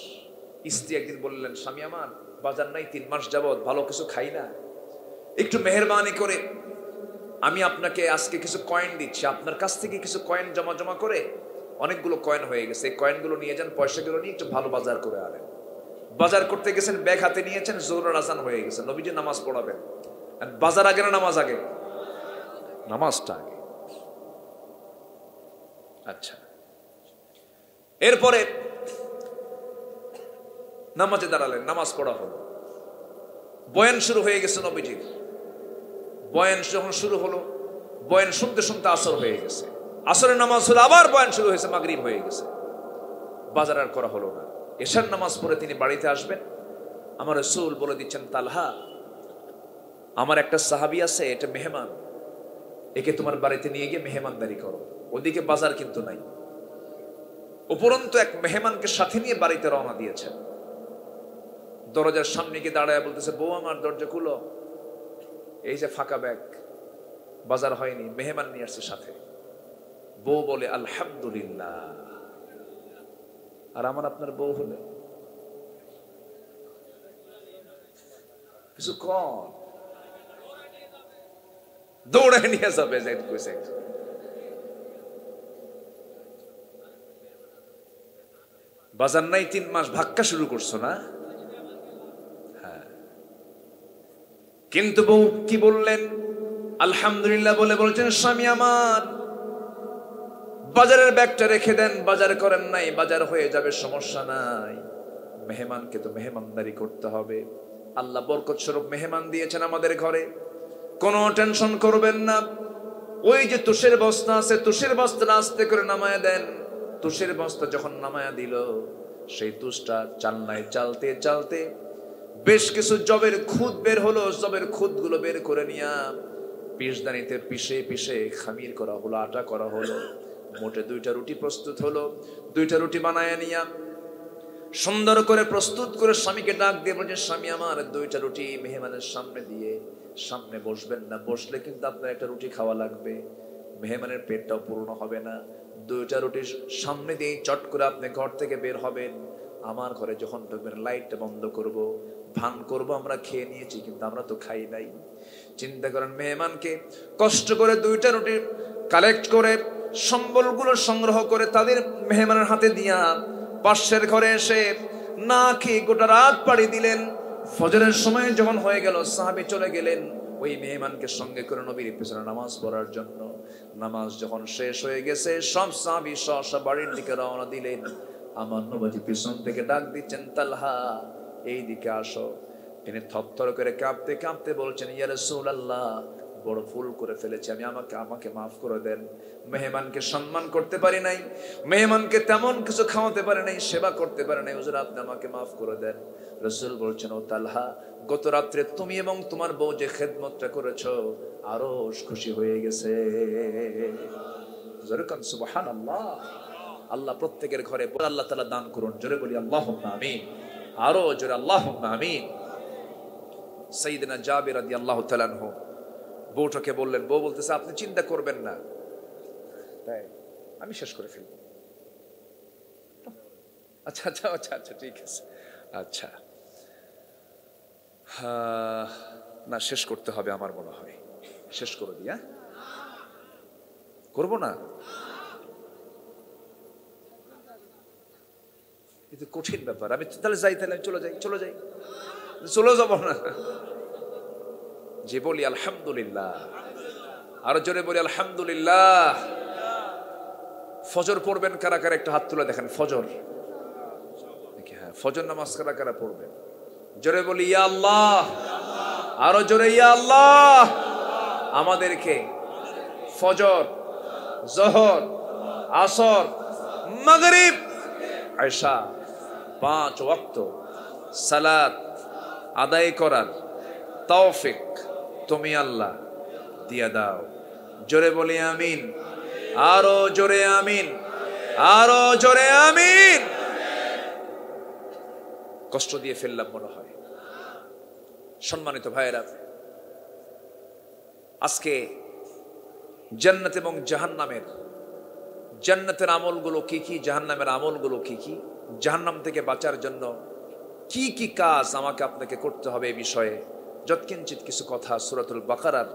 স্ত্রী একদিন বললেন, স্বামী আমার বাজার নাই 3 মাস যাবত, ভালো কিছু খাই না, একটু মেহেরবানি করে আমি আপনাকে আজকে কিছু কয়েন দিচ্ছি, আপনার কাছ থেকে কিছু কয়েন জমা জমা করে অনেকগুলো কয়েন হয়ে গেছে, এই কয়েনগুলো নিয়ে যান, পয়সাগুলো নিয়ে একটু ভালো বাজার করে আনেন। বাজার করতে গেছেন, ব্যাগ হাতে নিয়েছেন, জোহরের আজান হয়ে গেছে, নবীজি নামাজ পড়াবেন। বাজার আগে না নামাজ আগে? নামাজটা আগে। আচ্ছা, এরপরে নামাজে দাঁড়ালেন, নামাজ পড়া হলো, বয়ান শুরু হয়ে গেছে নবীজির। বয়ান যখন শুরু হলো, বয়ান শুনতে শুনতে আসর হয়ে গেছে, আসরের নামাজ হলো, আবার বয়ান শুরু হয়েছে, মাগরিব হয়ে গেছে, বাজার আর করা হলো না। এশার নামাজ পড়ে তিনি বাড়িতে আসবেন। আমার রাসূল বলে দিচ্ছেন, তালহা আমার একটা সাহাবী আছে, এটা মেহমান, একে তোমার বাড়িতে নিয়ে গিয়ে মেহমানদারি করো, ওদিকে বাজার কিন্তু নাই। উপরন্তু এক মেহমানকে সাথে নিয়ে বাড়িতে রওনা দিয়েছেন। দরজার সামনে গিয়ে দাঁড়ায় বলতেছে, বউ আমার দরজা খুলো, এই যে ফাঁকা ব্যাগ, বাজার হয়নি, মেহমান নিয়ে আসছে সাথে। বউ বলে আলহামদুলিল্লাহ। আর আমার আপনার বউ হলে কিছু কম দৌড়ে নিয়ে যাবে। বাজার নাই 3 মাস, ভাক্কা শুরু করছো না? হ্যাঁ। কিন্তু বউ কি বললেন? আলহামদুলিল্লাহ বলে বলছেন, স্বামী আমার বাজারের ব্যাগটা রেখে দেন, বাজার করেন নাই, বাজার হয়ে যাবে, সমস্যা নাই, মেহমানকে তো মেহমানদারি করতে হবে। আল্লাহ বরকত স্বরূপ মেহমান দিয়েছেন আমাদের ঘরে, কোনো টেনশন করবেন না। ওই যে তুষের বস্তা আছে, তুষের বস্তা আস্তে করে নামায় দেন। তুষের বস্তা যখন নামায়া দিল, সেই তুষটা চালনায় চালতে চালতে বেশ কিছু জবের খুদ বের হলো। জবের খুদগুলো বের করে নিয়া পিষদানিতে পিষে পিষে খামির করা হলো, আটা করা হলো। মোটে 2টা রুটি প্রস্তুত হলো। 2টা রুটি বানায় নিয়া সুন্দর করে প্রস্তুত করে স্বামীকে ডাক দিয়ে বলছেন, স্বামী আমার 2টা রুটি মেহমানের সামনে দিয়ে, সামনে বসবেন না, বসলে কিন্তু আপনার একটা রুটি খাওয়া লাগবে, মেহমানের পেটটাও পূর্ণ হবে না। 2টা রুটি সামনে দিয়ে চট করে আপনি ঘর থেকে বের হবেন। আমার ঘরে যখন ঢুকবেন লাইটটা বন্ধ করব, ভান করব আমরা খেয়ে নিয়েছি, কিন্তু আমরা তো খাই নাই। চিন্তা করেন, মেহমানকে কষ্ট করে 2টা রুটি কালেক্ট করে সম্বলগুলো সংগ্রহ করে তাদের মেহমানের হাতে দিয়া পাশের ঘরে এসে না খেয়ে গোটা রাত পাড়ি দিলেন। ফজরের সময় যখন হয়ে গেল, সাহাবী চলে গেলেন ওই মেহমানকে সঙ্গে করে নবীর পেছনে নামাজ পড়ার জন্য। নামাজ যখন শেষ হয়ে গেছে, সব সাহাবী সহসা বাড়ির দিকে রওনা দিলেন। আমার নবী পিছন থেকে ডাক দিচ্ছেন, তালহা এই দিকে আসো। তিনি থরথর করে কাঁপতে কাঁপতে বলছেন, ইয়া রাসূলুল্লাহ, বড় ভুল করে ফেলেছি আমি, আমাকে মাফ করে দেন। মেহমানকে সম্মান করতে পারি নাই, মেহমানকে তেমন কিছু খাওয়াতে পারি নাই, সেবা করতে পারি নাই, হুজুর আপনি আমাকে মাফ করে দেন। রাসূল বলছেন, ও তালহা, গত রাত্রে তুমি এবং তোমার বউ যে খেদমতটা করেছো, আরো খুশি হয়ে গেছে। জোরে কান সুবহানাল্লাহ। আল্লাহ প্রত্যেকের ঘরে আল্লাহ তাআলা দান করুন, জোরে বলি আল্লাহুম্মা আমিন। আরো জোরে আল্লাহুম্মা আমিন। সাইয়েদনা জাবির রাদিয়াল্লাহু তাআলা আনহু বউটাকে বললেন, বউ বলতেছে, আপনি চিন্তা করবেন না, তাই আমি শেষ করে ফেলবো। আচ্ছা আচ্ছা আচ্ছা আচ্ছা ঠিক আছে, আচ্ছা না শেষ করতে হবে আমার মনে হয়, শেষ করে দিয়া করবো না, এটা কঠিন ব্যাপার। আমি তাহলে যাই, তাহলে চলে যাই, চলে যাবো না। যে বলি আলহামদুলিল্লাহ, আরো জোরে বলি আলহামদুলিল্লাহ। ফজর পড়বেন কারা কারা, একটা হাত তুলে দেখেন। ফজর, হ্যাঁ ফজর নামাজ কারা কারা পড়বেন, জোরে বলি ইয়া আল্লাহ। আরো জোরে ইয়া আল্লাহ। আমাদেরকে ফজর, জোহর, আসর, মাগরিব, ইশা 5 ওয়াক্ত সালাত আদায় করার তৌফিক তুমি আল্লাহ দিয়া দাও। জোরে বলি আমিন। আরো জোরে আমিন, আরো জোরে আমিন। কষ্ট দিয়ে ফেললাম মনে হয়। সম্মানিত ভাইয়েরা, আজকে জান্নাত এবং জাহান্নামের, জান্নাতের আমলগুলো কি কি, জাহান্নামের আমলগুলো কি কি, জাহান্নাম থেকে বাঁচার জন্য কি কি কাজ আমাকে আপনাকে করতে হবে এই বিষয়ে যৎকিঞ্চিত কিছু কথা সূরাতুল বাকারার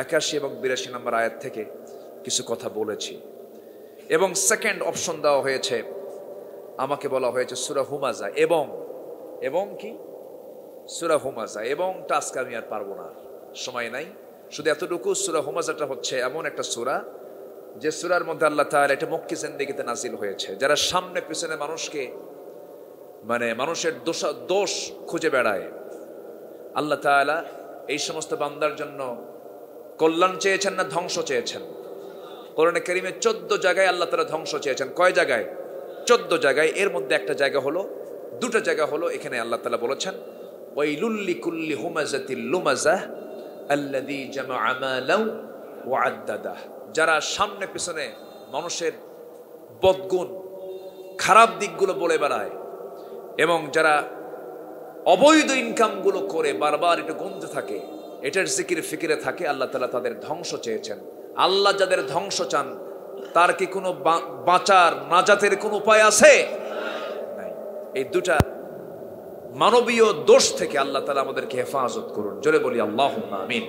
81 এবং 82 নম্বর আয়াত থেকে কিছু কথা বলেছি। এবং সেকেন্ড অপশন দেওয়া হয়েছে, আমাকে বলা হয়েছে সূরা হুমাজা এবং কি সূরা হুমাজা, এবং টাস্ক আমি আর পারবো না, সময় নাই। শুধু এতটুকু, সূরা হুমাজাটা হচ্ছে এমন একটা সূরা যে সূরার মধ্যে আল্লাহ তাআলা এটা মক্কি জিন্দেগিতে নাজিল হয়েছে। যারা সামনে পিছনে মানুষকে মানুষের দোষ খুঁজে বেড়ায়, আল্লাহ তাআলা এই সমস্ত বান্দার জন্য কল্যাণ চেয়েছেন না ধ্বংস চেয়েছেন? কোরআনে কারীমে 14 জায়গায় আল্লাহ তাআলা ধ্বংস চেয়েছেন। কয় জায়গায়? 14 জায়গায়। এর মধ্যে একটা জায়গা হলো, 2টা জায়গা হলো এখানে আল্লাহ তাআলা বলেছেন ওয়াইলুল লিকুল্লি হুমাযাতিল লুমাযাহ আল্লাযী জামাআ মালাও ওয়া আদ্দাদাহ, যারা সামনে পিছনে মানুষের বদগুণ খারাপ দিকগুলো বলে বেড়ায় এবং যারা অবৈধ ইনকামগুলো করে বারবার এটা গুনতে থাকে, এটার জিকির ফিকিরে থাকে, আল্লাহ তাআলা তাদের ধ্বংস চেয়েছেন। আল্লাহ যাদের ধ্বংস চান তার কি কোনো বাঁচার নাজাতের কোনো উপায় আছে? নাই। এই দুটা মানবীয় দোষ থেকে আল্লাহ তাআলা আমাদেরকে হেফাজত করুন। জোরে বলি আল্লাহুম্মা আমিন।